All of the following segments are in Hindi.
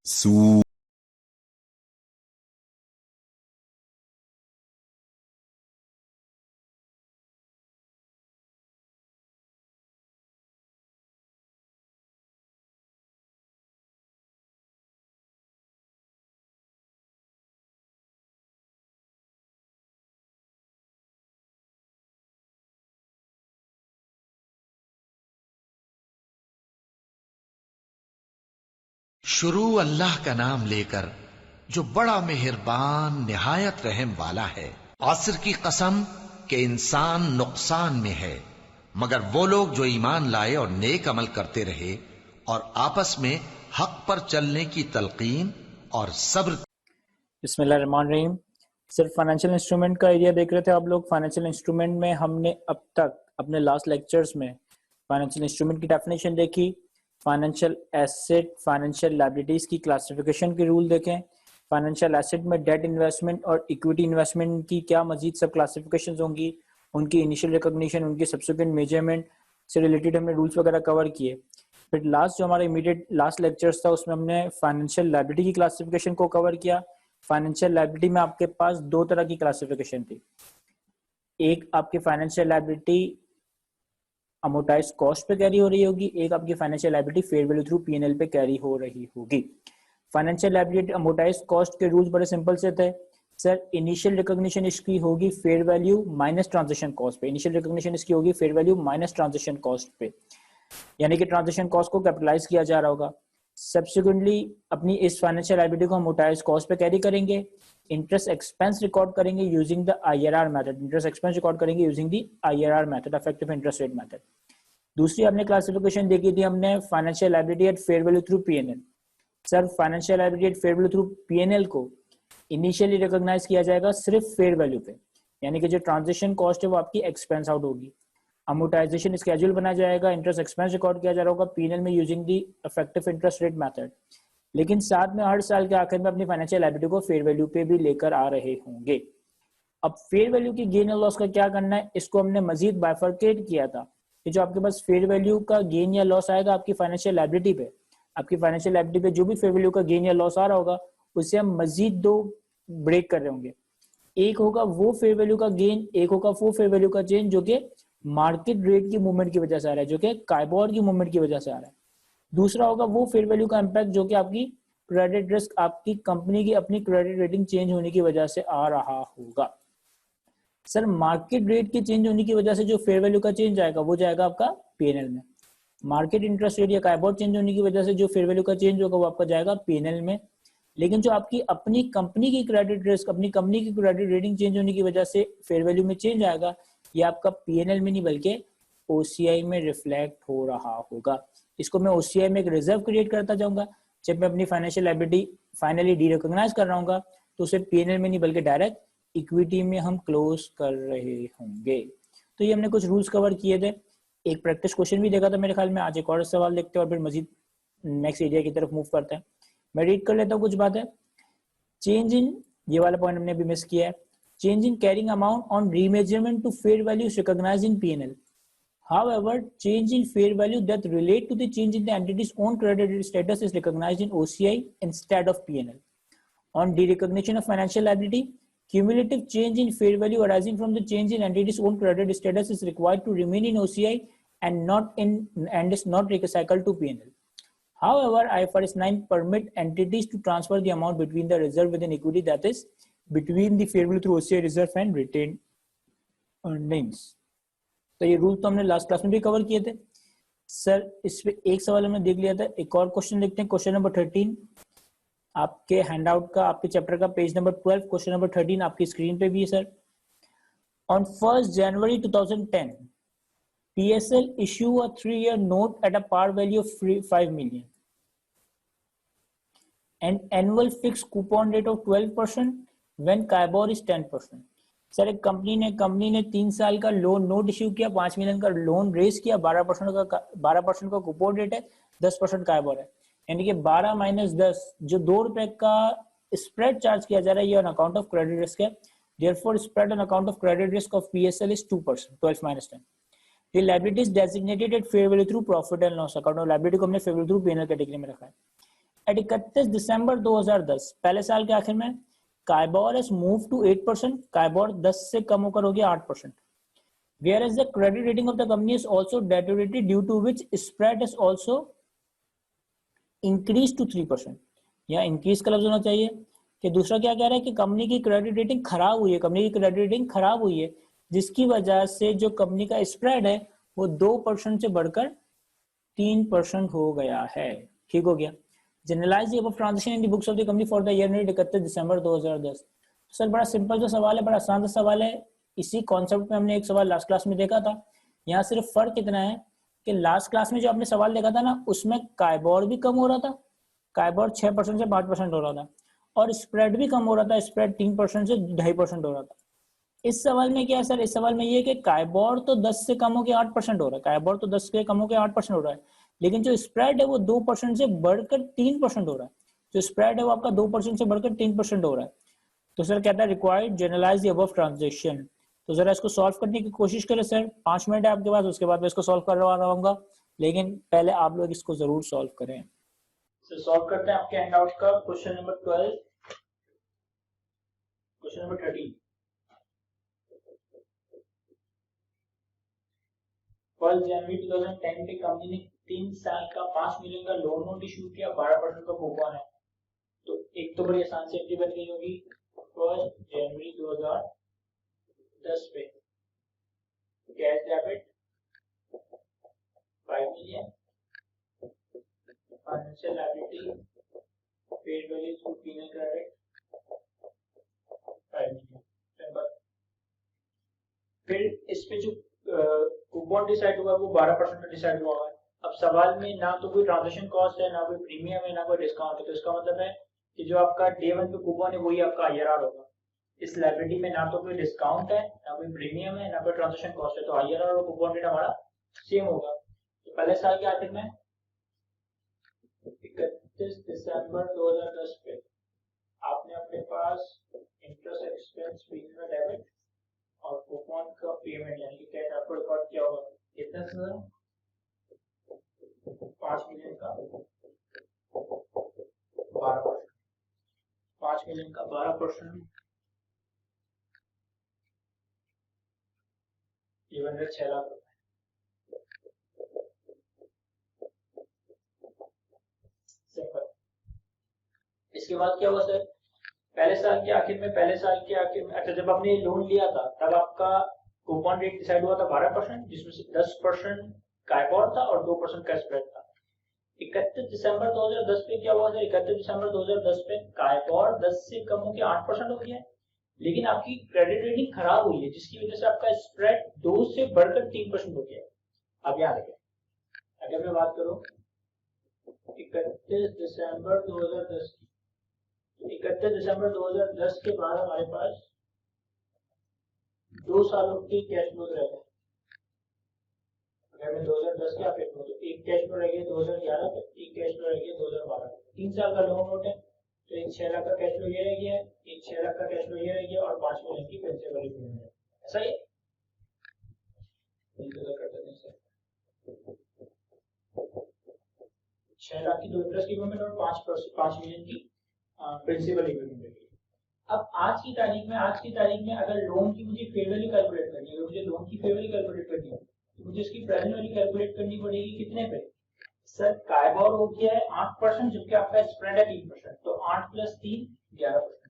Su. शुरू अल्लाह का नाम लेकर जो बड़ा मेहरबान निहायत रहम वाला है। आसिर की कसम कि इंसान नुकसान में है मगर वो लोग जो ईमान लाए और नेक अमल करते रहे और आपस में हक पर चलने की तलकीन और सब्र। बिस्मिल्लाहिर्रहमानिर्रहीम। सिर्फ फाइनेंशियल इंस्ट्रूमेंट का एरिया देख रहे थे आप लोग। फाइनेंशियल इंस्ट्रूमेंट में हमने अब तक अपने लास्ट लेक्चर्स में फाइनेंशियल इंस्ट्रूमेंट की डेफिनेशन देखी, फाइनेंशियल एसेट, फाइनेंशियल लायबिलिटीज की क्लासिफिकेशन के रूल देखें, फाइनेंशियल एसेट में डेट इन्वेस्टमेंट और इक्विटी इन्वेस्टमेंट की क्या मजीद सब क्लासिफिकेशन होंगी, उनकी इनिशियल रिकॉग्निशन, उनकी सब्सिक्वेंट मेजरमेंट से रिलेटेड हमने रूल्स वगैरह कवर किए। फिर लास्ट जो हमारा इमीडिएट लास्ट लेक्चर्स था उसमें हमने फाइनेंशियल लायबिलिटी की क्लासिफिकेशन को कवर किया। फाइनेंशियल लायबिलिटी में आपके पास दो तरह की क्लासिफिकेशन थी। एक आपकी फाइनेंशियल लायबिलिटी अमोर्टाइज कॉस्ट पे कैरी हो रही होगी, एक आपकी financial liability fair value through PNL पे कैरी हो रही होगी। फाइनेंशियल लायबिलिटी अमोर्टाइज कॉस्ट के रूल्स बड़े सिंपल से थे सर। इनिशियल रिकॉग्निशन इसकी होगी fair value minus transaction cost पे। इनिशियल रिकॉग्निशन इसकी होगी fair value minus transaction cost पे, यानी कि ट्रांजेक्शन कॉस्ट को कैपिटलाइज किया जा रहा होगा। सब्सिक्वेंटली अपनी इस फाइनेंशियल लायबिलिटी को हम अमोर्टाइज कॉस्ट पे कैरी करेंगे। इंटरेस्ट एक्सपेंस रिकॉर्ड करेंगे using the IRR method. Interest expense record करेंगे using the IRR method, effective interest rate method. दूसरी हमने क्लासिफिकेशन देखी थी हमने financial liability at fair value through PNL. Sir financial liability at fair value through PNL को इनिशियली रिकॉग्नाइज किया जाएगा सिर्फ फेयर वैल्यू पे, यानी कि जो ट्रांजेक्शन कॉस्ट है वो आपकी एक्सपेंस आउट होगी। अमोर्टाइजेशन स्केड्यूल बनाया जाएगा, इंटरेस्ट एक्सपेंस रिकॉर्ड किया जा रहा होगा पीएनएल में using the effective interest rate method. लेकिन साथ में हर साल के आखिर में अपनी फाइनेंशियल लायबिलिटी को फेयर वैल्यू पे भी लेकर आ रहे होंगे। अब फेयर वैल्यू की गेन या लॉस का क्या करना है, इसको हमने मजीद बाइफरकेट किया था कि जो आपके पास फेयर वैल्यू का गेन या लॉस आएगा आपकी फाइनेंशियल लायबिलिटी पे, आपकी फाइनेंशियल लायबिलिटी पे जो भी फेयर वैल्यू का गेन या लॉस आ रहा होगा उससे हम मजीद दो ब्रेक कर रहे होंगे। एक होगा वो फेयर वैल्यू का गेन, एक होगा वो फेयर वैल्यू का चेंज जो कि मार्केट रेट की मूवमेंट की वजह से आ रहा है, जो कि काइबोर की मूवमेंट की वजह से आ रहा है। दूसरा होगा वो फेयर वैल्यू का इम्पैक्ट जो कि आपकी क्रेडिट रिस्क, आपकी कंपनी की अपनी क्रेडिट रेटिंग चेंज होने की वजह से आ रहा होगा। सर मार्केट रेट के चेंज होने की वजह से जो फेयर वैल्यू का चेंज आएगा वो जाएगा आपका पीएनएल में। मार्केट इंटरेस्ट रेट या काइबोर चेंज होने की वजह से जो फेयर वैल्यू का चेंज होगा वो आपका जाएगा पीएनएल में। लेकिन जो आपकी अपनी कंपनी की क्रेडिट रिस्क, अपनी कंपनी की क्रेडिट रेटिंग चेंज होने की वजह से फेयर वैल्यू में चेंज आएगा, ये आपका पीएनएल में नहीं बल्कि ओसीआई में रिफ्लेक्ट हो रहा होगा। इसको मैं ओसीआई में एक रिजर्व क्रिएट करता जाऊंगा। जब मैं अपनी financial liability finally derecognise कर रहा हूँ तो उसे पीएनएल में नहीं बल्कि डायरेक्ट इक्विटी में हम क्लोज कर रहे होंगे। तो ये हमने कुछ रूल्स कवर किए थे। एक प्रैक्टिस क्वेश्चन भी देखा था मेरे ख्याल में। आज एक और सवाल देखते हैं और फिर मजीद नेक्स्ट एरिया की तरफ मूव करते हैं। मैं रीड कर लेता हूँ कुछ बात है। चेंज इन, ये वाला पॉइंट हमने भी मिस किया है। Change in carrying amount on remeasurement to fair value is recognised in P&L. However, change in fair value that relate to the change in the entity's own credit status is recognized in OCI instead of PNL. On derecognition of financial liability, cumulative change in fair value arising from the change in entity's own credit status is required to remain in OCI and is not recycled to PNL. However, IFRS 9 permit entities to transfer the amount between the reserve within equity, that is, between the fair value through OCI reserve and retained earnings. तो ये रूल तो हमने लास्ट क्लास में भी कवर किए थे सर। इस पे एक सवाल हमने देख लिया था। एक और क्वेश्चन देखते हैं, क्वेश्चन नंबर 13 आपके हैंडआउट का, आपके चैप्टर का पेज नंबर 12। क्वेश्चन नंबर 13 आपकी स्क्रीन पे भी है सर। ऑन 1 जनवरी 2010 PSL issue a 3-year note at a par value of 5 million and annual fixed coupon rate of 12% when CIBOR is 10%। Sir एक कंपनी ने 3 साल का लोन नोट इश्यू किया, 5 मिलियन का लोन रेस किया, 12% का कूपन रेट है, 10% काइबोर है, यानी कि 12 माइनस 10 जो 2 रुपए का स्प्रेड चार्ज किया जा रहा है ये on account of credit risk है। Therefore spread on account of credit risk of PSL is 2%, 12 minus 10। The liability is designated at fair value through profit and loss account। और liability को हमने fair value through P&L category में रखा है। एट 31 दिसंबर 2010, पहले साल के आखिर में KIBOR has move to 8%, KIBOR 10 से कम होकर हो गया 8%. Whereas the credit rating of the company is also deteriorated, due to which spread has also increased to 3%. यहाँ इंक्रीज का लफ्ज होना चाहिए कि दूसरा क्या कह रहा है कि कंपनी की क्रेडिट रेटिंग खराब हुई है, कंपनी की क्रेडिट रेटिंग खराब हुई है, जिसकी वजह से जो कंपनी का स्प्रेड है वो 2% से बढ़कर 3% हो गया है. ठीक हो गया. Journalise the above transaction in the books of the company for the year ended 31 December 2010. Sir बड़ा सिंपल सा सवाल है, बड़ा आसान सा सवाल है. इसी कॉन्सेप्ट में हमने एक सवाल लास्ट क्लास में देखा था. यहाँ सिर्फ फर्क इतना है कि लास्ट क्लास में जो आपने सवाल देखा था ना, उसमें काइबोर भी कम हो रहा था, काइबोर 6% से 5% हो रहा था, और स्प्रेड भी कम हो रहा था, स्प्रेड 3% से 2.5% हो रहा था. इस सवाल में क्या है सर, इस सवाल में ये कि काइबोर तो 10 से कम हो के 8% हो रहा है, काइबोर तो 10 से कम हो के 8% हो रहा है, लेकिन जो स्प्रेड है वो 2% से बढ़कर 3% हो रहा है. जो स्प्रेड है वो आपका 2% से बढ़कर 3% हो रहा है. तो सर कहता है required journalise the above transaction. तो जरा इसको सॉल्व करने की कोशिश करें सर. 5 मिनट है आपके पास, उसके बाद मैं इसको सॉल्व करवा रहूंगा, लेकिन पहले आप लोग इसको जरूर सॉल्व करें. सर सॉल्व करते हैं आपके हैंडआउट का क्वेश्चन नंबर 12, क्वेश्चन नंबर 13. 1 जनवरी 2010 पे कंपनी ने 3 साल का 5 मिलियन का लोन नोट इशू किया, 12% का कूपन है. तो एक तो बड़ी आसान से एंट्री बन गई होगी 1 जनवरी 2010 पे cash debit 5 million, financial liability paid value through P&L credit 5 million. फिर इस पे जो कूपन डिसाइड हुआ वो 12% में डिसाइड हुआ है. अब सवाल में ना तो कोई ट्रांजैक्शन कॉस्ट है, ना कोई प्रीमियम है, ना कोई डिस्काउंट है. तो इसका मतलब है कि जो आपका डे 1 पे कूपन है वही आपका आईआरआर होगा. इस लायबिलिटी में ना तो कोई डिस्काउंट है, ना कोई प्रीमियम है, ना कोई ट्रांजैक्शन कॉस्ट है, तो आईआरआर और कूपन रेट हमारा सेम होगा. तो पहले साल के आखिर में 31 दिसंबर 2010 पे आपने अपने पास इंटरेस्ट एक्सपेंस प्रीमियम डेबिट और कूपन का पेमेंट यानी कि कैश आपको रिकॉर्ड किया होगा. कितना सर? 5 मिलियन का 12%. 5 मिलियन का 12% ये बन रहा 6 लाख रुपए. सिंपल. इसके बाद क्या हुआ सर? पहले साल के आखिर में अच्छा जब आपने लोन लिया था तब आपका कूपन रेट डिसाइड हुआ था 12%, जिसमें से 10% काइबोर था और 2% का स्प्रेड था. 31 दिसंबर 2010 पे क्या हुआ सर? 31 दिसंबर 2010 पे काइबोर 10 से कम होकर 8% हो गया है, लेकिन आपकी क्रेडिट रेटिंग खराब हुई है, जिसकी वजह से आपका स्प्रेड 2 से बढ़कर 3% हो गया है. अब याद रखें, अगर मैं बात करूं 31 दिसंबर 2010 31 दिसंबर 2010 के बाद हमारे पास 2 सालों के कैश फ्लो रह गए. अगर मैं 2010 के आप देखो तो एक कैश फ्लो रह गया 2011 पे, एक कैश फ्लो रह गया 2012 पे. 3 साल का लोन नोट है, तो एक 6 लाख का कैश फ्लो ये रह गया है, एक 6 लाख का कैश फ्लो ये रह गया और 5 मिलियन की प्रिंसिपल पेमेंट है. ऐसा ही कर देते हैं सर. 6 लाख की तो इंटरेस्ट की पेमेंट और 5 मिलियन की प्रिंसिपल पेमेंट है. अब आज की तारीख में अगर लोन की मुझे फेयर वैल्यू कैलकुलेट करनी है, अगर मुझे लोन की फेयर वैल्यू कैलकुलेट करनी है तो मुझे इसकी प्रेजेंट वैल्यू कैलकुलेट करनी पड़ेगी. कितने पे सर? काइबोर हो गया है 8%, जबकि आपका स्प्रेड है 3%, तो 8 + 3 11%.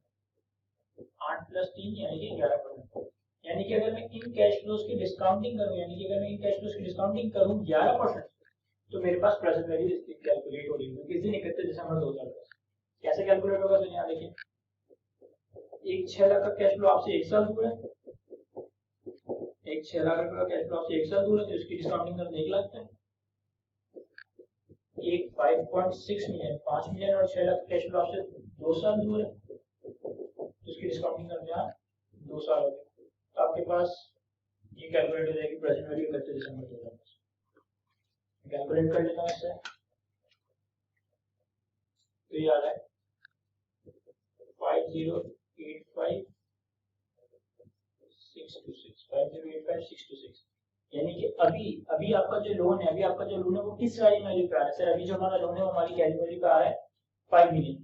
8 + 3 यानी कि 11%. यानी कि अगर मैं इन कैश फ्लोज की डिस्काउंटिंग करूं 11%, तो मेरे पास प्रेजेंट वैल्यू इसकी कैलकुलेट हो रही है. किस दिन? 31 दिसंबर 2010. कैसे कैलकुलेट होगा सर? यहाँ देखिए, एक 6 लाख का कैश फ्लो आपसे 1 साल दूर है, एक 6 लाख का कैश फ्लो आपसे 1 साल दूर है, तो इसकी डिस्काउंटिंग करना 1 लाख है. एक 5.6 मिलियन 5 मिलियन और 6 लाख का कैश फ्लो आपसे 2 साल दूर है, तो इसकी डिस्काउंटिंग करना 2 साल हो गए. तो आपके पास ये कैलकुलेट हो जाएगी प्रेजेंट वैल्यू 31 दिसंबर 2010. कैलकुलेट कर लेता हूं इससे. तो ये आ रहा है 5085,626 यानी कि अभी आपका जो लोन है वो किस वैल्यू पे आ रहा है सर? अभी जो हमारा लोन है वो हमारी कैश वैल्यू पे आ रहा है 5 मिलियन।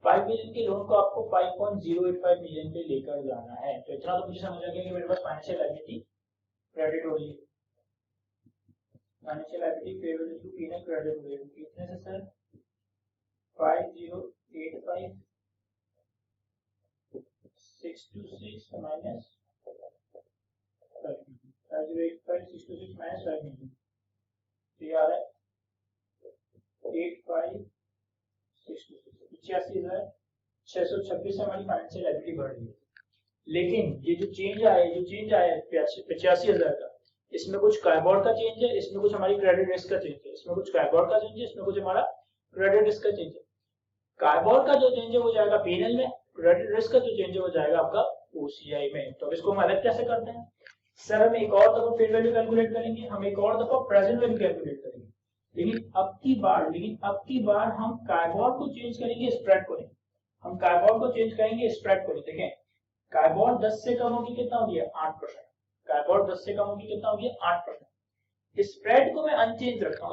5 मिलियन के लोन को आपको 5.085 मिलियन पे लेकर जाना है। तो इतना तो मुझे समझ आ गया कि मेरे पास फाइनेंशियल लायबिलिटी क्रेडिट हो रही है, financial liability payable to P credit हो रही है। कितने से सर? 5085 626 माइनस 5085 626 माइनस 5 मिलियन, तो ये आ रहा है 85,626 से हमारी फाइनेंशियल लायबिलिटी बढ़ रही है। लेकिन ये जो चेंज आया है 85,000 का, इसमें कुछ कार्बोर्ड का चेंज है, इसमें कुछ हमारी क्रेडिट रिस्क का चेंज है, इसमें कुछ कार्बोर्ड का चेंज है, इसमें कुछ हमारा क्रेडिट रिस्क का चेंज है। कार्बोर्ड का जो चेंज है वो जाएगा पीएनएल में, क्रेडिट रिस्क का जो चेंज है वो जाएगा आपका ओसीआई में। तो अब इसको हम अलग कैसे करते हैं सर? हम एक और दफा फेयर वैल्यू कैलकुलेट करेंगे, हम एक और दफा प्रेजेंट वैल्यू कैलकुलेट करेंगे, लेकिन अब की बार हम कार्बोर्ड को चेंज करेंगे, स्प्रेड को नहीं। हम कार्बोर्ड को चेंज करेंगे, स्प्रेड को नहीं। देखें, कार्बोर्ड 10 से कम होगी, कितना हो गया? 8%। कार्बोर्ड 10 से कम होगी, कितना हो गया? 8%। स्प्रेड को मैं अनचेंज रखता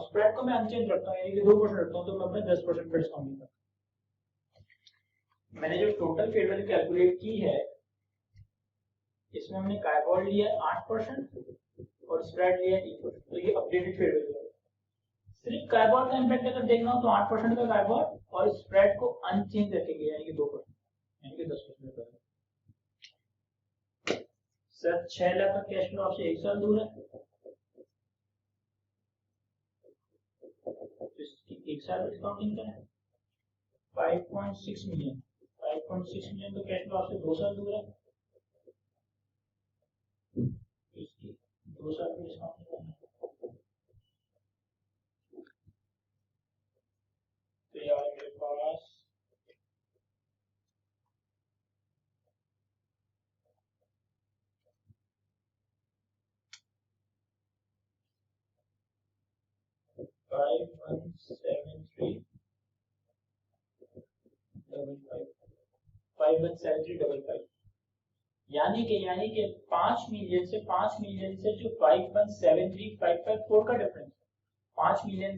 हूँ, यानी कि 2% रखता हूँ, तो मैं अपने 10% पे डिस्काउंट देता हूँ। मैंने जो टोटल फेयर वैल्यू कैलकुलेट की है, इसमें हमने कार्बोर्ड लिया 8% और स्प्रेड लिया 3%, तो ये अपडेटेड फेयर वैल्यू है। सिर्फ कार्बोर्ड का इंपैक्ट अगर देखना हो तो 8% का कार्बोर्ड और स्प्रेड को अनचेंज रखेंगे, यानी कि 2%, यानी कि 10%। सर 6 लाख का कैश फ्लो आपसे 1 साल दूर है, तो इसकी 1 साल डिस्काउंटिंग करें। 5.6 मिलियन तो कैश फ्लो आपसे 2 साल दूर है, इसकी 2 साल की डिस्काउंटिंग करें। तो यार मेरे पास 517355 यानी कि 5 मिलियन से जो 5173,554 का डिफरेंस, 5 मिलियन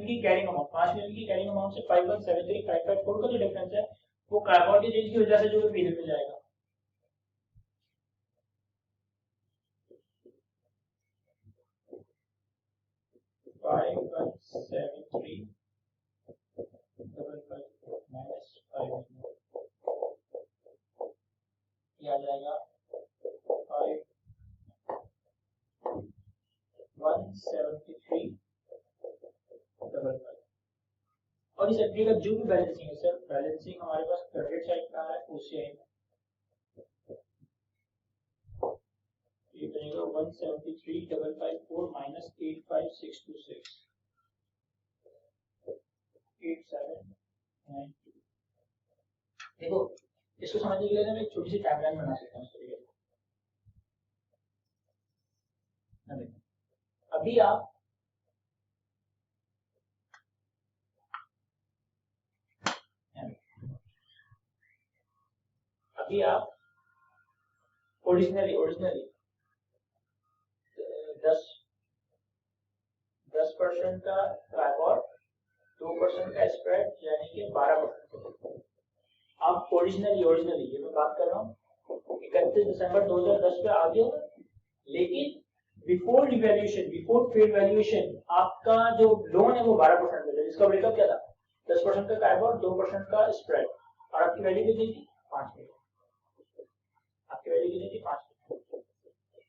की कैरिंग अमाउंट से 5173,554 का जो डिफरेंस है, वो कार्बोर्ड के चेंज की वजह से जो पीरियड में जाएगा। आ जाएगा 517355। और इस एंट्री का जो भी बैलेंसिंग है सर, बैलेंसिंग हमारे पास क्रेडिट साइड का है, ओसीआई में ये बनेगा 173,554 माइनस 85,626 8792। देखो, इसको समझने के लिए मैं एक छोटी सी टाइमलाइन बना सकता हूँ। अभी आप ओरिजिनली 10% का कार्बोर्ड, 2% का स्प्रेड, यानी कि 12%। आप ओरिजिनली ये मैं बात कर रहा हूँ 31 दिसंबर 2010 पे आ गया, लेकिन बिफोर फेयर वैल्यूएशन आपका जो लोन है वो 12% है, जिसका ब्रेकअप क्या था? 10% का कार्बोर्ड, 2% का स्प्रेड, और आपकी वैल्यू कितनी थी? 5 मिलियन।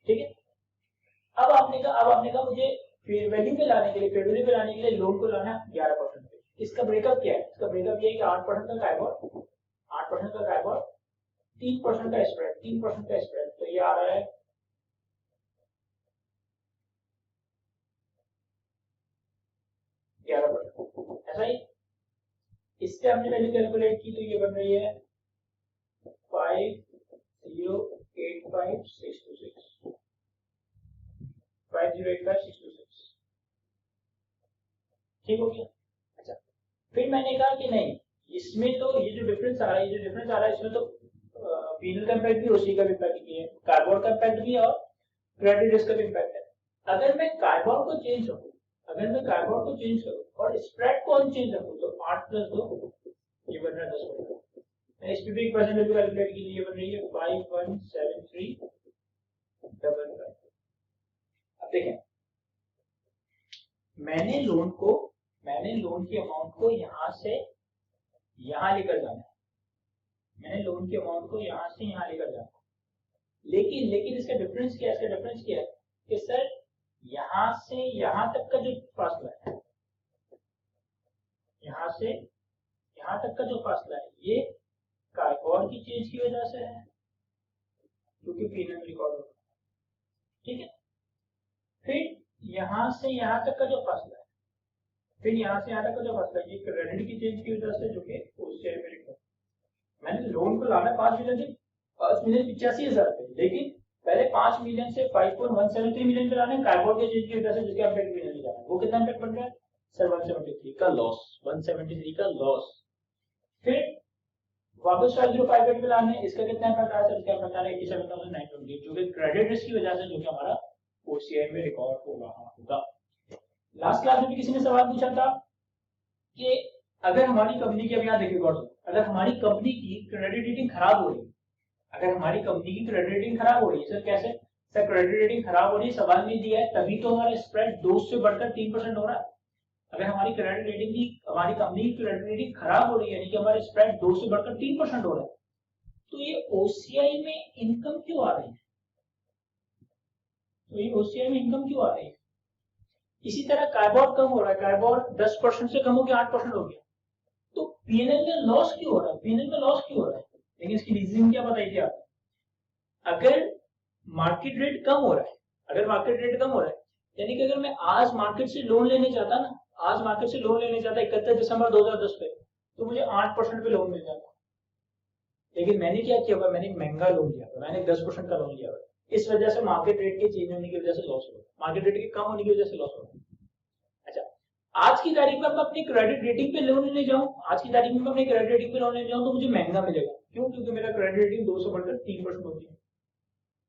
ठीक है। अब आपने कहा मुझे फेयर वैल्यू पे लाने के लिए लोन को लाना 11% पे। इसका ब्रेकअप क्या है? इसका ब्रेकअप ये है कि 8% का कार्बोर्ड, 3% का स्प्रेड, तो ये आ रहा है 11%। ऐसा ही इससे हमने वैल्यू कैलकुलेट की, तो ये बन रही है 50,85626। ठीक हो गया? अच्छा, फिर मैंने कहा कि नहीं, इसमें तो ये जो डिफरेंस आ रहा है इसमें तो पीनल का इम्पैक्ट भी, ओसी का भी इम्पैक्ट है, कार्बोन का इम्पैक्ट भी और क्रेडिट रिस्क का भी इम्पैक्ट है। अगर मैं कार्बोन को चेंज अगर मैं कार्बोन को चेंज करूं और स्प्रेड को चेंज रखूं तो 8 प्लस 2 ये बन रहा है 10 बटा। मैंने एसपीबी की परसेंट वैल्यू कैलकुलेट की ये बन रही है 517355। अब देखें, मैंने लोन की अमाउंट को यहां से यहां लेकर जाना है, मैंने लोन की अमाउंट को यहां से यहां लेकर जाना है, लेकिन इसका डिफरेंस क्या है? इसका डिफरेंस क्या है कि सर यहां से यहां तक का जो फासला है, यहां से यहां तक का जो फासला है ये कार्बन की चेंज की वजह से है, क्योंकि पीएनएल रिकॉर्ड होगा, ठीक है। फिर यहां से यहां तक का जो फासला है, फिर यहां से यहां तक का जो फासला है ये क्रेडिट की चेंज की वजह से, जो कि ओसीआई में रिकॉर्ड। मैंने लोन को लाना 5 मिलियन से 5,85,000 रुपए, लेकिन पहले 5 मिलियन से 5.173 मिलियन पे लाने कार्बन के चेंज की वजह से, जिसके इम्पैक्ट भी नहीं जाना। वो कितना इम्पैक्ट बन रहा है सर? 173 का लॉस, 173 का लॉस। फिर वापस 505 पे लाने, इसका कितना इम्पैक्ट आ रहा है? इसका इम्पैक्ट आ रहा है 87,928, जो कि क्रेडिट रिस्क की वजह से, जो कि हमारा ओसीआई में रिकॉर्ड हो रहा होगा। लास्ट क्लास में भी किसी ने सवाल पूछा था कि अगर हमारी कंपनी की, अब यहाँ देखिए गौर से, अगर हमारी कंपनी की क्रेडिट रेटिंग खराब हो रही है, अगर हमारी कंपनी की क्रेडिट रेटिंग खराब हो रही है, सर कैसे? सर क्रेडिट रेटिंग खराब हो रही है, सवाल में दिया है, तभी तो हमारा स्प्रेड 2 से बढ़कर 3% हो रहा है। अगर हमारी क्रेडिट रेटिंग की, हमारी कंपनी की क्रेडिट रेटिंग खराब हो रही है, यानी कि हमारा स्प्रेड 2 से बढ़कर 3% हो रहा है, तो ये ओसीआई में इनकम क्यों आ रही है? तो ये ओसीआई में इनकम क्यों आ रही है? इसी तरह कार्बन कम हो रहा है, कार्बन 10% से कम हो गया, 8% हो गया, तो पीएनएल में लॉस क्यों हो रहा है? पीएनएल में लॉस क्यों हो रहा है? लेकिन इसकी रीजन क्या बताई थी आप? अगर मार्केट रेट कम हो रहा है, अगर मार्केट रेट कम हो रहा है, यानी कि अगर मैं आज मार्केट से लोन लेने जाता ना, आज मार्केट से लोन लेने जाता 31 दिसंबर 2010 पे, तो मुझे 8% पे लोन मिल जाता। लेकिन मैंने क्या किया हुआ? मैंने महंगा लोन लिया हुआ, मैंने 10% का लोन लिया हुआ, इस वजह से मार्केट रेट के चेंज होने की वजह से लॉस हुआ, मार्केट रेट के कम होने की वजह से लॉस हुआ। अच्छा, आज की तारीख में मैं अपनी क्रेडिट रेटिंग पे लोन लेने जाऊं, आज की तारीख में मैं अपनी क्रेडिट रेटिंग पे लोन लेने जाऊं तो मुझे महंगा मिलेगा। क्यों? क्योंकि मेरा क्रेडिट रेटिंग 2 से बढ़कर 3% होती है,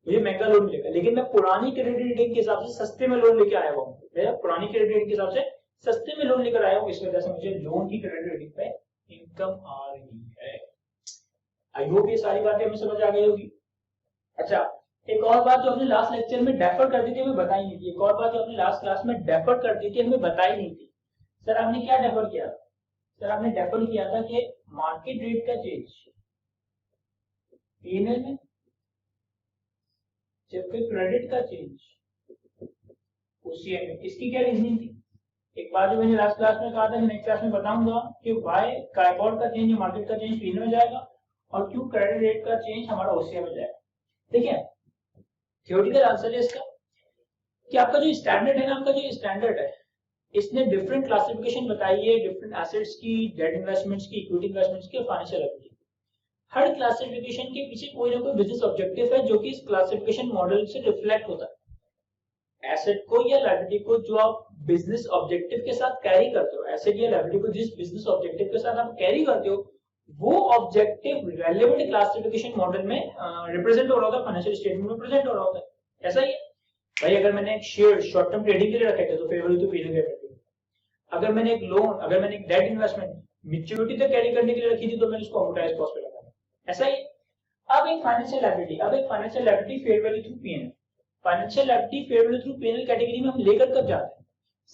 मुझे महंगा लोन मिलेगा। लेकिन मैं पुरानी क्रेडिट रेटिंग के हिसाब से सस्ते में लोन लेके आया हुआ हूँ, मेरा पुरानी क्रेडिट रेटिंग के हिसाब से सस्ते में लोन लेकर आया हूँ, इस वजह से मुझे लोन की क्रेडिट रेटिंग पे इनकम आ रही है। आई होप ये सारी बातें हमें समझ आ गई होगी। अच्छा, एक और बात जो हमने लास्ट लेक्चर में डेफर कर दी थी, हमें बताई नहीं थी। एक और बात जो हमने लास्ट क्लास में डेफर कर दी थी, हमें बताई नहीं थी। सर आपने क्या डेफर किया? सर आपने डेफर किया था कि मार्केट रेट का चेंज पीएनएल में, जबकि क्रेडिट का चेंज ओसीआई में। इसकी क्या रीजनिंग थी? एक बात जो मैंने लास्ट क्लास में कहा था, नेक्स्ट क्लास में बताऊंगा कि व्हाई कार्बन का चेंज, मार्केट का चेंज पीएनएल में जाएगा, और क्यों क्रेडिट रेट का चेंज हमारा ओसीआई में जाएगा। देखिए, थ्योरेटिकल आंसर है इसका कि आपका जो स्टैंडर्ड है ना, आपका जो स्टैंडर्ड है, इसने डिफरेंट क्लासिफिकेशन बताई है, डिफरेंट एसेट्स की, डेट इन्वेस्टमेंट्स की, इक्विटी इन्वेस्टमेंट्स की, फाइनेंशियल एबिलिटी। हर क्लासिफिकेशन के पीछे कोई ना कोई बिजनेस ऑब्जेक्टिव है जो कि इस क्लासिफिकेशन मॉडल से रिफ्लेक्ट होता है। एसेट को या लायबिलिटी को जो आप बिजनेस ऑब्जेक्टिव के साथ कैरी करते हो, एसेट या लायबिलिटी को जिस बिजनेस ऑब्जेक्टिव के साथ आप कैरी करते हो, वो ऑब्जेक्टिव रेलेवेंट क्लासिफिकेशन मॉडल में रिप्रेजेंट हो रहा होता है, फाइनेंशियल स्टेटमेंट में प्रेजेंट हो रहा होता है। ऐसा ही है भाई, अगर मैंने एक शेयर शॉर्ट टर्म ट्रेडिंग के लिए रखे थे तो फेयर वैल्यू तो पीएनएल में, अगर मैंने एक लोन, अगर मैंने एक डेट इन्वेस्टमेंट मैच्योरिटी तक कैरी करने के लिए रखी थी तो मैंने उसको अमोर्टाइज कॉस्ट पे लगाया। ऐसा ही अब एक फाइनेंशियल लायबिलिटी, अब एक financial liability fair value through PNL, financial liability fair value through PNL category में हम लेकर कब जाते हैं?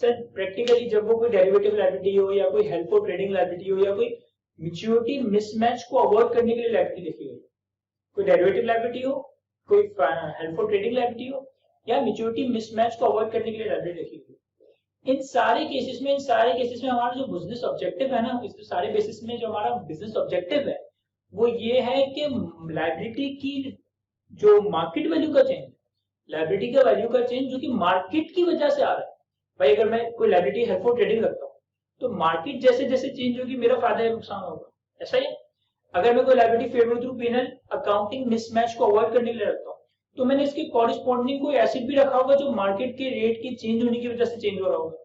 सर प्रैक्टिकली जब वो कोई डेरिवेटिव लायबिलिटी हो, या कोई हेल्प फॉर ट्रेडिंग लायबिलिटी हो, या कोई मैच्योरिटी मिसमैच को अवॉइड करने के लिए लायबिलिटी लिखी हुई, कोई डेरिवेटिव लायबिलिटी हो, कोई हेल्प फॉर ट्रेडिंग लायबिलिटी हो, या मैच्योरिटी मिसमैच को अवॉइड करने के लिए लायबिलिटी लिखी हुई। इन सारे केसेस में हमारा जो बिजनेस ऑब्जेक्टिव है ना, इस सारे बेसिस में जो हमारा बिजनेस ऑब्जेक्टिव है वो ये है कि लायबिलिटी की जो मार्केट वैल्यू का चेंज, लायबिलिटी का वैल्यू का चेंज जो कि मार्केट की वजह से आ रहा है। भाई अगर मैं कोई लायबिलिटी हेल्प फॉर ट्रेडिंग रखता हूँ तो मार्केट जैसे जैसे चेंज होगी मेरा फायदा या नुकसान होगा। ऐसा ही अगर मैं कोई liability fair value through PNL accounting mismatch को अवॉइड करने के लिए रखता हूँ तो मैंने इसके कॉरेस्पॉन्डिंग कोई एसेट भी रखा होगा जो मार्केट के रेट के चेंज होने की वजह से चेंज हो रहा होगा।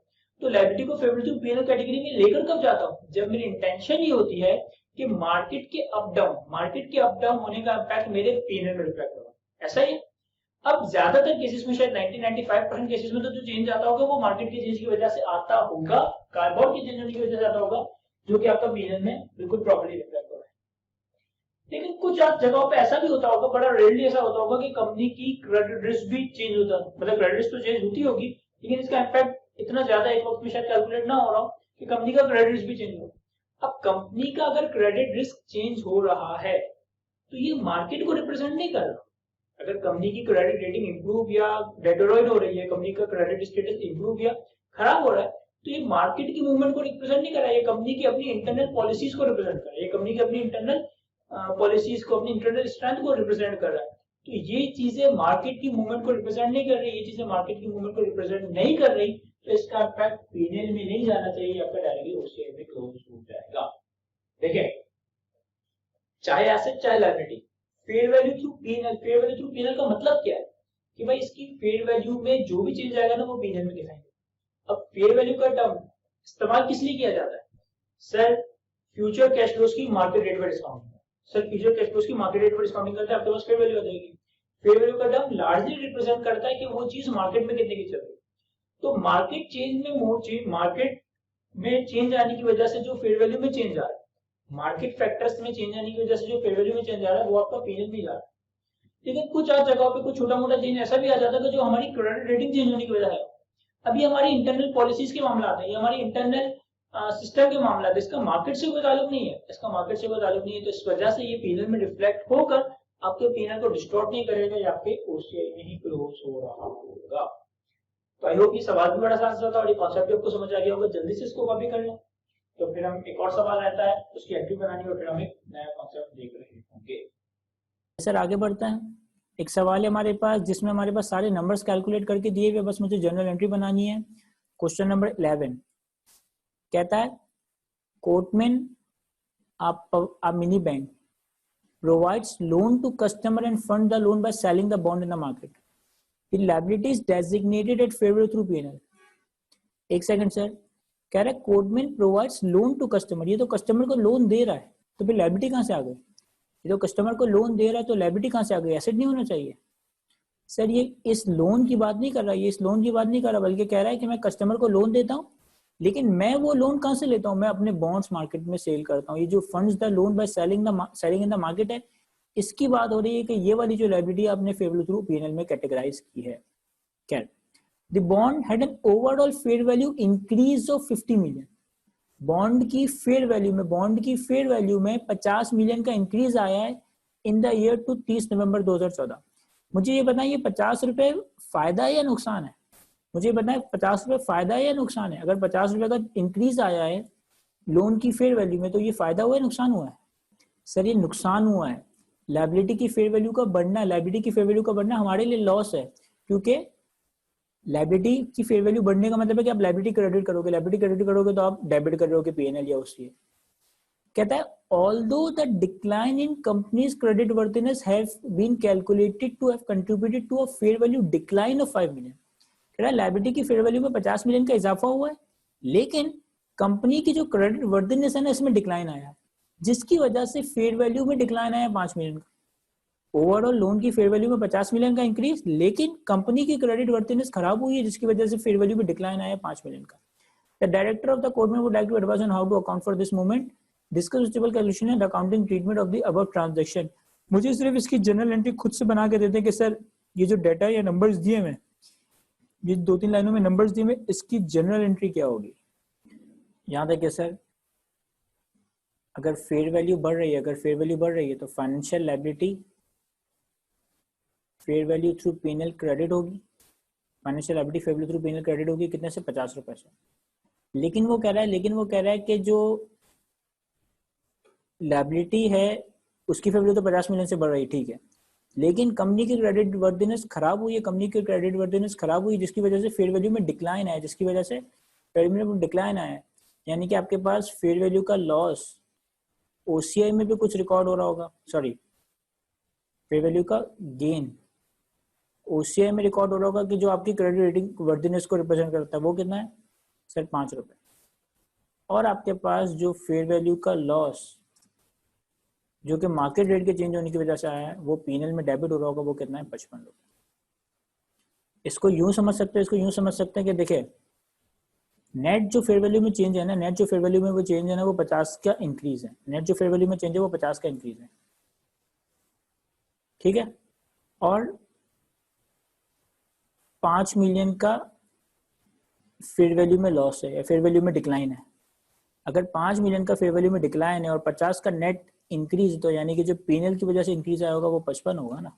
तो लायबिलिटी को फेवर टू पीएनएल कैटेगरी में लेकर कब जाता हूँ? जब मेरी इंटेंशन ये होती है कि मार्केट के अप डाउन होने का इम्पैक्ट मेरे पीएनएल में रिफ्लेक्ट होगा। ऐसा ही अब ज्यादातर केसेस में शायद 90-95% केसेस में तो जो चेंज आता होगा वो मार्केट के चेंज की वजह से आता होगा, कार्बन के चेंज होने की वजह से आता होगा, जो कि आपका पीएनएल में बिल्कुल प्रॉपर्ली रिफ्लेक्ट हो रहा है। लेकिन कुछ जगहों पे ऐसा भी होता होगा, बड़ा रेयरली ऐसा होता होगा कि कंपनी की क्रेडिट रिस्क भी चेंज होता है, मतलब क्रेडिट रिस्क तो चेंज होती होगी लेकिन इसका इम्पैक्ट इतना ज्यादा एक वक्त में शायद कैलकुलेट ना हो रहा हो कि कंपनी का क्रेडिट रिस्क भी चेंज हो। अब कंपनी का अगर क्रेडिट रिस्क चेंज हो रहा है तो ये मार्केट को रिप्रेजेंट नहीं कर रहा। अगर कंपनी की क्रेडिट रेटिंग इंप्रूव या डेटोराइड हो रही है, कंपनी का क्रेडिट स्टेटस इंप्रूव या खराब हो रहा है, तो ये मार्केट की मूवमेंट को रिप्रेजेंट नहीं कर रहा है, ये कंपनी की अपनी इंटरनल पॉलिसीज को रिप्रेजेंट कर रहा है, ये कंपनी की अपनी इंटरनल पॉलिसीज को, अपनी इंटरनल स्ट्रेंथ को रिप्रेजेंट कर रहा है। तो ये चीजें मार्केट की मूवमेंट को रिप्रेजेंट नहीं कर रही, ये चीजें मार्केट की मूवमेंट को रिप्रेजेंट नहीं कर रही, तो इसका इम्पैक्ट पीएनएल में नहीं जाना चाहिए, आपका डायरेक्टली ओसीआई में क्लोज हो जाएगा। देखिए, चाहे एसेट चाहे liability, fair value through PNL, fair value through PNL का मतलब क्या है कि भाई इसकी फेयर वैल्यू में जो भी चेंज आएगा ना वो पीएनएल में दिखाएंगे। अब फेयर वैल्यू का टर्म इस्तेमाल किस लिए किया जाता है? सर, फ्यूचर कैश फ्लोज की मार्केट रेट पर discounting, sir future cash flows की मार्केट रेट पर डिस्काउंटिंग करते हैं, आपके पास फेयर वैल्यू आ जाएगी। फेयर वैल्यू का टर्म लार्जली रिप्रेजेंट करता है कि वो चीज मार्केट में कितने की चल रही है। तो मार्केट चेंज में मार्केट में चेंज आने की वजह से जो फेयर वैल्यू में चेंज आ रहा है, मार्केट फैक्टर्स में चेंज आने की वजह से जो फेयर वैल्यू में चेंज आ रहा है वो आपका पीएनएल में जा रहा है। लेकिन कुछ और जगहों पे कुछ छोटा मोटा चेंज ऐसा भी आ जाता है जो हमारी क्रेडिट रेटिंग चेंज होने की वजह है। अभी हमारी इंटरनल पॉलिसीज के मामला आते हैं, ये हमारी इंटरनल सिस्टम के मामला है, इसका मार्केट से कोई ताल्लुक नहीं है, इसका मार्केट से कोई ताल्लुक नहीं है। तो इस वजह से ये पीएनएल में रिफ्लेक्ट होकर आपके पीएनएल को डिस्टॉर्ट नहीं करेगा, या आपके ओसीआई में ही क्लोज हो रहा होगा। तो आई होप ये सवाल भी बड़ा आसान था और ये कॉन्सेप्ट आपको समझ आ गया होगा। जल्दी से इसको कॉपी कर लें, तो फिर हम एक और सवाल रहता है उसकी एंट्री बनानी और फिर हम एक नया कॉन्सेप्ट देख रहे होंगे। सर आगे बढ़ते हैं। एक सवाल है हमारे पास जिसमें हमारे पास सारे नंबर्स कैलकुलेट करके दिए हुए, बस मुझे जनरल एंट्री बनानी है। क्वेश्चन नंबर 11 कहता है कोटमैन a mini bank provides loan to customer and fund the loan by selling the bond in the market. The liability is designated at fair value through P&L. एक सेकंड सर, कह रहा है कोटमैन प्रोवाइड्स लोन टू कस्टमर, ये तो कस्टमर को लोन दे रहा है, तो फिर लायबिलिटी कहाँ से आ गई? ये तो कस्टमर को लोन दे रहा है तो लायबिलिटी कहाँ से आ गई? एसेट नहीं होना चाहिए सर। ये इस लोन की बात नहीं कर रहा, ये इस लोन की बात नहीं कर रहा, बल्कि कह रहा है कि मैं कस्टमर को लोन देता हूँ, लेकिन मैं वो लोन कहाँ से लेता हूँ? मैं अपने बॉन्ड्स मार्केट में सेल करता हूँ। ये जो funds the loan by selling in the market है, इसकी बात हो रही है कि ये वाली जो लायबिलिटी आपने फेयर वैल्यू थ्रू पीएनएल में कैटेगराइज की है। क्या? The bond had an overall fair value increase of 50 million. Bond की फेयर वैल्यू में 50 मिलियन का इंक्रीज आया है इन द ईयर टू 30 नवंबर 2014। मुझे ये बताइए 50 रुपए फायदा है या नुकसान है? मुझे बताएं 50 रुपए फायदा है या नुकसान है? अगर 50 रुपए का इंक्रीज आया है लोन की फेयर वैल्यू में, तो ये फायदा हुआ है नुकसान हुआ है? सर ये नुकसान हुआ है। लायबिलिटी की फेयर वैल्यू का बढ़ना हमारे लिए लॉस है, क्योंकि लायबिलिटी की फेयर वैल्यू बढ़ने का मतलब है कि आप लायबिलिटी क्रेडिट करोगे तो आप डेबिट कर रहे हो पीएनएल या ओसीए। कहता है although the decline in company's credit worthiness have been calculated to have contributed to a fair value decline of 5 million. कह रहा है लायबिलिटी की फेयर वैल्यू में 50 मिलियन का इजाफा हुआ है, लेकिन कंपनी की जो क्रेडिट वर्थिनेस है ना, इसमें डिक्लाइन आया, जिसकी वजह से फेयर वैल्यू में डिक्लाइन आया 5 मिलियन का। ओवरऑल लोन की फेयर वैल्यू में 50 मिलियन का इंक्रीज, लेकिन कंपनी की क्रेडिट वर्थिनेस खराब हुई है, जिसकी वजह से फेयर वैल्यू में डिक्लाइन आया 5 मिलियन का। The director of the Coatman would like to advise on how to account for this movement, discuss suitable calculation and accounting treatment of the above transaction. मुझे सिर्फ इसकी जनरल एंट्री खुद से बना के देते हैं कि सर ये जो डाटा या नंबर्स दिए हैं, ये 2-3 लाइनों में नंबर्स दिए हैं, इसकी जनरल एंट्री क्या होगी? यहाँ तक सर अगर फेयर वैल्यू बढ़ रही है तो financial liability fair value through PNL credit होगी। Financial liability fair value through PNL credit होगी कितने से? 50 रुपए से। लेकिन वो कह रहा है कि जो लायबिलिटी है उसकी फेयर वैल्यू तो 50 मिलियन से बढ़ रही है, ठीक है, लेकिन कंपनी की क्रेडिट वर्थिनेस खराब हुई है, जिसकी वजह से फेयर वैल्यू में डिक्लाइन आया, यानी कि आपके पास फेयर वैल्यू का लॉस ओसीआई में भी कुछ रिकॉर्ड हो रहा होगा, सॉरी फेयर वैल्यू का गेन ओसीआई में रिकॉर्ड हो रहा होगा कि जो आपकी क्रेडिट रेटिंग वर्थिनेस को रिप्रेजेंट करता है वो कितना है सर? 5 रुपए। और आपके पास जो फेयर वैल्यू का लॉस जो कि मार्केट रेट के चेंज होने की वजह से आया है वो पीएनएल में डेबिट हो रहा होगा, वो कितना है? 55 रुपए। इसको यूं समझ सकते हैं, इसको यूं समझ सकते हैं कि देखिए नेट जो फेयर वैल्यू में चेंज है ना, नेट जो फेयर वैल्यू में वो चेंज है ना, वो 50 का इंक्रीज है। नेट जो फेयर वैल्यू में चेंज है वो 50 का इंक्रीज है, ठीक है। और 5 मिलियन का फेयर वैल्यू में लॉस है या फेयर वैल्यू में डिक्लाइन है। अगर 5 मिलियन का फेयर वैल्यू में डिक्लाइन है और 50 का नेट इंक्रीज, तो यानी कि जो पीएनएल की वजह से इंक्रीज आया होगा वो 55 होगा ना,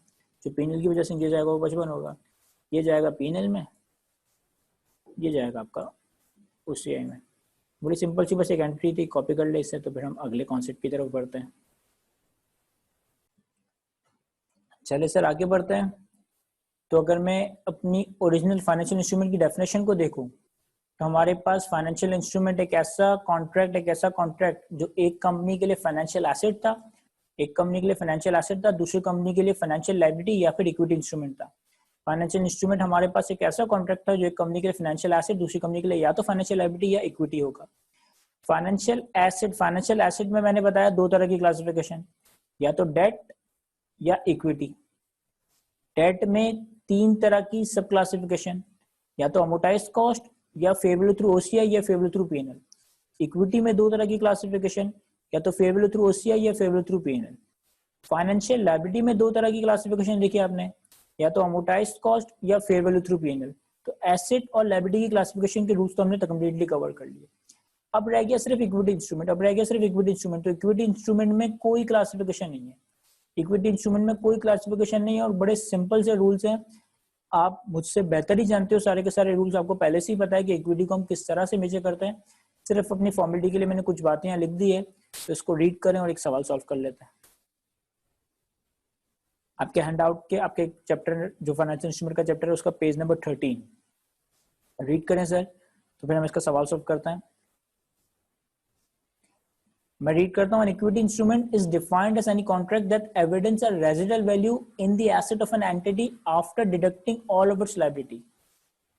जो पीएनएल की वजह से इंक्रीज आएगा वो 55 होगा। ये जाएगा पीएनएल में, ये जाएगा आपका ओसीआई में। बड़ी सिंपल सी बस एक एंट्री थी, कॉपी कर ले इससे, तो फिर हम अगले कॉन्सेप्ट की तरफ बढ़ते हैं। चलिए सर आगे बढ़ते हैं। तो अगर मैं अपनी ओरिजिनल फाइनेंशियल इंस्ट्रूमेंट की डेफिनेशन को देखूं, तो हमारे पास फाइनेंशियल इंस्ट्रूमेंट एक ऐसा कॉन्ट्रैक्ट जो एक कंपनी के लिए फाइनेंशियल एसेट था, एक कंपनी के लिए फाइनेंशियल एसेट था, दूसरी कंपनी के लिए फाइनेंशियल लायबिलिटी या फिर इक्विटी इंस्ट्रूमेंट था। फाइनेंशियल इंस्ट्रूमेंट हमारे पास एक ऐसा कॉन्ट्रैक्ट था जो एक कंपनी के लिए फाइनेंशियल एसेट, दूसरी कंपनी के लिए या तो फाइनेंशियल लायबिलिटी या इक्विटी होगा। फाइनेंशियल एसेट में मैंने बताया दो तरह की क्लासिफिकेशन, या तो डेट या इक्विटी। डेट में 3 तरह की सब क्लासिफिकेशन, या तो अमोर्टाइज्ड कॉस्ट या फेयर वैल्यू थ्रू ओसीआई या fair value through PNL. Equity में 2 तरह की क्लासिफिकेशन, या तो फेयर वैल्यू थ्रू ओसीआई या fair value through PNL. Financial liability में 2 तरह की क्लासिफिकेशन देखी आपने, या तो अमोर्टाइज्ड कॉस्ट या फेयर वैल्यू थ्रू पीएनएल। तो एसेट और लायबिलिटी की क्लासिफिकेशन के रूल्स तो हमने कंप्लीटली कवर कर लिए। अब रह गया सिर्फ इक्विटी इंस्ट्रूमेंट। तो इक्विटी इंस्ट्रूमेंट में कोई क्लासिफिकेशन नहीं है, इक्विटी इंस्ट्रूमेंट में कोई क्लासिफिकेशन नहीं है और बड़े सिंपल से रूल्स हैं। आप मुझसे बेहतर ही जानते हो, सारे के सारे रूल्स आपको पहले से ही पता है कि इक्विटी को हम किस तरह से मेजर करते हैं। सिर्फ अपनी फॉर्मेलिटी के लिए मैंने कुछ बातें यहाँ लिख दी है, तो इसको रीड करें और एक सवाल सॉल्व कर लेते हैं। आपके हैंडआउट के आपके चैप्टर जो फाइनेंशियल इंस्ट्रूमेंट का चैप्टर है उसका पेज नंबर 13 रीड करें सर, तो फिर हम इसका सवाल सॉल्व करते हैं। मैं रीड करता हूं। An equity instrument is defined as any contract that evidence a residual value in the asset of an entity after deducting all of its liability.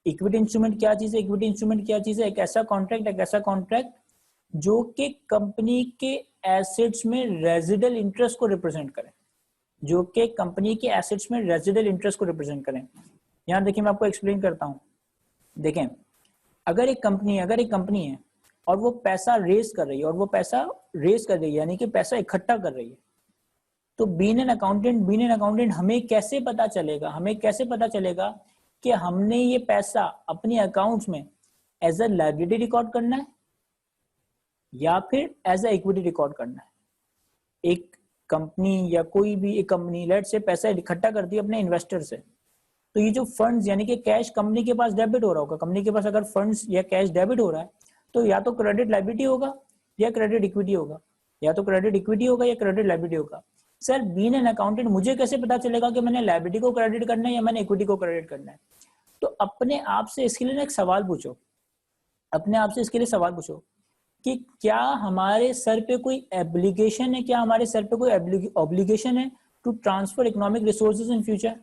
Equity instrument क्या चीज है? इक्विटी इंस्ट्रूमेंट क्या चीज है? एक ऐसा कॉन्ट्रैक्ट जो कि कंपनी के एसेट्स में रेजिडल इंटरेस्ट को रिप्रेजेंट करे, जो कि कंपनी के एसेट्स में रेजिडल इंटरेस्ट को रिप्रेजेंट करें। यहाँ देखिए मैं आपको एक्सप्लेन करता हूँ। देखें, अगर एक कंपनी है और वो पैसा रेज कर रही है, यानी कि पैसा इकट्ठा कर रही है, तो बीइंग एन अकाउंटेंट हमें कैसे पता चलेगा कि हमने ये पैसा अपने अकाउंट्स में एज अ लायबिलिटी रिकॉर्ड करना है या फिर एज अ इक्विटी रिकॉर्ड करना है। एक कंपनी या कोई भी एक कंपनी लेट से पैसा इकट्ठा करती है अपने इन्वेस्टर से, तो ये जो फंड्स यानी कि कैश कंपनी के पास डेबिट हो रहा होगा, कंपनी के पास अगर फंड्स या कैश डेबिट हो रहा है तो या तो क्रेडिट लायबिलिटी होगा या क्रेडिट इक्विटी होगा, या क्रेडिट लायबिलिटी होगा। सर बीइंग एन अकाउंटेंट मुझे कैसे पता चलेगा कि मैंने लायबिलिटी को क्रेडिट करना है या मैंने इक्विटी को क्रेडिट करना है? तो अपने आप से इसके लिए एक सवाल पूछो, कि क्या हमारे सर पे कोई एब्लिगेशन है, to transfer economic resources in future?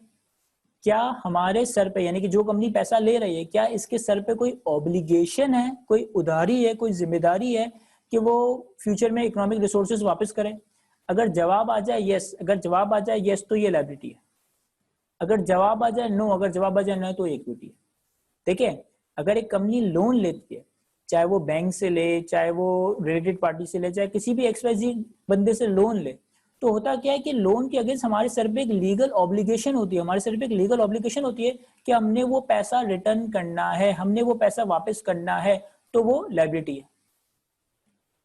क्या हमारे सर पे, यानी कि जो कंपनी पैसा ले रही है, क्या इसके सर पे कोई ऑब्लिगेशन है, कोई उधारी है, कोई जिम्मेदारी है कि वो फ्यूचर में इकोनॉमिक रिसोर्सेज वापस करे? अगर जवाब आ जाए यस, तो ये लायबिलिटी है। अगर जवाब आ जाए नो, तो ये इक्विटी है। देखिए, अगर एक कंपनी लोन लेती है, चाहे वो बैंक से ले, चाहे वो रिलेटेड पार्टी से ले, चाहे किसी भी XYZ बंदे से लोन ले, तो होता क्या है कि लोन के अगेंस्ट हमारे सर पे एक लीगल ऑब्लिगेशन होती है, कि हमने वो पैसा रिटर्न करना है, हमने वो पैसा वापस करना है, तो वो लायबिलिटी है।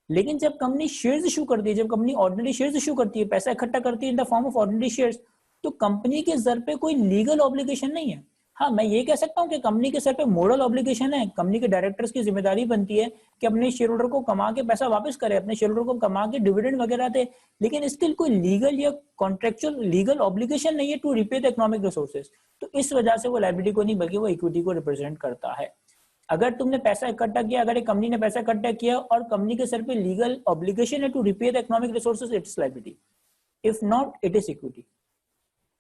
लेकिन जब कंपनी शेयर्स इशू करती है, जब कंपनी ऑर्डिनरी शेयर्स इशू करती है, पैसा इकट्ठा करती है in the form of ordinary shares, तो कंपनी के सर पे कोई लीगल ऑब्लिगेशन नहीं है। हाँ, मैं ये कह सकता हूँ कि कंपनी के सर पे मोरल ऑब्लिगेशन है। कंपनी के डायरेक्टर्स की जिम्मेदारी बनती है कि अपने शेयर होल्डर को कमा के पैसा वापस करे, अपने शेयर होल्डर को कमा के डिविडेंड वगैरह दे, लेकिन स्टिल कोई लीगल या कॉन्ट्रेक्चुअल लीगल ऑब्लिगेशन नहीं है to repay the economic resources. तो इस वजह से वो लायबिलिटी को नहीं बल्कि वो इक्विटी को रिप्रेजेंट करता है। अगर तुमने पैसा इकट्ठा किया, अगर एक कंपनी ने पैसा इकट्ठा किया और कंपनी के सर पे लीगल ऑब्लिगेशन है to repay the economic resources, it's liability. If not, it is equity.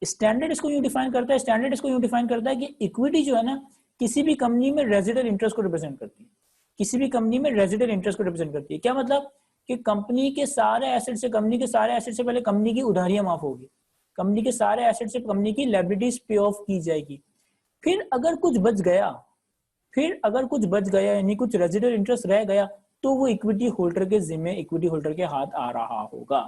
Standard इसको यूं डिफाइन करता है कि इक्विटी जो है ना, किसी भी कंपनी में रेजिडल इंटरेस्ट को रिप्रेजेंट करती है। क्या मतलब? कि कंपनी के सारे एसेट से पहले कंपनी की उधारियां माफ होगी, कंपनी के सारे एसेट से कंपनी की लायबिलिटीज पे ऑफ की जाएगी। फिर अगर कुछ बच गया यानी कुछ रेजिडुअल इंटरेस्ट रह गया तो वो इक्विटी होल्डर के जिम्मे, इक्विटी होल्डर के हाथ आ रहा होगा।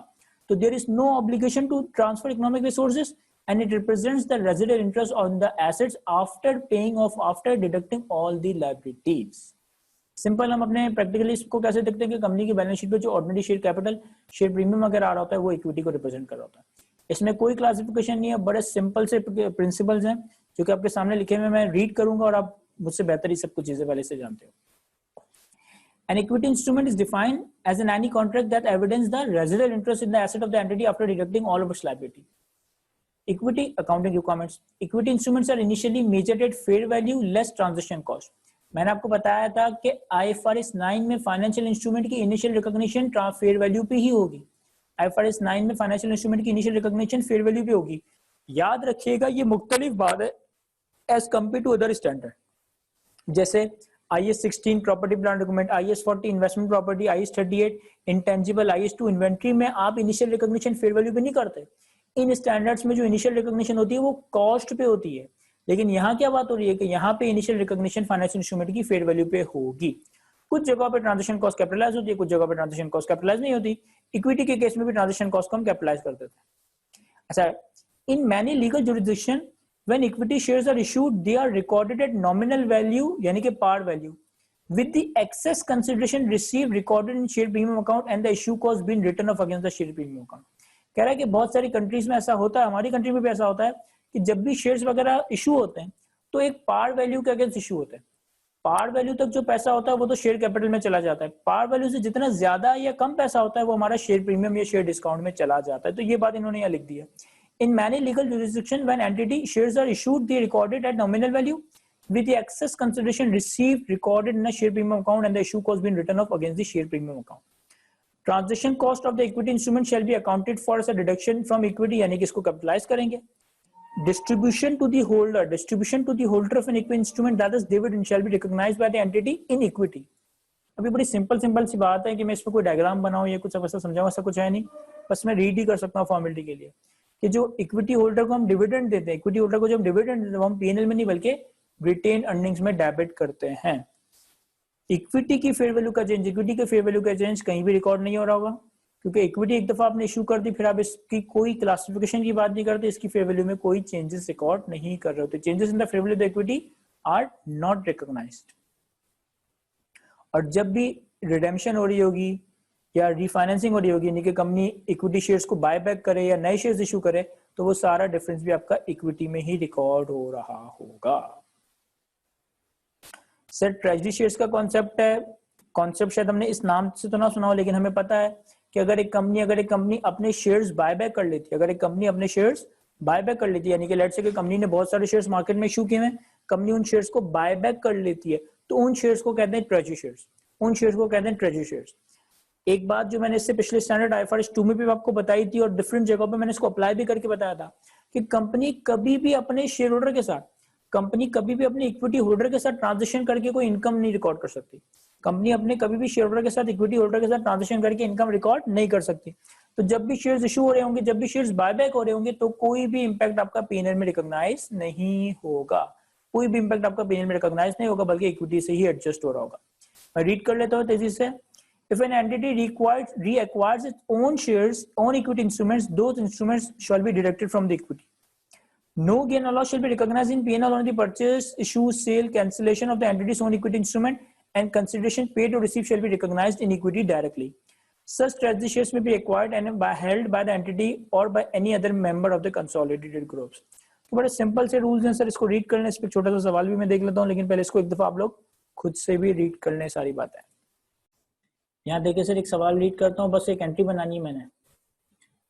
तो there is no obligation to transfer economic resources and it represents the residual interest on the assets after paying off, after deducting all the liabilities. Simple हम अपने प्रैक्टिकली इसको कैसे देखते हैं कि कंपनी की बैलेंस शीट पे जो ordinary share capital, share premium अगर आ रहा होता है वो इक्विटी को रिप्रेजेंट कर रहा होता है। इसमें कोई क्लासिफिकेशन नहीं है, बड़े सिंपल से प्रिंसिपल्स हैं जो कि आपके सामने लिखे हुए मैं रीड करूंगा और आप मुझसे बेहतर ही सब कुछ चीजें पहले से जानते हो। An equity instrument is defined as an any contract that evidence the residual interest in the asset of the entity after deducting all of its liability. Equity accounting requirements. Equity instruments are initially measured at fair value less transaction cost. मैंने आपको बताया था कि IFRS 9 में फाइनेंशियल इंस्ट्रूमेंट की इनिशियल रिकॉग्निशन फेयर वैल्यू पे ही होगी। IFRS 9 में फाइनेंशियल इंस्ट्रूमेंट की इनिशियल रिकॉग्निशन फेयर वैल्यू पे होगी। याद रखिएगा ये मुख्तलिफ बात है as compare to other standard, जैसे IAS 16 property plan document, IAS 40 investment property, IAS 38 intangible, IAS 2 inventory में आप इनिशियल रिकॉग्निशन फेयर वैल्यू पे नहीं करते। इन स्टैंडर्ड्स में जो इनिशियल रिकॉग्निशन होती है वो कॉस्ट पे होती है, लेकिन यहाँ क्या बात हो रही है कि यहाँ पे इनिशियल रिकॉग्निशन फाइनेंशियल इंस्ट्रूमेंट की फेयर वैल्यू पे होगी। कुछ जगह पे ट्रांजैक्शन कॉस्ट कैपिटलाइज होती है, कुछ जगह पे ट्रांजैक्शन कॉस्ट कैपिटलाइज नहीं होती। इक्विटी के केस में भी ट्रांजैक्शन कॉस्ट को हम कैपिटलाइज कर देते हैं। अच्छा, in many legal jurisdiction when equity shares are issued they are recorded at nominal value यानी कि par value with the excess consideration received recorded in share premium account and the issue cost being written off against the share premium account. कह रहा है कि बहुत सारी कंट्रीज में ऐसा होता है, हमारी कंट्री में भी ऐसा होता है कि जब भी शेयर्स वगैरह इशू होते हैं तो एक पार वैल्यू के अगेंस्ट इशू होते हैं। पार वैल्यू तक जो पैसा होता है वो तो शेयर कैपिटल में चला जाता है, पार वैल्यू से जितना ज्यादा या कम पैसा होता है वो हमारा शेयर प्रीमियम या शेयर डिस्काउंट में चला जाता है। तो ये बात इन्होंने यहाँ लिख दी है। In many legal jurisdiction when entity shares are issued they recorded at nominal value with the excess consideration received recorded in a share premium account and the issue cost being written off against the share premium account. Transaction cost of the equity instrument shall be accounted for as a deduction from equity, यानी कि इसको कैपिटलाइज करेंगे। Distribution to the holder of an equity instrument that is dividend shall be recognized by the entity in equity. अभी बड़ी सिंपल सी बात है कि मैं इसमें कोई डायग्राम बनाऊं या कुछ ऐसा समझाऊं, ऐसा कुछ है नहीं, बस मैं रीड ही कर सकता हूँ फॉर्मेलिटी के लिए कि जो इक्विटी होल्डर को हम डिविडेंड देते हैं, इक्विटी होल्डर को जब हम डिविडेंड देते हैं वो हम पीएनएल में नहीं बल्कि रिटेन अर्निंग्स में डेबिट करते हैं। इक्विटी की फेयर वैल्यू का चेंज, इक्विटी के फेयर वैल्यू का चेंज कहीं भी रिकॉर्ड नहीं हो रहा होगा, क्योंकि इक्विटी एक दफा आपने इशू कर दी फिर आप इसकी कोई क्लासिफिकेशन की बात नहीं करते, इसकी फेयर वैल्यू में कोई चेंजेस रिकॉर्ड नहीं कर रहे होते। Changes in the fair value of the equity are not recognised. और जब भी रिडेम्पशन हो रही होगी या रिफाइनेंसिंग हो रही होगी, यानी कि कंपनी इक्विटी शेयर्स को बाय बैक करे या नए शेयर्स इशू करे, तो वो सारा डिफरेंस भी आपका इक्विटी में ही रिकॉर्ड हो रहा होगा। सर ट्रेजरी शेयर्स का कॉन्सेप्ट है, कॉन्सेप्ट शायद हमने इस नाम से तो ना सुना हो, लेकिन हमें पता है कि अगर एक कंपनी अपने शेयर्स बाय बैक कर लेती है, अगर एक कंपनी अपने शेयर्स बाय बैक कर लेती है, यानी कि लेट्स से कि कंपनी ने बहुत सारे शेयर्स मार्केट में इशू किए हैं, कंपनी उन शेयर्स को बाय बैक कर लेती है, तो उन शेयर्स को कहते हैं ट्रेजरी शेयर्स, उन शेयर्स को कहते हैं ट्रेजरी शेयर्स। एक बात जो मैंने इससे पिछले स्टैंडर्ड IFRS 2 में भी आपको बताई थी और डिफरेंट जगहों पे मैंने इसको अप्लाई भी करके बताया था कि कंपनी कभी भी अपने शेयर होल्डर के साथ, कंपनी कभी भी अपने इक्विटी होल्डर के साथ ट्रांजैक्शन करके कोई इनकम नहीं रिकॉर्ड कर सकती। कंपनी अपने कभी भी शेयर होल्डर के साथ, इक्विटी होल्डर के साथ ट्रांजैक्शन करके इनकम रिकॉर्ड नहीं कर सकती। तो जब भी शेयर्स इशू हो रहे होंगे, जब भी शेयर्स बायबैक हो रहे होंगे, तो कोई भी इंपैक्ट आपका पीएनएल में रिकॉग्नाइज नहीं होगा, कोई भी इंपैक्ट आपका पीएनएल में रिकॉग्नाइज नहीं होगा, बल्कि इक्विटी से ही एडजस्ट हो रहा होगा। मैं रीड कर लेता हूँ तेजी से। If an entity reacquires its own shares, own equity instruments, those instruments shall be deducted from the equity. No gain or loss shall be recognized in P&L on the purchase, issue, sale, cancellation of the entity's own equity instrument, and consideration paid or received shall be recognized in equity directly. Such treasury shares may be acquired and held by the entity or by any other member of the consolidated groups. तो बड़े सिंपल से रूल्स हैं सर, इसको रीड कर लें। इस पर छोटा सा सवाल भी मैं देख लेता हूँ, लेकिन पहले इसको एक दफा आप लोग खुद से भी रीड कर लें सारी बातें। यहाँ देखिए सर, एक सवाल रीड करता हूँ, बस एक एंट्री बनानी है मैंने।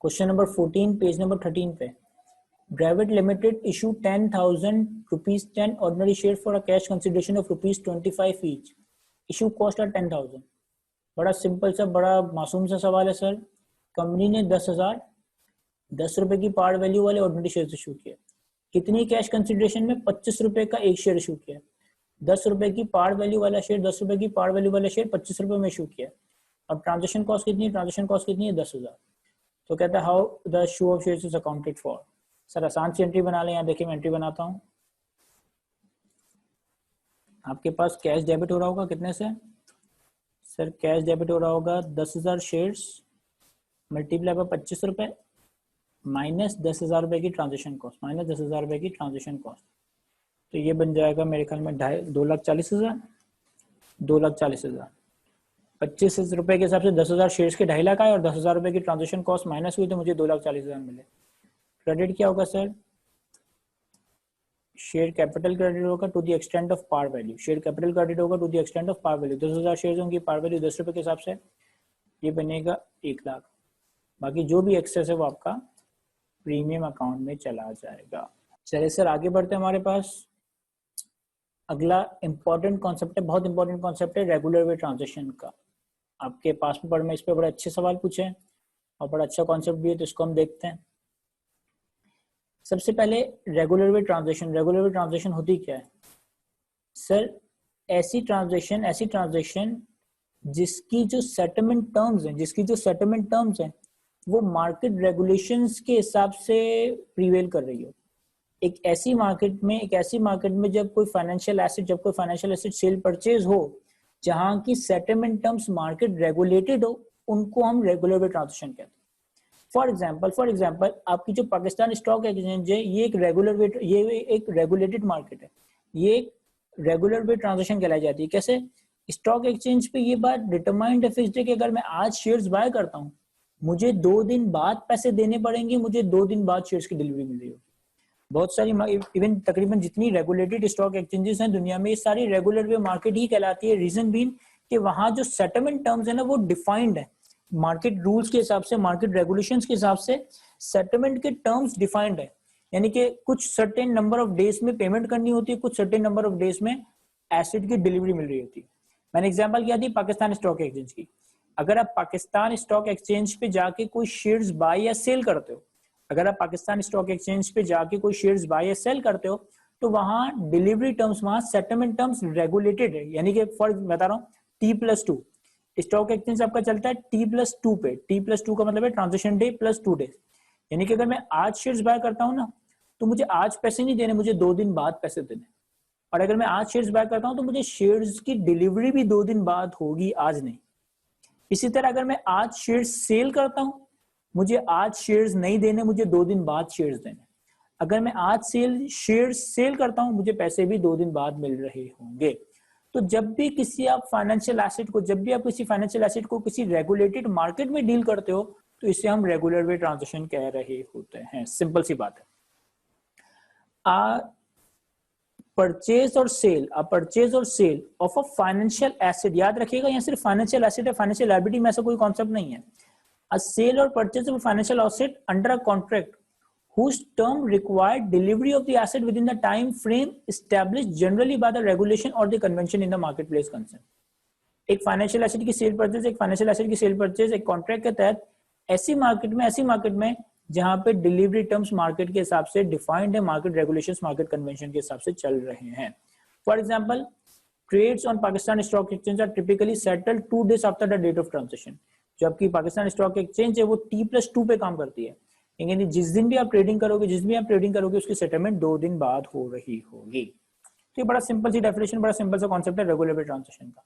क्वेश्चन नंबर 14 पेज नंबर 13 पे, Gravit Limited issue 10,000 rupees 10 ordinary shares for a cash consideration of rupees 25 each. Issue cost are 10,000. बड़ा सिंपल सा, बड़ा मासूम सा सवाल है सर। कंपनी ने 10 रुपए की पार वैल्यू वाले ऑर्डिनरी शेयर इशू किए। कितनी कैश कंसिडरेशन में? 25 रुपए का एक शेयर इशू किया। 10 रुपए की पार वैल्यू वाला शेयर, 10 रुपए की पार वैल्यू वाला शेयर 25 रुपए में इशू किया। अब ट्रांजेक्शन कॉस्ट कितनी है? ट्रांजेक्शन कॉस्ट कितनी है? 10,000। तो कहता है how the issue of shares is accounted for. Sir आसान सी एंट्री बना लें। यहाँ देखिए मैं एंट्री बनाता हूँ। आपके पास कैश डेबिट हो रहा होगा कितने से? सर कैश डेबिट हो रहा होगा 10,000 शेयर्स मल्टीप्लाई बाय 25 रुपए माइनस 10,000 रुपए की ट्रांजेक्शन कॉस्ट, माइनस 10,000 रुपए की ट्रांजेक्शन कॉस्ट। तो ये बन जाएगा मेरे ख्याल में 2,40,000, 2,40,000। 25 रुपए के हिसाब से 10,000 शेयर्स के 2.5 आए और 10,000 रुपए की ट्रांजेक्शन कॉस्ट माइनस हुई तो मुझे 2,40,000 मिले। क्रेडिट क्या होगा सर? शेयर कैपिटल क्रेडिट होगा to the extent of par value, share capital credit होगा to the extent of par value. 10,000 share होंगी, पार वैल्यू 10 रुपए के हिसाब से, ये बनेगा 1 लाख। बाकी जो भी एक्सेस है वो आपका प्रीमियम अकाउंट में चला जाएगा। चलिए सर आगे बढ़ते हैं। हमारे पास अगला इंपॉर्टेंट कॉन्सेप्ट है, बहुत इंपॉर्टेंट कॉन्सेप्ट है रेगुलर वे ट्रांजेक्शन का। आपके पास में पढ़ में इस पे बड़े अच्छे सवाल पूछे हैं और बड़ा अच्छा कॉन्सेप्ट भी है, तो इसको हम देखते हैं। सबसे पहले regular way transaction. Regular way transaction होती क्या है सर? ऐसी ट्रांजेक्शन जिसकी जो सेटलमेंट टर्म्स हैं वो मार्केट रेगुलेशंस के हिसाब से प्रीवेल कर रही हो। एक ऐसी मार्केट में जब कोई फाइनेंशियल एसेट सेल परचेज हो जहां की सेटलमेंट टर्म्स मार्केट रेगुलेटेड हो, उनको हम रेगुलर वे ट्रांजेक्शन कहते हैं। फॉर एग्जांपल आपकी जो पाकिस्तान स्टॉक एक्सचेंज है, ये एक रेगुलेटेड मार्केट है, ये एक रेगुलर वे ट्रांजेक्शन कहलाई जाती है। कैसे? स्टॉक एक्सचेंज पे ये बात डिटरमाइंड है, फिक्स्ड है कि अगर मैं आज शेयर्स बाय करता हूँ मुझे 2 दिन बाद पैसे देने पड़ेंगे, मुझे 2 दिन बाद शेयर्स की डिलीवरी मिल रही होगी। बहुत सारी इवन तकरीबन जितनी रेगुलेटेड स्टॉक एक्सचेंजेस हैं दुनिया में, ये सारी रेगुलर वे मार्केट ही कहलाती है। रीजन बीइंग कि वहां जो सेटलमेंट टर्म्स है ना वो डिफाइंड है, मार्केट रूल्स के हिसाब से, मार्केट रेगुलेशंस के हिसाब से सेटलमेंट के टर्म्स डिफाइंड है। यानी कि कुछ सर्टेन नंबर ऑफ डेज में पेमेंट करनी होती है, कुछ सर्टेन नंबर ऑफ डेज में एसेट की डिलीवरी मिल रही होती है। मैंने एग्जांपल किया थी पाकिस्तान स्टॉक एक्सचेंज की। अगर आप पाकिस्तान स्टॉक एक्सचेंज पे जाके कोई शेयर्स बाय या सेल करते हो, तो वहां डिलीवरी टर्म्स, वहां सेटलमेंट टर्म्स रेगुलेटेड है। यानी कि फॉर बता रहा हूँ T+2 स्टॉक एक्सचेंज आपका चलता है T+2 पे। T+2 का मतलब है ट्रांजेक्शन डे प्लस 2 डेज। यानी कि अगर मैं आज शेयर्स बाय करता हूँ ना तो मुझे आज पैसे नहीं देने, मुझे 2 दिन बाद पैसे देने। और अगर मैं आज शेयर्स बाय करता हूँ तो मुझे शेयर्स की डिलीवरी भी 2 दिन बाद होगी, आज नहीं। इसी तरह अगर मैं आज शेयर्स सेल करता हूँ, मुझे आज शेयर्स नहीं देने, मुझे 2 दिन बाद शेयर्स देने। अगर मैं आज शेयर्स सेल करता हूँ मुझे पैसे भी 2 दिन बाद मिल रहे होंगे। तो जब भी किसी फाइनेंशियल एसेट को किसी रेगुलेटेड मार्केट में डील करते हो तो इसे हम रेगुलर वे ट्रांजेक्शन कह रहे होते हैं। सिंपल सी बात है। परचेज और sale of a financial asset, याद रखिएगा यहाँ सिर्फ फाइनेंशियल एसेट है, फाइनेंशियल लायबिलिटी में ऐसा कोई कॉन्सेप्ट नहीं है। A sale or purchase of a financial asset under a contract whose term required delivery of the asset within the time frame established generally by the regulation or the convention in the marketplace concerned. एक फाइनेंशियल एसेट की सेल परचेज एक कॉन्ट्रैक्ट के तहत ऐसी मार्केट में जहां पे डिलीवरी टर्म्स मार्केट के हिसाब से डिफाइंड है, मार्केट रेगुलेशंस, मार्केट कन्वेंशन के हिसाब से चल रहे हैं। For example trades on Pakistan stock exchange are typically settled 2 days after the date of transaction. जो आपकी पाकिस्तान स्टॉक एक्सचेंज है वो T+2 पे काम करती है। यानी जिस दिन भी आप ट्रेडिंग करोगे उसकी सेटलमेंट 2 दिन बाद हो रही होगी। तो ये बड़ा सिंपल सी डेफिनेशन, बड़ा सिंपल सा कॉन्सेप्ट है रेगुलर वे ट्रांजेक्शन का।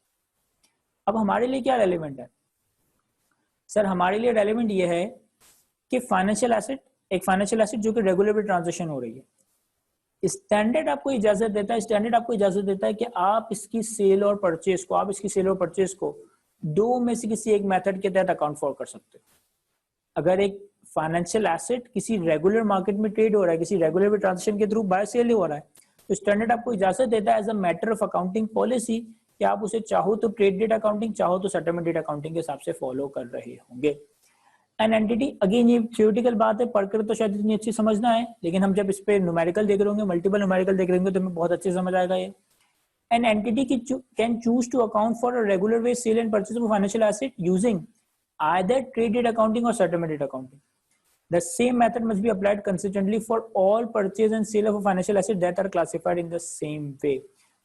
अब हमारे लिए क्या रेलेवेंट है सर? हमारे लिए रेलेवेंट ये है कि एक फाइनेंशियल एसेट जो कि रेगुलर वे ट्रांजेक्शन हो रही है, स्टैंडर्ड आपको इजाजत देता है कि आप इसकी सेल और परचेज को 2 में से किसी एक मेथड के तहत अकाउंट फॉर कर सकते हो। अगर एक फाइनेंशियल एसेट किसी रेगुलर मार्केट में ट्रेड हो रहा है, किसी रेगुलर वे ट्रांजेक्शन के थ्रू बाय सेल हो रहा है, तो स्टैंडर्ड आपको इजाजत देता है as a matter of accounting policy कि आप उसे चाहो तो ट्रेड डेट अकाउंटिंग, चाहो तो सेटलमेंट डेट अकाउंटिंग के हिसाब से फॉलो कर रहे होंगे। एन एंटिटी, अगेन ये थियोरेटिकल बात है, पढ़कर तो शायद इतनी अच्छी समझना है, लेकिन हम जब इस पे न्यूमेरिकल देख रहे होंगे, मल्टीपल न्यूमेरिकल देख रहे होंगे तो हमें बहुत अच्छे समझ आएगा ये। An entity can choose to account for a regular way sale and purchase of a financial asset using either trade date accounting or settlement date accounting. The same method must be applied consistently for all purchase and sale of a financial asset that are classified in the same way.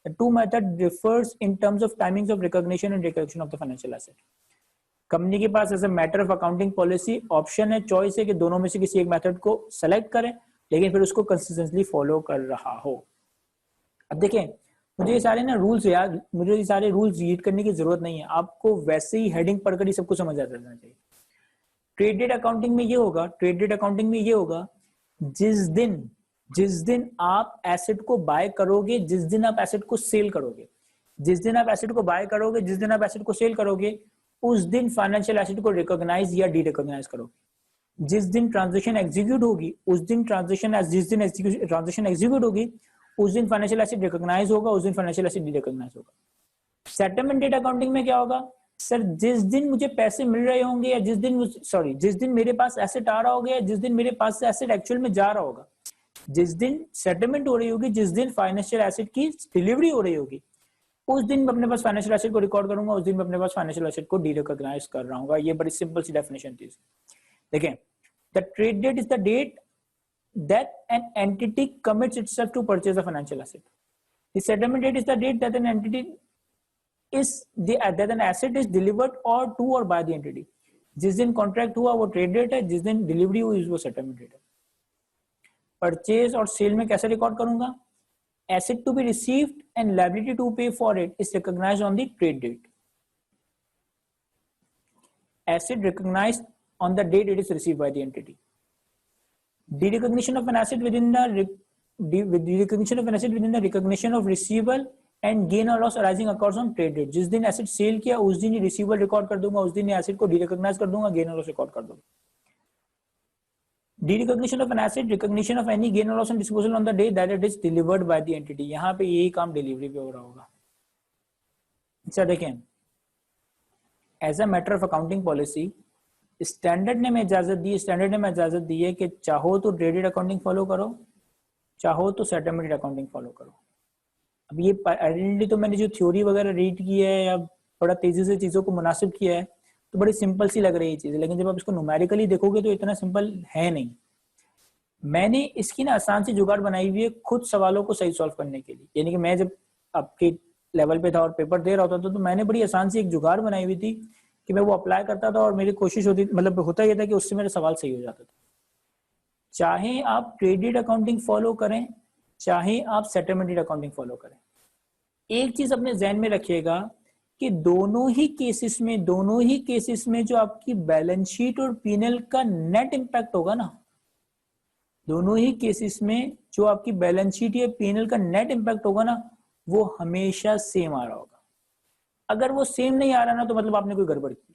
The two methods differs in terms of timings of recognition and recollection of the financial asset. Company के पास as a matter of accounting policy option है, चॉइस है कि दोनों में से किसी एक मेथड को सेलेक्ट करें, लेकिन फिर उसको कंसिस्टेंटली फॉलो कर रहा हो। अब देखें मुझे ये सारे ना रूल्स याद, मुझे ये सारे रूल्स रीड करने की जरूरत नहीं है, आपको वैसे ही हेडिंग पढ़कर ही सबको समझ आ जाना चाहिए। ट्रेड डेट अकाउंटिंग में ये होगा, ट्रेड डेट अकाउंटिंग में ये होगा, जिस दिन आप एसेट को बाय करोगे, जिस दिन आप एसेट को सेल करोगे, जिस दिन आप एसेट को बाय करोगे, जिस दिन आप एसेट को सेल करोगे, उस दिन फाइनेंशियल एसेट को रिकॉग्नाइज या डी रिकॉग्नाइज करोगे। जिस दिन ट्रांजैक्शन एग्जीक्यूट होगी, उस दिन ट्रांजैक्शन एग्जीक्यूट होगी, उस दिन फाइनेंशियल एसेट रिकॉग्नाइज होगा, उस दिन फाइनेंशियल एसेट डी रिकॉग्नाइज होगा। सेटलमेंट डेट अकाउंटिंग में क्या होगा, सर जिस दिन मुझे पैसे मिल रहे होंगे या जिस दिन मेरे पास एसेट आ रहा होगा या जिस दिन मेरे पास से एसेट एक्चुअल में जा रहा होगा, जिस दिन सेटलमेंट हो रही होगी, जिस दिन फाइनेंशियल एसेट की डिलीवरी हो रही होगी, उस दिन मैं अपने पास फाइनेंशियल एसेट को रिकॉर्ड करूंगा, उस दिन मैं अपने पास फाइनेंशियल एसेट को डी रिकॉग्नाइज कर रहा हूँ। ये बड़ी सिंपल सी डेफिनेशन थी। देखें, the trade date is the date that an entity commits itself to purchase a financial asset. The settlement date is the date that an asset is delivered or to or by the entity. जिस दिन कॉन्ट्रैक्ट हुआ वो ट्रेड डेट है, जिस दिन डिलीवरी हुई वो सेटलमेंट डेट है। परचेज और सेल में कैसे रिकॉर्ड करूंगा, asset to be received and liability to pay for it is recognised on the trade date. Asset recognised on the date it is received by the entity. De-recognition of an asset within the recognition of receivable and gain or loss arising occurs on trade date. जिस दिन एसेट सेल किया उस दिन ही रिसीवेबल रिकॉर्ड कर दूंगा, उस दिन ही एसेट को डी-रिकॉग्नाइज कर दूंगा, गेन और लॉस रिकॉर्ड कर दूंगा। De-recognition of an asset, recognition of any gain or loss on disposal on the day that it is delivered by the entity. यहाँ पे यही काम डिलीवरी पे हो रहा होगा। अच्छा देखें, as a matter of accounting policy standard ने में इजाजत दी है कि चाहो तो ट्रेडेड अकाउंटिंग फॉलो करो, चाहो तो सेटलमेंट अकाउंटिंग फॉलो करो। अब ये आइडेंटिटी तो मैंने जो थ्योरी वगैरह रीड की है या बड़ा तेजी से चीजों को मुनासिब किया है तो बड़ी सिंपल सी लग रही है चीजें, लेकिन जब आप इसको न्यूमेरिकली देखोगे तो इतना सिंपल है नहीं। मैंने इसकी ना आसान सी जुगाड़ बनाई हुई है खुद सवालों को सही सॉल्व करने के लिए। यानी कि मैं जब आपके लेवल पे था और पेपर दे रहा होता था तो मैंने बड़ी आसान सी एक जुगाड़ बनाई हुई थी कि मैं वो अप्लाई करता था और मेरी कोशिश होती, मतलब होता यह था कि उससे मेरा सवाल सही हो जाता था। चाहे आप ट्रेडेड अकाउंटिंग फॉलो करें, चाहे आप सेटलमेंट अकाउंटिंग फॉलो करें, एक चीज अपने जहन में रखिएगा कि दोनों ही केसेस में जो आपकी बैलेंस शीट और पीएनएल का नेट इंपैक्ट होगा ना, दोनों ही केसेस में जो आपकी बैलेंस शीट या पीएनएल का नेट इंपैक्ट होगा ना, वो हमेशा सेम आ रहा होगा। अगर वो सेम नहीं आ रहा ना तो मतलब आपने कोई गड़बड़ की।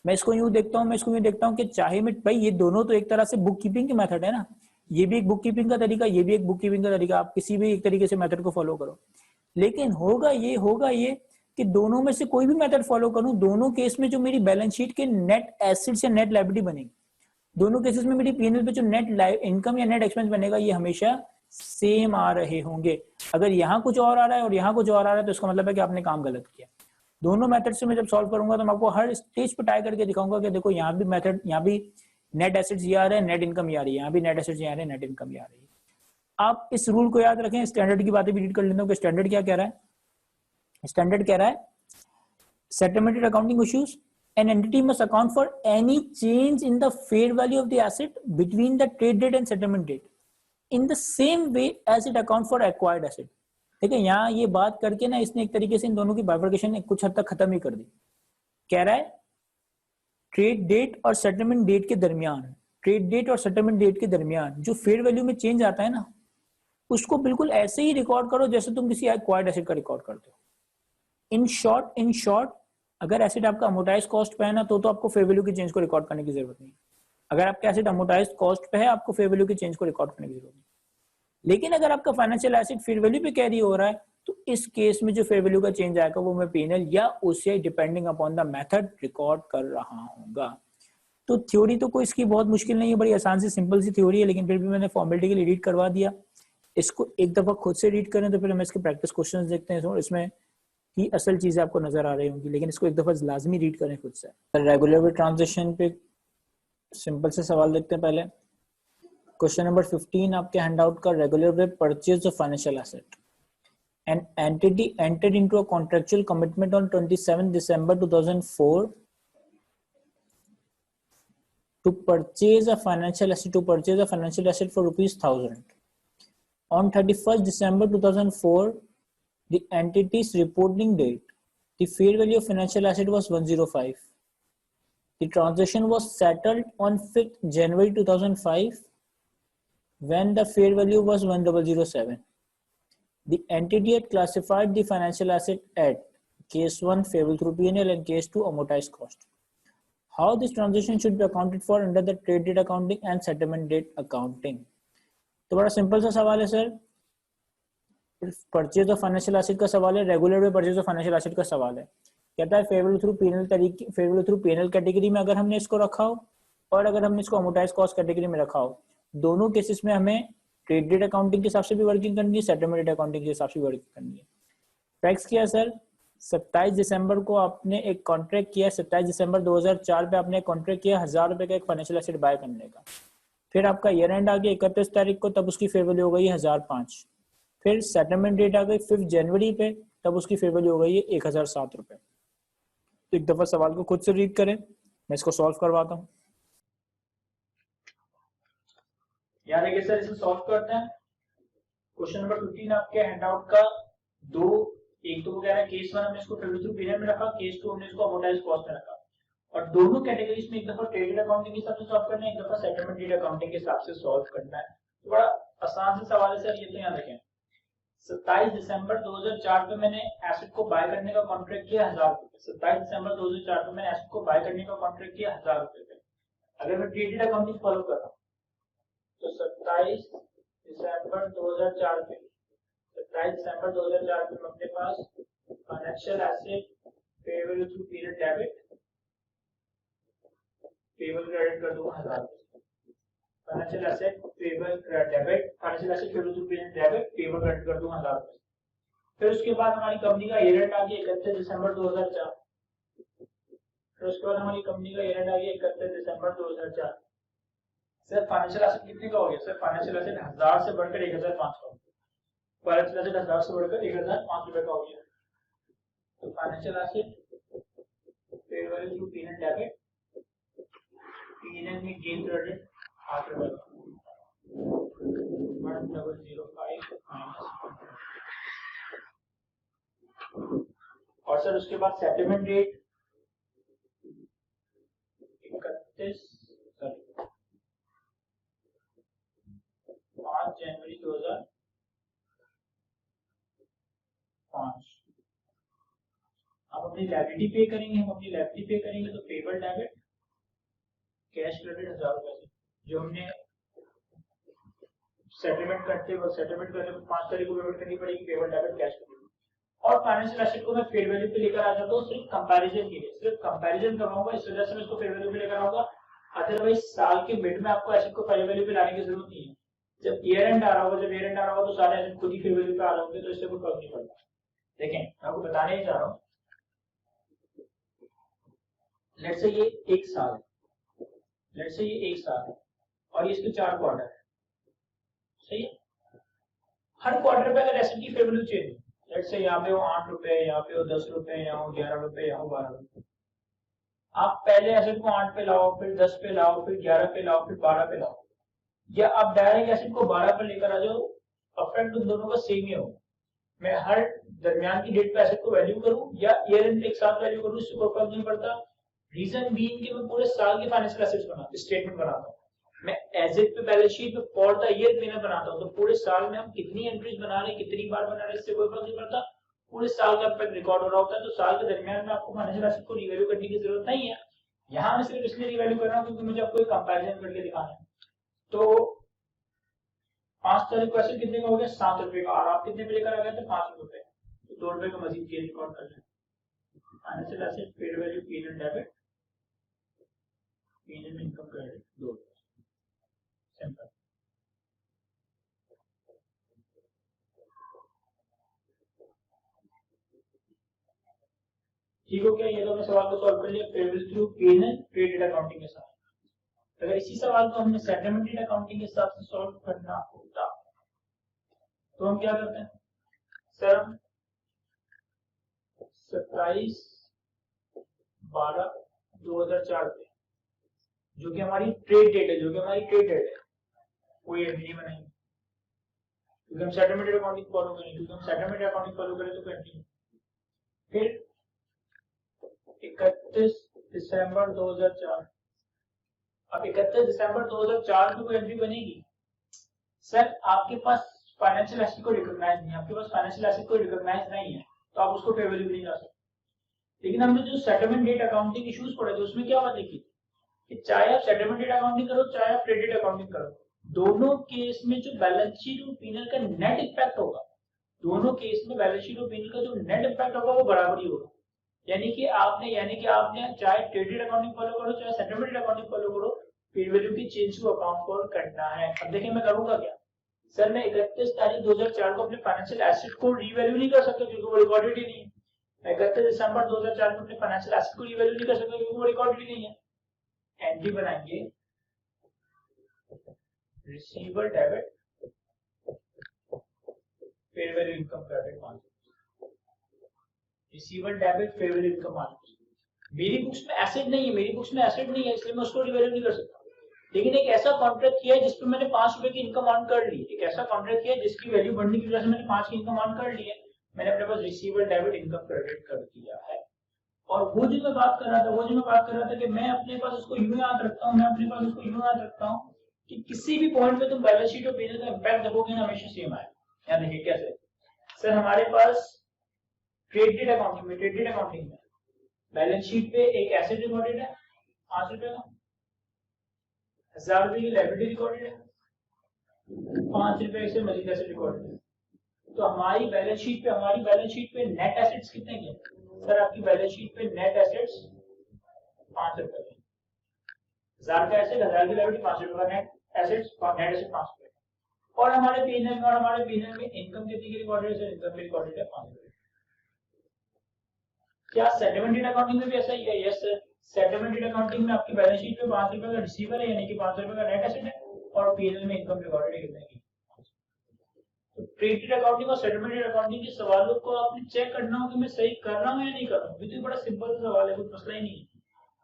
मैं इसको यूं देखता हूं कि चाहे मैं भाई ये दोनों तो एक तरह से बुक कीपिंग की मेथड है ना, ये भी एक बुक कीपिंग का तरीका, ये भी एक बुक कीपिंग का तरीका, आप किसी भी एक तरीके से मेथड को फॉलो करो। लेकिन होगा ये कि दोनों में से कोई भी मेथड फॉलो करूं, दोनों केस में जो मेरी बैलेंस शीट के नेट एसेट्स या नेट लायबिलिटी बनेगी, दोनों केसेस में मेरी पीएनएल पे जो नेट इनकम या नेट एक्सपेंस बनेगा ये हमेशा सेम आ रहे होंगे। अगर यहाँ कुछ और आ रहा है और यहाँ कुछ और आ रहा है तो इसका मतलब है कि आपने काम गलत किया। दोनों मेथड से मैं जब सॉल्व करूंगा तो मैं आपको हर स्टेज पे ट्राई करके दिखाऊंगा कि देखो यहाँ भी मेथड, यहाँ भी नेट एसेट्स ये आ रहे हैं, नेट इनकम ये आ रही है, यहाँ भी नेट एसेट्स ये आ रहे हैं, नेट इनकम ये आ रही है। आप इस रूल को याद रखें। स्टैंडर्ड की बातें भी रीड कर लेते हो कि स्टैंडर्ड क्या कह रहा है। स्टैंडर्ड कह रहा है settlement accounting issues, an entity must account for any change in the fair value of the asset between the trade date and settlement date in the same way as it account for acquired asset। ठीक है, यहाँ ये बात करके ना इसने एक तरीके से इन दोनों की बाइफर्केशन कुछ हद तक खत्म ही कर दी। कह रहा है ट्रेड डेट और सेटलमेंट डेट के दरमियान, जो फेयर वैल्यू में चेंज आता है ना, उसको बिल्कुल ऐसे ही रिकॉर्ड करो जैसे तुम किसी एक्वायर्ड एसेट का रिकॉर्ड करते हो। इन शॉर्ट अगर एसेट आपका अमोर्टाइज कॉस्ट पे है ना तो आपको फेयर वैल्यू की चेंज को रिकॉर्ड करने की जरूरत नहीं। अगर आपका एसेट अमोर्टाइज कॉस्ट पे है आपको फेयर वैल्यू की चेंज को रिकॉर्ड करने की जरूरत नहीं। लेकिन अगर आपका फाइनेंशियल एसेट फेयर वैल्यू पे कैरी हो रहा है तो इस केस में जो फेयर वैल्यू का चेंज आएगा वो मैं पीएनएल या OCI depending upon the method record कर रहा हूँगा। तो थ्योरी तो कोई इसकी बहुत मुश्किल नहीं है, बड़ी आसान सी सिंपल सी थ्योरी है, लेकिन फिर भी मैंने फॉर्मेलिटी के लिए रीड करवा दिया। इसको एक दफा खुद से रीड करें तो फिर हम इसके प्रैक्टिस क्वेश्चंस देखते हैं, इसमें की असल चीजें आपको नजर आ रही होंगी, लेकिन इसको एक दफा लाजमी रीड करें खुद से। रेगुलर ट्रांजैक्शन पे सिंपल से सवाल देखते हैं। पहले क्वेश्चन नंबर 15 आपके हैंडआउट का, regular way purchase of financial asset. An entity entered into a contractual commitment on 27 December 2004 to purchase a financial asset for rupees 1000. On 31st December 2004, the entity's reporting date, the fair value of financial asset was 105. The transaction was settled on 5th January 2005 when the fair value was 1007. The entity had classified the financial asset at case 1 payable through P&L and case 2 amortized cost. How this transaction should be accounted for under the trade date accounting and settlement date accounting. तो बड़ा सिंपल सा सवाल है sir, purchase of financial asset का सवाल है, regular way purchase of financial asset का सवाल है। कहता है फेवरेबल थ्रू पीएनएल तरीके, फेवरेबल थ्रू पीएनएल कैटेगरी में अगर हमने इसको रखा हो और अगर हमने इसको अमोर्टाइज कॉस्ट कैटेगरी में रखा हो, दोनों केसेस में हमें ट्रेड डेट अकाउंटिंग के हिसाब से भी वर्किंग करनी है, सेटलमेंट डेट अकाउंटिंग के हिसाब से भी वर्किंग करनी है। फैक्ट्स क्या सर, 27 दिसंबर को आपने एक कॉन्ट्रैक्ट किया, 27 दिसंबर 2004 पे आपने एक कॉन्ट्रैक्ट किया 1000 रुपए का एक फाइनेंशियल एसेट बाय करने का। फिर आपका ईयर एंड आ गया 31 तारीख को, तब उसकी फेयर वैल्यू हो गई 1005। फिर सेटलमेंट डेट आ गई 5 जनवरी पे, तब उसकी फेयर वैल्यू हो गई है 1007 रुपए। तो एक दफा सवाल को खुद से रीड करें, मैं इसको सॉल्व करवाता हूँ। याद है कि सर इसे सॉल्व करते हैं। क्वेश्चन नंबर 15 आपके हैंडआउट का दो, एक तो कह रहा है केस 1 हमने इसको फेवरेबल थ्रू पीरियड में रखा, केस 2 हमने इसको अमोर्टाइज कॉस्ट में रखा, और दोनों कैटेगरीज में एक दफा ट्रेड डेट अकाउंटिंग के हिसाब से सॉल्व करना है, एक दफा सेटलमेंट डेट अकाउंटिंग के हिसाब से सॉल्व करना है। तो बड़ा आसान सा सवाल है सर, ये तो याद रखें। 27 दिसंबर 2004 पे मैंने एसेट को बाय करने का कॉन्ट्रैक्ट किया 1000 रुपए। 27 दिसंबर 2004 पे मैंने एसेट को बाय करने का कॉन्ट्रैक्ट किया 1000 रुपए पे। अगर मैं ट्रेड डेट अकाउंटिंग फॉलो कर रहा हूँ तो 27 दिसंबर 2004 पे, 27 दिसंबर 2004 पे अपने पास financial asset payable through period debit, payable credit कर दूंगा 1000। Financial asset payable debit, financial asset payable through period debit, payable credit कर दूंगा 1000 रुपए। फिर उसके बाद हमारी कंपनी का ईयर एंड आ गया 31 दिसंबर 2004। फिर उसके बाद हमारी कंपनी का ईयर एंड आ गया 31 दिसंबर 2004। सर फाइनेंशियल एसेट कितने का हो गया? सर फाइनेंशियल एसेट 1000 से बढ़कर 1005 का, फाइनेंशियल एसेट 1000 से बढ़कर 1005 रुपए का हो गया। तो financial asset payable through period debit, PNL में गेन क्रेडिट 8 रुपए का, 1005 माइनस। और सर उसके बाद सेटलमेंट डेट 5 जनवरी 2005। आप अपनी लायबिलिटी पे करेंगे, हम अपनी लायबिलिटी पे करेंगे तो पेबल डेबिट, कैश क्रेडिट 1000 रुपए से, जो हमने सेटलमेंट करते 5 तारीख को पेमेंट करनी पड़ेगी, पेबल डेबिट कैश क्रेडिट। और फाइनेंशियल एसेट को मैं फेयर वैल्यू पे लेकर आ जाता हूँ सिर्फ कंपैरिजन के लिए, सिर्फ कंपैरिजन करवाऊंगा, इस वजह से मैं इसको फेयर वैल्यू पे लेकर आऊंगा। अदरवाइज साल के मिड में आपको एसेट को फेयर वैल्यू पे लाने की जरूरत नहीं है। जब ईयर एंड आ रहा होगा तो सारे एसेट खुद ही फेयर वैल्यू पे आ रहे होंगे, तो इससे कोई फर्क नहीं पड़ता। देखें मैं आपको बताने ही जा रहा हूँ, लेट्स से ये 1 साल है, लेट्स से ये 1 साल है और ये इसके 4 क्वार्टर है, सही है। हर क्वार्टर पे अगर एसेट की fair value change, let's say यहाँ पे हो 8 रुपए, यहाँ पे हो 10 रुपए, यहाँ हो 11 रुपए, यहाँ हो 12 रुपए। आप पहले एसेट को 8 पे लाओ, फिर 10 पे लाओ, फिर 11 पे लाओ, फिर 12 पे लाओ, या आप डायरेक्ट एसेट को 12 पे लेकर आ जाओ, अफेक्ट उन दोनों का सेम ही होगा। मैं हर दरमियान की डेट पे एसेट को वैल्यू करूं या ईयर एंड एक साथ वैल्यू करूं, इससे कोई फर्क नहीं पड़ता। रीजन बीइंग कि मैं पूरे साल के फाइनेंशियल एसेट्स बनाता, स्टेटमेंट बनाता हूं, मैं एज इट पे बैलेंस शीट पे फॉर द ईयर मैंने बनाता हूं, तो पूरे साल में हम कितनी एंट्रीज बना रहे हैं, कितनी बार बना रहे हैं, इससे कोई फर्क नहीं पड़ता, पूरे साल का इम्पैक्ट रिकॉर्ड हो रहा होता है। तो साल के दरमियान में आपको फाइनेंशियल एसेट को रिवैल्यू करने की जरूरत नहीं है। यहाँ मैं सिर्फ इसलिए रिवैल्यू कर रहा हूँ क्योंकि मुझे आपको एक कंपैरिजन करके दिखाना है। तो 5 तारीख को एसेट कितने का हो गया? 7 रुपए का, और आप कितने पे लेकर आ गए थे? 5 रुपए, तो 2 रुपए का मजीद गेन रिकॉर्ड कर लें। Financial asset paid value period debit, period income credit 2 रुपए, सिंपल। ठीक हो गया? ये तो हमने सवाल को सॉल्व कर लिया payable through P&L trade date accounting के साथ। अगर इसी सवाल को हमने सेटलमेंट डेट अकाउंटिंग के साथ से सॉल्व करना होता तो हम क्या करते हैं सर? हम 27/12/2004 पे, जो कि हमारी ट्रेड डेट है, कोई एंट्री बनाएंगे क्योंकि हम सेटलमेंट अकाउंटिंग फॉलो करें, क्योंकि हम सेटलमेंट अकाउंटिंग फॉलो करें तो कंटिन्यू। फिर 31 दिसंबर 2004, अब 31 दिसंबर 2004 को कोई एंट्री बनेगी? सर आपके पास फाइनेंशियल एसेट को रिकॉग्नाइज नहीं है, आपके पास फाइनेंशियल एसेट को रिकॉग्नाइज नहीं है तो आप उसको फेयर वैल्यू नहीं ला सकते। लेकिन हमने जो सेटलमेंट डेट अकाउंटिंग इश्यूज पढ़े थे उसमें क्या बात लिखी थी कि चाहे आप सेटलमेंट डेट अकाउंटिंग करो चाहे आप क्रेडिट अकाउंटिंग करो, दोनों केस में जो बैलेंस शीट और पीनल का नेट इम्पैक्ट होगा, दोनों केस में बैलेंस शीट और पीनल का जो नेट इम्पैक्ट होगा वो बराबर ही होगा। यानी कि आपने चाहे क्रेडिट अकाउंटिंग फॉलो करो चाहे सेटलमेंट अकाउंटिंग फॉलो करो, फेयर वैल्यू की चेंज को अकाउंट फॉर करना है। अब देखिए मैं करूंगा क्या, सर मैं 31 तारीख 2004 को अपने फाइनेंशियल एसेट को रीवैल्यू नहीं कर सकता क्योंकि वो रिकॉर्डेड ही नहीं है। 31 दिसंबर 2004 को अपने फाइनेंशियल एसेट को रीवैल्यू नहीं कर सकता क्योंकि वो रिकॉर्डेड ही नहीं है। एंट्री बनाएंगे receivable debit fair value income credit मान, receivable debit fair value income मान। मेरी बुक्स में एसेट नहीं है, मेरी बुक्स में एसेट नहीं है इसलिए मैं उसको रिवैल्यू नहीं कर सकता। लेकिन एक ऐसा कॉन्ट्रैक्ट किया है जिसपे मैंने 5 रुपए की इनकम अर्न कर ली, एक ऐसा कॉन्ट्रैक्ट किया है जिसकी वैल्यू बढ़ने की वजह से मैंने 5 की इनकम अर्न कर ली है, मैंने अपने पास रिसीवेबल डेबिट इनकम क्रेडिट कर दिया है। और वो जो मैं बात कर रहा था कि मैं अपने पास उसको यूं याद रखता हूं, कि किसी भी पॉइंट पे तुम बैलेंस शीट और पीनल का इंपैक्ट देखोगे ना हमेशा सेम आए। यहाँ देखिए कैसे, सर हमारे पास क्रेडिट अकाउंटिंग में बैलेंस शीट पे एक एसेट रिकॉर्डेड है 5 रुपए का, 1000 रुपए की लायबिलिटी रिकॉर्डेड है, 5 रुपए से मजीद एसेट रिकॉर्डेड है। तो हमारी बैलेंस शीट पे नेट एसेट्स कितने के? सर आपकी बैलेंस शीट पे नेट एसेट्स 5 रुपए के, 1000 का एसेट, 1000 की लायबिलिटी, 5 रुपए का नेट एसेट 5 रुपए। और हमारे पीएनएल में इनकम कितनी की रिकॉर्डेड है? इनकम की रिकॉर्डेड है 5 रुपए। क्या सेटलमेंट डेट अकाउंटिंग में भी ऐसा ही है? Yes sir, settlement date accounting में आपकी बैलेंस शीट पे 5 रुपए का रिसीवर है यानी कि 5 रुपए का नेट एसेट है और पीएनएल में इनकम रिकॉर्डेड है कितने की? तो क्रेडिट अकाउंटिंग और सेटलमेंट डेट अकाउंटिंग के सवालों को आपने चेक करना हो कि मैं सही कर रहा हूं या नहीं कर रहा हूं। तो बड़ा सिंपल सवाल है, कोई मसला ही नहीं है।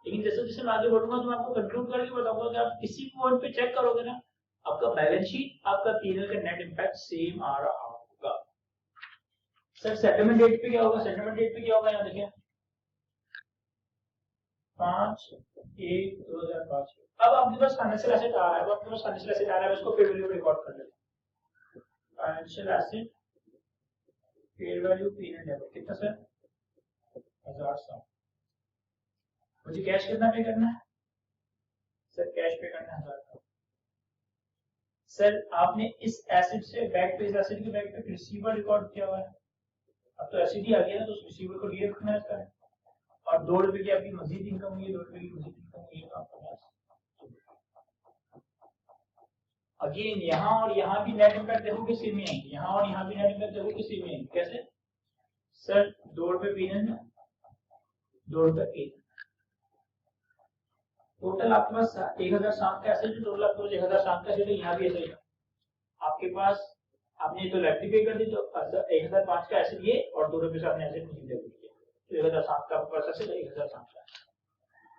लेकिन जैसे जैसे मैं आगे बढ़ूंगा तो मैं आपको कंक्लूड करके बताऊंगा कि आप किसी पॉइंट पे चेक करोगे ना आपका बैलेंस शीट आपका पीएनएल का नेट इंपैक्ट सेम आ रहा होगा। सर सेटलमेंट डेट पे क्या होगा? यहाँ देखिए 5/1/2005। अब आपके पास फाइनेंशियल एसेट आ रहा है, उसको फेयर वैल्यू रिकॉर्ड कर लेते हैं। Financial asset fair value period debit कितना सर? 1007। मुझे कैश कितना पे करना है? सर कैश पे करना है 1000। सर आपने इस एसेट से बैक पे, इस एसेट के बैक पे रिसीवर रिकॉर्ड किया हुआ है। अब तो एसेट ही आ गया ना तो उस रिसीवर को रिकॉग्नाइज करें। और 2 रुपए की आपकी मजीद इनकम हुई है, 2 रुपए की मजीद इनकम हुई है आपके पास। अगेन यहाँ और यहाँ भी नेट इम्पैक्ट देखोगे सेम ही आएंगे, यहाँ और यहाँ भी नेट इम्पैक्ट देखोगे सेम ही आएंगे। कैसे? सर 2 रुपए पीनल में 2 रुपए पीनल, टोटल आपके पास 1007 का एसेट है, टोटल आपके पास 1007 का एसेट है। यहाँ भी ऐसा ही आपके पास, आपने तो लायबिलिटी पे कर दी तो 1005 का एसेट ये और 2 रुपए से आपने एसेट नहीं दिया तो 1007 का आपके पास एसेट 1007 का।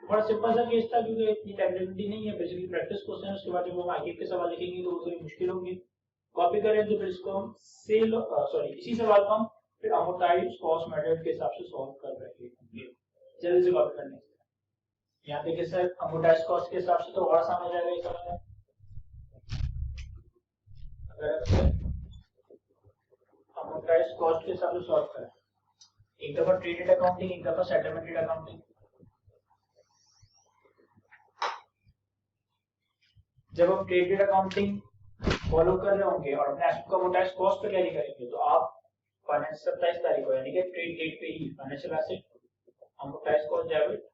बड़ा सिंपल सा केस था क्योंकि इतनी टेक्निकलिटी नहीं है, बेसिकली प्रैक्टिस क्वेश्चन है। उसके बाद जब हम आगे के सवाल लिखेंगे तो वो थोड़ी मुश्किल होंगे। कॉपी करें तो फिर इसको हम इसी सवाल को हम फिर अमोर्टाइज्ड कॉस्ट मेथड के हिसाब से सॉल्व कर रहे हैं। जल्दी से कॉपी करने से यहाँ देखिए सर अमोर्टाइज्ड कॉस्ट के हिसाब से तो और आसान हो जाएगा ये सवाल। अगर अमोर्टाइज्ड कॉस्ट के हिसाब से सॉल्व करें, एक दफा ट्रेडेड अकाउंटिंग, एक दफा सेटलमेंट अकाउंटिंग। जब आप ट्रेडेड अकाउंटिंग फॉलो कर रहे होंगे और अपने एसेट को अमोर्टाइज्ड कॉस्ट पे कैरी करेंगे तो आप फाइनेंस 27 तारीख को यानी कि ट्रेड डेट पे ही financial asset amortised cost debit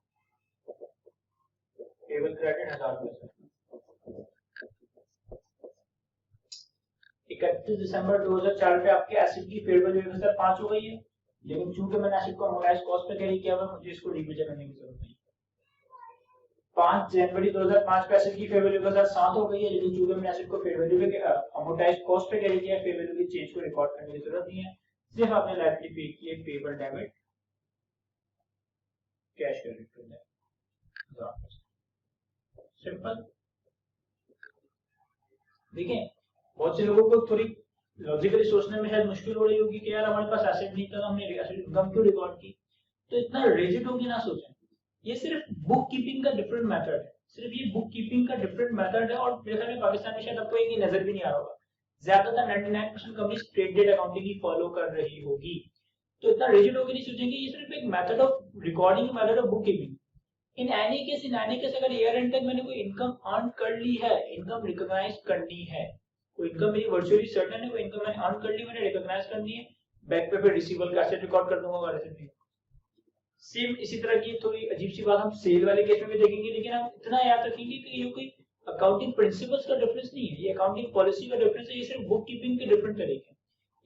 payable credit 1000 रुपए। 31 दिसंबर 2004 पे आपके एसेट की फेयर वैल्यू 1005 हो गई है, लेकिन चूंकि मैंने एसेट को अमोर्टाइज्ड कॉस्ट पे कैरी किया हुआ मुझे इसको रिवीजन करने की जरूरत नहीं। 5 जनवरी 2005 पे एसेट की फेयर वैल्यू 1007 हो गई है, लेकिन चूंकि मैंने एसेट को फेयर वैल्यू पे अमोर्टाइज्ड कॉस्ट पे कैरी किया, फेयर वैल्यू की चेंज को रिकॉर्ड करने की जरूरत नहीं है। सिर्फ आपने लायबिलिटी पे की है, पेबल डेबिट कैश क्रेडिट कर दिया। सिंपल। देखिए बहुत से लोगों को थोड़ी लॉजिकली सोचने में शायद मुश्किल हो रही होगी कि यार हमारे पास एसेट नहीं था तो हमने एसेट इनकम क्यों रिकॉर्ड की। तो इतना रिजिड होगी ना सोचें, ये सिर्फ बुक कीपिंग का डिफरेंट मेथड है, सिर्फ ये बुक कीपिंग का डिफरेंट मेथड है। और मेरे ख्याल में पाकिस्तान में शायद आपको ये नजर भी नहीं आ रहा होगा, ज्यादातर 99% कंपनीज ट्रेड डेट अकाउंटिंग ही फॉलो कर रही होगी। तो इतना रिजिड होकर नहीं सोचेंगे, ये सिर्फ एक method of recording, method of book keeping. In any case अगर ईयर एंड तक मैंने कोई इनकम अर्न कर ली है, इनकम रिकॉग्नाइज करनी है, कोई इनकम मेरी वर्चुअली सर्टेन है, कोई इनकम मैंने अर्न कर ली, मैंने रिकॉग्नाइज करनी है, बैक पे फिर रिसीवेबल का एसेट रिकॉर्ड कर दूंगा और एसेट नहीं। सेम इसी तरह की थोड़ी अजीब सी बात हम सेल वाले केस में भी देखेंगे, लेकिन हम इतना याद रखेंगे कि ये कोई अकाउंटिंग प्रिंसिपल्स का डिफरेंस नहीं है, ये अकाउंटिंग पॉलिसी का डिफरेंस है, ये सिर्फ बुक कीपिंग के डिफरेंट तरीके हैं।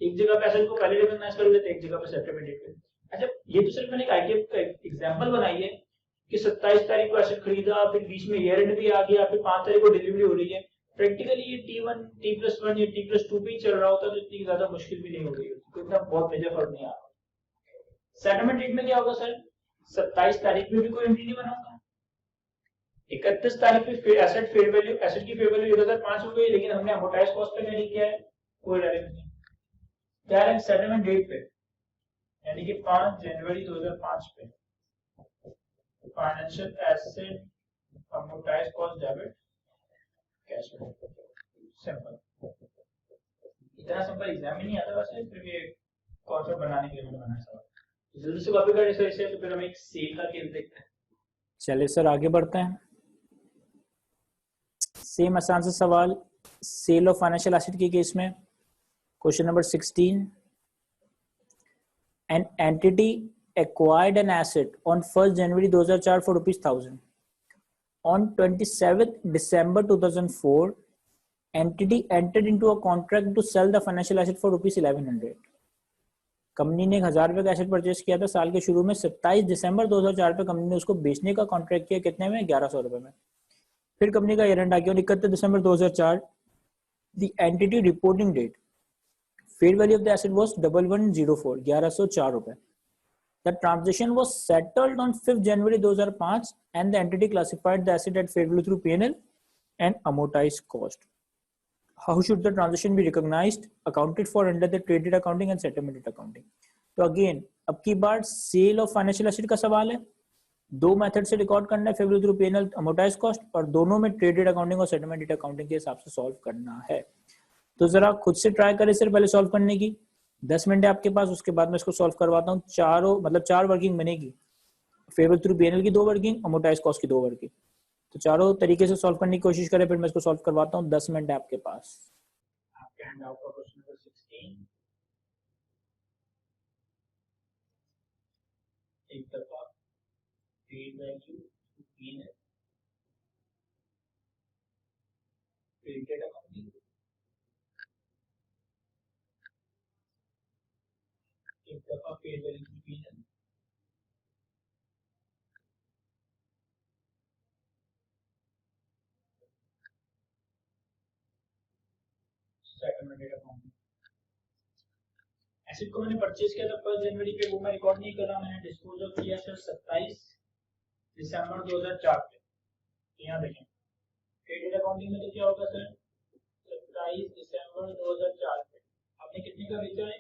एक जगह पे एसेट को पहले रिकॉग्नाइज कर लेते हैं, एक जगह पे सेटलमेंट डेट पे। अच्छा, ये तो सिर्फ मैंने एक आईटीएफ का एग्जांपल बनाई है कि 27 तारीख को एसेट खरीदा, फिर बीच में ईयर एंड भी आ गया, फिर 5 तारीख को डिलीवरी हो रही है। प्रैक्टिकली ये T1 T+1 या T+2 पे ही चल रहा होता तो इतनी ज्यादा मुश्किल भी नहीं हो रही होती, कोई इतना बहुत मेजर फर्क नहीं आ रहा। सेटलमेंट डेट में क्या होगा सर, 27 तारीख में भी कोई एंट्री नहीं बनाऊंगा, 31 तारीख पे फिर एसेट फेयर वैल्यू, एसेट की फेयर वैल्यू 1005 हो गई, लेकिन हमने अमोर्टाइज कॉस्ट पे नहीं किया है, कोई डायरेक्ट नहीं। डायरेक्ट सेटलमेंट डेट पे यानी कि 5 जनवरी 2005 पे financial asset amortise cost debit cash flow, simple. इतना सिंपल एग्जाम में नहीं आता वैसे, फिर भी कॉन्सेप्ट बनाने के लिए मैंने बनाया सवाल। जल्दी से कॉपी करें सर इसे, तो फिर हम एक सेल का केस देखते हैं। चलिए सर आगे बढ़ते हैं। सेम आसान सा सवाल सेल ऑफ फाइनेंशियल एसेट के केस में, question number 16। An entity acquired an asset on 1st January 2004 for ₹1000. On 27th December 2004, entity entered into a contract to sell the financial asset for ₹1100. Company ने 1000 रुपए का एसेट परचेस किया था साल के शुरू में। 27 दिसंबर 2004 पे कंपनी ने उसको बेचने का कॉन्ट्रैक्ट किया, कितने में, 1100 रुपए में। फिर कंपनी का ईयर एंड आ गया 31 दिसंबर 2004। The entity reporting date, fair value of the asset was 1104, 1104 रुपए। The transaction was settled on 5th January 2005 and the entity classified the asset at fair value through P&L and amortized cost. How should the transaction be recognized, accounted for under the trade date accounting and settlement date accounting? तो अगेन अब की बार सेल ऑफ फाइनेंशियल एसेट का सवाल है, दो मेथड से रिकॉर्ड करना है, fair value through P&L, amortise cost, और दोनों में ट्रेड डेट अकाउंटिंग और सेटलमेंट डेट अकाउंटिंग के हिसाब से सॉल्व करना है। तो जरा खुद से ट्राई करें सर पहले सॉल्व करने की, 10 मिनट है आपके पास, उसके बाद मैं इसको सॉल्व करवाता हूँ। चारों मतलब 4 वर्किंग बनेगी, फेयर वैल्यू थ्रू P&L की 2 वर्किंग, अमोर्टाइज कॉस्ट की 2 वर्किंग। तो चारों तरीके से सॉल्व करने की कोशिश करें, फिर मैं इसको सॉल्व करवाता हूँ। 10 मिनट है आपके पास। आपके हैंडआउट का क्वेश्चन नंबर 16, एक दफा trade value P&L, trade date accounting, एक दफा fair value through P&L, settlement date accounting. Asset को मैंने परचेज किया था 1 जनवरी पे, वो मैं रिकॉर्ड नहीं कर रहा, मैंने डिस्पोज ऑफ किया सर 27 दिसंबर 2004 पे। यहाँ देखें ट्रेड डेट अकाउंटिंग में तो क्या होगा सर, 27 दिसंबर 2004 पे आपने कितने का बेचा है,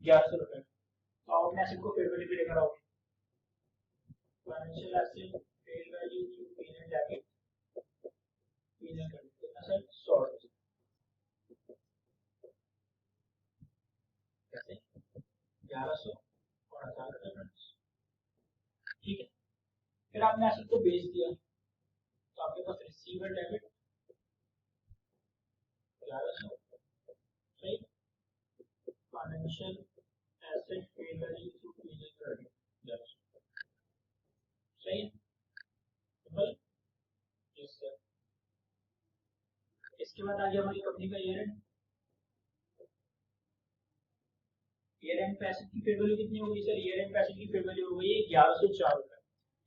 1100 रुपए। तो आपने एसेट को फेयर वैल्यू पे लेकर आओगे, financial asset fair value through P&L debit, P&L credit, कितना सर 100 रुपए। कैसे 1100 और 1000 का डिफरेंस, ठीक है। फिर आपने एसेट को बेच दिया, तो आपके पास रिसीवर डेबिट 1100, सही, financial asset fair value through P&L credit 1100, सही है, सिंपल। Yes sir. इसके बाद आ गया हमारी कंपनी का ईयर एंड। ईयर एंड पे एसेट की फेयर वैल्यू कितनी होगी सर, ईयर एंड पे एसेट की फेयर वैल्यू हो गई 1104 रुपए,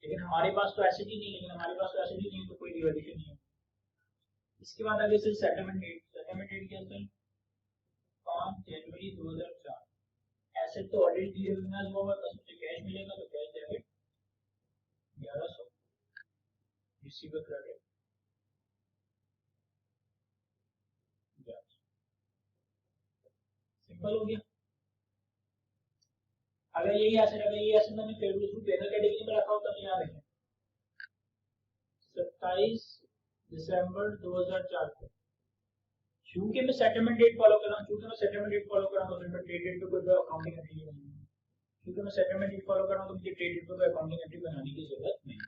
लेकिन हमारे पास तो एसेट ही नहीं है, तो कोई डिवैल्यूएशन नहीं है। इसके बाद आ गया sir settlement date. Settlement date क्या सर, 5 जनवरी 2004। एसेट तो ऑलरेडी डिलीवर हुआ, बस मुझे कैश मिलेगा, तो cash debit 1100, receiver credit 1100, simple हो गया। अगर यही एसेट मैंने fair value through PnL category में रखा होता तो यहाँ देखें 27 दिसंबर 2004 को, क्योंकि मैं सेटलमेंट डेट फॉलो कर रहा हूँ, क्योंकि मैं सेटलमेंट डेट फॉलो कर रहा हूँ तो मैं ट्रेड डेट पे कोई अकाउंटिंग एंट्री नहीं बनाऊंगा, क्योंकि मैं सेटलमेंट डेट फॉलो कर रहा हूँ तो मुझे ट्रेड डेट पे कोई अकाउंटिंग एंट्री बनाने की जरूरत नहीं।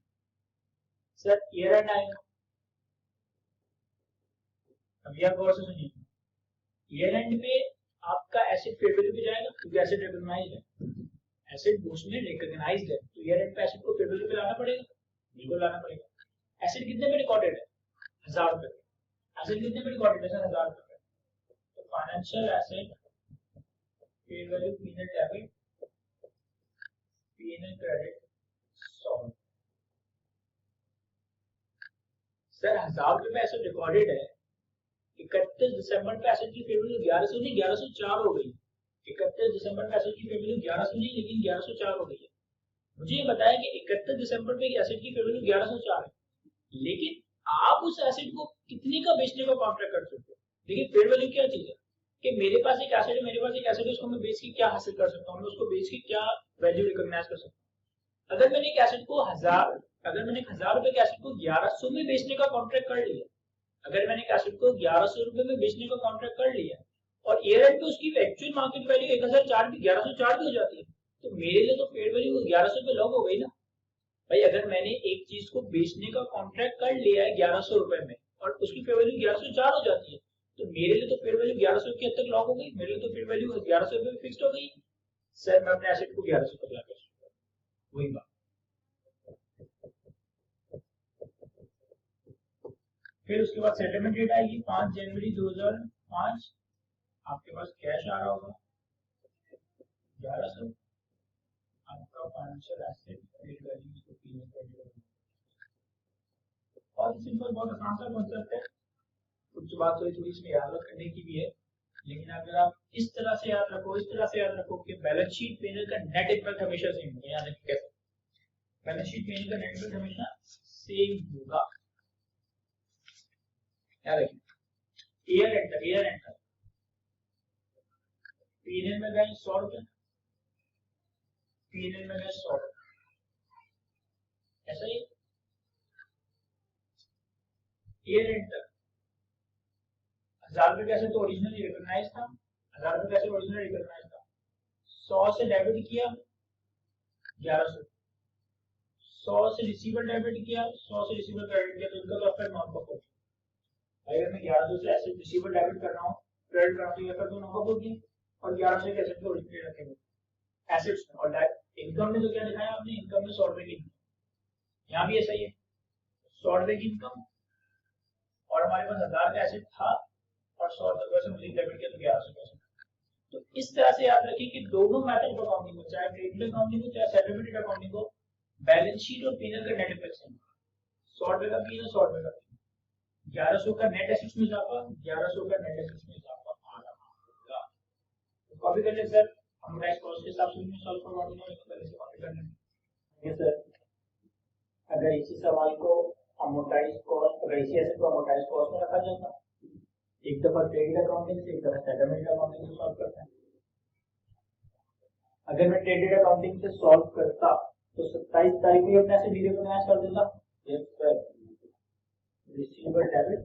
सर ईयर एंड आएगा, अब यह गौर से सुनिए, ईयर एंड पे आपका एसेट फेयर वैल्यू पे जाएगा क्योंकि एसेट रिकॉग्नाइज्ड है, एसेट बुक्स में रिकॉग्नाइज्ड है, तो ईयर एंड पे एसेट को फेयर वैल्यू पे लाना पड़ेगा, बिल्कुल लाना पड़ेगा। एसेट कितने में रिकॉर्डेड है? 1000 रुपए। एसेट कितने में रिकॉर्डेड है सर? 1000 रुपए। तो financial asset fair value PnL debit PnL credit solve. Sir 1000 रुपए में एसेट रिकॉर्डेड है, 31 दिसंबर पे एसेट की फेयर वैल्यू 1100 नहीं 1104 हो गई। 31 दिसंबर पे एसेट की फेयर वैल्यू 1100 नहीं लेकिन 1104 हो गई है। मुझे ये बताया कि 31 दिसंबर पे एसेट की फेयर वैल्यू 1104 है, लेकिन आप उस एसेट को कितने का बेचने का कॉन्ट्रैक्ट कर सकते हो। देखिए फेयर वैल्यू क्या चीज है कि मेरे पास एक एसेट है, मेरे पास एक एसेट है, उसको मैं बेच के क्या हासिल कर सकता हूँ, मैं उसको बेच के क्या वैल्यू रिकॉग्नाइज कर सकता हूँ। अगर मैंने एक एसेट को 1000 रुपए के एसेट को 1100 में बेचने का कॉन्ट्रैक्ट कर लिया, अगर मैंने एक एसेट को 1100 रुपए में बेचने का कॉन्ट्रैक्ट कर लिया और ईयर एंड पे उसकी एक्चुअल मार्केट वैल्यू 1104 भी हो जाती है, तो मेरे लिए तो फेयर वैल्यू 1100 पे लॉक हो गई ना भाई। अगर मैंने एक चीज को बेचने का कॉन्ट्रैक्ट कर लिया है 1100 रुपए में और उसकी फेयर वैल्यू 1104 हो जाती है, तो मेरे लिए तो फेयर वैल्यू 1100 के हद तक लॉक हो गई, मेरे लिए तो फेयर वैल्यू 1100 रुपए फिक्स्ड हो गई। सर मैं अपने एसेट को 1100 तक ला कर वही बात। फिर उसके बाद सेटलमेंट डेट आएगी 5 जनवरी 2005, आपके पास कैश आ रहा होगा 1100, आपका फाइनेंशियल एसेट फेयर वैल्यू को पीनल क्रेडिट। और सिंपल बहुत आसान सा कांसेप्ट है, कुछ बात थोड़ी इसमें याद रखने की भी है, लेकिन अगर आप इस तरह से याद रखो कि बैलेंस शीट पेनल का नेट इम्पैक्ट हमेशा सेम होगा। याद रखिए कैसे बैलेंस शीट पेनल का नेट इम्पैक्ट हमेशा सेम होगा। याद रखिए ईयर एंड पीनल में गए 100 रुपए, पीनल में गए 100 रुपए, ऐसा ही ईयर एंड तक 1000 रुपए कैसे तो ओरिजिनल रिकॉग्नाइज था, 1000 रुपए कैसे ओरिजिनल रिकॉग्नाइज था, 100 से डेबिट किया 1100, 100 से रिसीवर डेबिट किया, 100 से रिसीवर क्रेडिट किया, तो इनका तो अफेक्ट नॉन बक हो गया। अगर मैं 1100 से एसेट रिसीवर डेबिट कर रहा हूँ, क्रेडिट कर रहा हूँ, तो ये अफेक्ट नॉन बक होगी। और 1100 के एसेट को ओरिजिनल रखेंगे एसेट्स में। और इनकम में तो क्या दिखाया आपने, इनकम में 100 रुपए की, यहाँ भी ऐसा ही है 100 रुपए की इनकम, और हमारे पास 1000 का एसेट था और 100 रुपए से मुझे डेबिट किया तो 1100 का। तो इस तरह से याद रखिए कि दोनों मेथड ऑफ अकाउंटिंग को, चाहे ट्रेड अकाउंटिंग को चाहे सेटलमेंट अकाउंटिंग को, बैलेंस शीट और पीनल का नेट इफेक्ट सेम। 100 रुपए का पीनल 100 रुपए का, 1100 का नेट एसेट्स में इजाफा, 1100 का नेट एसेट्स में इजाफा आ रहा होगा। तो कॉपी कर ले सर, अमोर्टाइज कॉस्ट के हिसाब से सॉल्व करवा दूंगा, इसको पहले से कॉपी कर लेंगे। ये सर अगर इसी सवाल को अमोर्टाइज कॉस्ट, अगर इसी एसेट को अमोर्टाइज कॉस्ट में रखा जाता, एक दफा ट्रेड अकाउंटिंग से एक दफा सेटलमेंट अकाउंटिंग से सॉल्व करते हैं। अगर मैं ट्रेड अकाउंटिंग से सॉल्व करता तो 27 तारीख को अपने एसेट रिकॉग्नाइज कर देता। Yes sir, receiver debit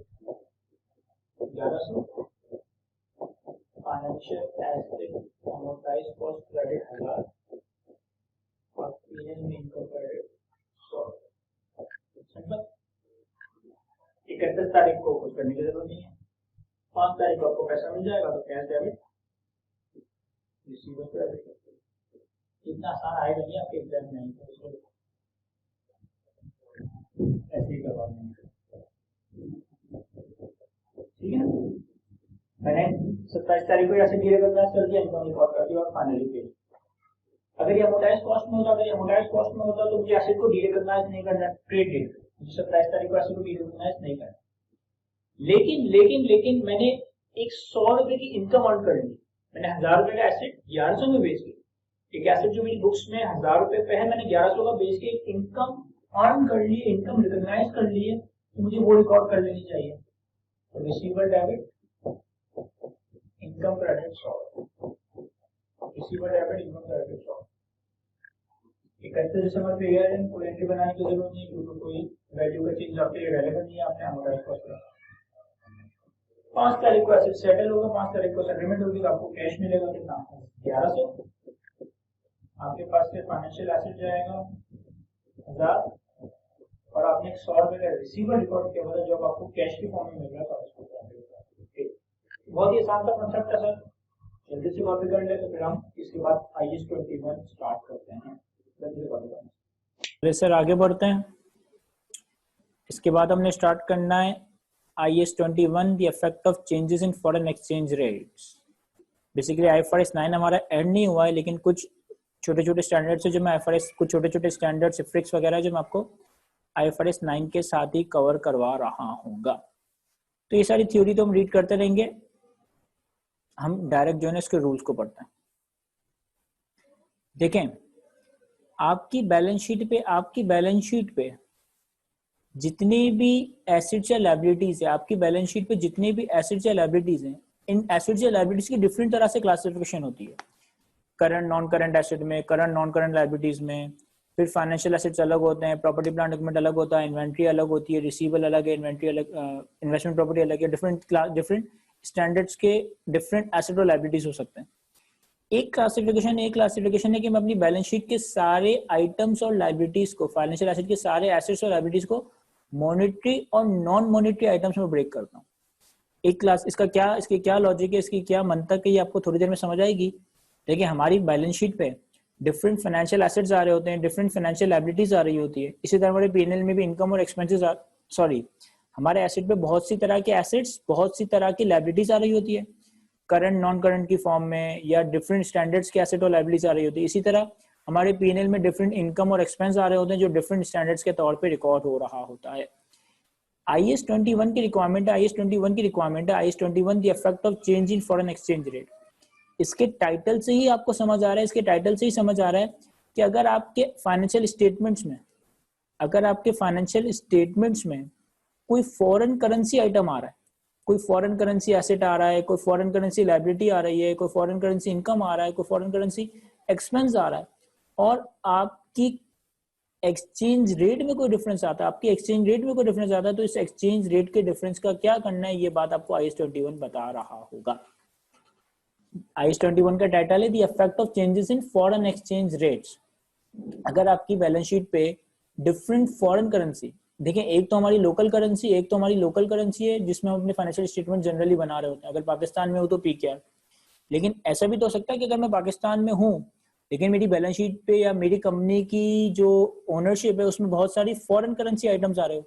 1100, financial asset amortise cost credit 1000 और पीएल में इनकम क्रेडिट 100। 31 तारीख को कुछ करने की जरूरत नहीं है, 5 तारीख को आपको पैसा मिल जाएगा तो कैश डेबिट रिसीवर क्रेडिट। इतना आसान आएगा नहीं आपके एग्जाम में, ऐसे ही करवा देंगे। ठीक है, मैंने 27 तारीख को ऐसे रिकॉग्नाइज कर दिया, इनकम रिकॉर्ड कर दिया और फाइनली पे। अगर ये अमोर्टाइज कॉस्ट में होता, तो मुझे एसेट को डीरिकॉग्नाइज नहीं करना, ट्रेड डेट 27 तारीख को एसेट को डीरिकॉग्नाइज नहीं करना। लेकिन मैंने एक 100 रुपए की इनकम अर्न कर ली, मैंने 1000 रुपए का एसेट 1100 में बेच दिया। एक एसेट जो मेरी बुक्स में 1000 रुपए पे है, मैंने 1100 का बेच के इनकम अर्न कर ली, इनकम रिकॉग्नाइज कर ली है, तो मुझे वो रिकॉर्ड कर लेनी चाहिए। Receiver debit income credit 100। Receiver debit income credit shop 31 दिसंबर पे ईयर एंड कोई एंट्री बनाने की जरूरत नहीं क्योंकि कोई वैल्यू का चेंज आपके लिए रेलेवेंट नहीं है, आपने अमोर्टाइज कॉस्ट करा। 5 तारीख को एसेट सेटल होगा, 5 तारीख को सेटलमेंट होगी तो आपको कैश मिलेगा कितना 1100। आपके पास से फाइनेंशियल एसेट जाएगा 1000 और आपने 100 रुपए का रिसीवर रिकॉर्ड किया हुआ जो आपको कैश के फॉर्म में मिल रहा था उसको बहुत ही आसान सा कांसेप्ट है सर, जल्दी से कॉपी कर ले तो फिर हम इसके बाद IAS 21 स्टार्ट करते हैं। जल्दी से कॉपी करना सर, आगे बढ़ते हैं। इसके बाद हमने स्टार्ट करना है IAS 21 the effect of changes in foreign exchange rates. Basically IFRS 9 हमारा ऐड नहीं हुआ है, लेकिन कुछ छोटे छोटे स्टैंडर्ड्स है जो मैं IFRS कुछ छोटे छोटे स्टैंडर्ड्स इफ्रिक्स वगैरह जो मैं आपको IFRS 9 के साथ ही कवर करवा रहा हूँगा। तो ये सारी थ्योरी तो हम रीड करते रहेंगे, हम डायरेक्ट जो है इसके रूल्स को पढ़ते हैं। देखें, आपकी बैलेंस शीट पे जितने भी एसेट्स या लायबिलिटीज है, आपकी बैलेंस शीट पे जितने भी एसेट्स या लायबिलिटीज हैं, इन एसेट्स या लायबिलिटीज की डिफरेंट तरह से क्लासिफिकेशन होती है। करंट नॉन करंट एसेट में, करंट नॉन करंट लायबिलिटीज में, फिर फाइनेंशियल एसेट्स अलग होते हैं, प्रॉपर्टी प्लांट इक्विपमेंट अलग होता है, इन्वेंट्री अलग होती है, रिसीवेबल अलग है, इन्वेंट्री अलग, इन्वेस्टमेंट प्रॉपर्टी अलग है। डिफरेंट स्टैंडर्ड्स के डिफरेंट एसेट और लायबिलिटीज हो सकते हैं। एक क्लासिफिकेशन है कि मैं अपनी बैलेंस शीट के सारे आइटम्स और लायबिलिटीज को, फाइनेंशियल एसेट के सारे एसेट्स और लायबिलिटीज को मॉनेटरी और नॉन मॉनेटरी आइटम्स में ब्रेक करता हूँ। एक क्लास इसके क्या लॉजिक है, इसकी क्या मंतक है, ये आपको थोड़ी देर में समझ आएगी। देखिए, हमारी बैलेंस शीट पे डिफरेंट फाइनेंशियल एसेट्स आ रहे होते हैं, डिफरेंट फाइनेंशियल लायबिलिटीज आ रही होती है। इसी तरह हमारे P&L में भी इनकम और एक्सपेंसेस हमारे एसेट पे बहुत सी तरह के एसेट्स, बहुत सी तरह की लायबिलिटीज आ रही होती है, करंट नॉन करंट की फॉर्म में, या डिफरेंट स्टैंडर्ड्स के एसेट और लायबिलिटीज आ रही होती है। इसी तरह हमारे P&L में डिफरेंट इनकम और एक्सपेंस आ रहे होते हैं जो डिफरेंट स्टैंडर्ड्स के तौर पे रिकॉर्ड हो रहा होता है। IAS 21 की रिक्वायरमेंट है, IAS 21 the effect of change in foreign exchange rate. इसके टाइटल से ही आपको समझ आ रहा है, कि अगर आपके फाइनेंशियल स्टेटमेंट्स में कोई फॉरेन करेंसी आइटम आ रहा है, कोई फॉरेन करेंसी एसेट आ रहा है, कोई फॉरेन करेंसी लायबिलिटी आ रही है, कोई फॉरेन करेंसी इनकम आ रहा है, कोई फॉरेन करेंसी एक्सपेंस आ रहा है, और आपकी एक्सचेंज रेट में कोई डिफरेंस आता है, तो इस एक्सचेंज रेट के डिफरेंस का क्या करना है, ये बात आपको IAS 21 बता रहा होगा। IAS 21 का टाइटल है the effect of changes in foreign exchange rates. अगर आपकी बैलेंस शीट पे डिफरेंट फॉरेन करेंसी, देखें, एक तो हमारी लोकल करेंसी है जिसमें हम अपने फाइनेंशियल स्टेटमेंट जनरली बना रहे होते हैं। अगर पाकिस्तान में हो तो PKR, लेकिन ऐसा भी तो हो सकता है कि अगर मैं पाकिस्तान में हूँ लेकिन मेरी बैलेंस शीट पे या मेरी कंपनी की जो ओनरशिप है उसमें बहुत सारी फॉरेन करेंसी आइटम्स आ रहे हो,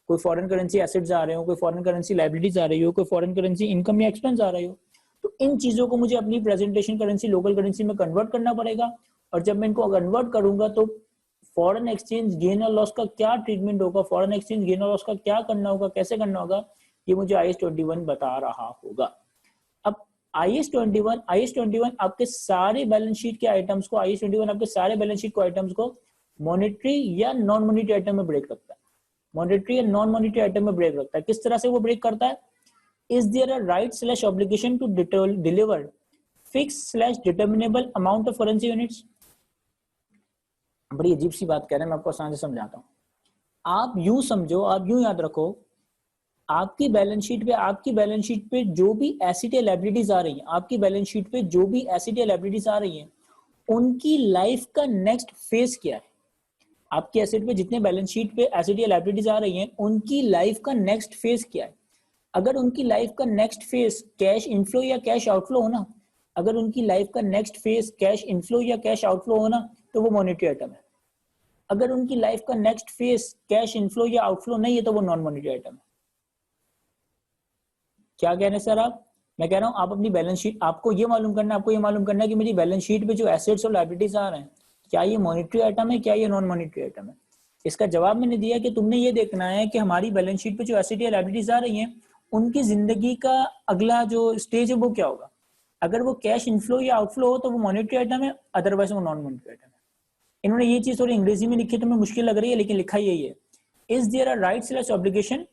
कोई फॉरेन करेंसी एसेट्स आ रहे हो, कोई फॉरेन करेंसी लायबिलिटीज आ रही हो, कोई फॉरेन करेंसी इनकम या एक्सपेंस आ रही हो। तो इन चीजों को मुझे अपनी प्रेजेंटेशन करेंसी लोकल करेंसी में कन्वर्ट करना पड़ेगा, और जब मैं इनको कन्वर्ट करूंगा तो फॉरेन एक्सचेंज गेन और लॉस का क्या ट्रीटमेंट होगा, फॉरेन एक्सचेंज गेन और लॉस का क्या करना होगा, कैसे करना होगा, ये मुझे IAS 21 बता रहा होगा। अब IAS 21 आपके सारे बैलेंस शीट के आइटम्स को, IAS 21 आपके सारे बैलेंस शीट को आइटम्स को मॉनेटरी या नॉन मॉनेटरी आइटम में ब्रेक रखता है। मॉनेटरी या नॉन मॉनेटरी आइटम में ब्रेक रखता है। किस तरह से वो ब्रेक करता है? Is there a right/obligation to deliver fixed/determinable amount of currency units? बड़ी अजीब सी बात कह रहे हैं, मैं आपको आसान से समझाता हूँ। आप यूं समझो, आप यूं याद रखो, आपकी बैलेंस शीट पे जो भी एसेट या लायबिलिटीज आ रही हैं, उनकी लाइफ का नेक्स्ट फेज क्या है? आपके एसेट पे जितने बैलेंस शीट पे एसेट या लायबिलिटीज आ रही हैं, उनकी लाइफ का नेक्स्ट फेज क्या है? अगर उनकी लाइफ का नेक्स्ट फेज कैश इनफ्लो या कैश आउटफ्लो होना, तो वो मॉनेटरी आइटम है। अगर उनकी लाइफ का नेक्स्ट फेज कैश इनफ्लो या आउटफ्लो नहीं है तो वो नॉन मॉनेटरी आइटम है। क्या कह रहे हैं सर आप? मैं कह रहा हूं आप अपनी बैलेंस शीट, आपको ये मालूम करना है कि मेरी बैलेंस शीट पे जो एसेट्स और लायबिलिटीज आ रहे हैं, क्या ये मॉनेटरी आइटम है, क्या ये नॉन मॉनेटरी आइटम है? इसका जवाब मैंने दिया कि तुमने ये देखना है कि हमारी बैलेंस शीट पे जो एसेट या लायबिलिटीज आ रही हैं, उनकी जिंदगी का अगला जो स्टेज है वो क्या होगा। अगर वो कैश इनफ्लो या आउटफ्लो हो तो वो मॉनेटरी आइटम है, अदरवाइज वो नॉन मॉनेटरी आइटम है। इन्होंने ये चीज थोड़ी अंग्रेजी में लिखी तो मैं मुश्किल लग रही है, लेकिन लिखा यही है, is there a right/obligation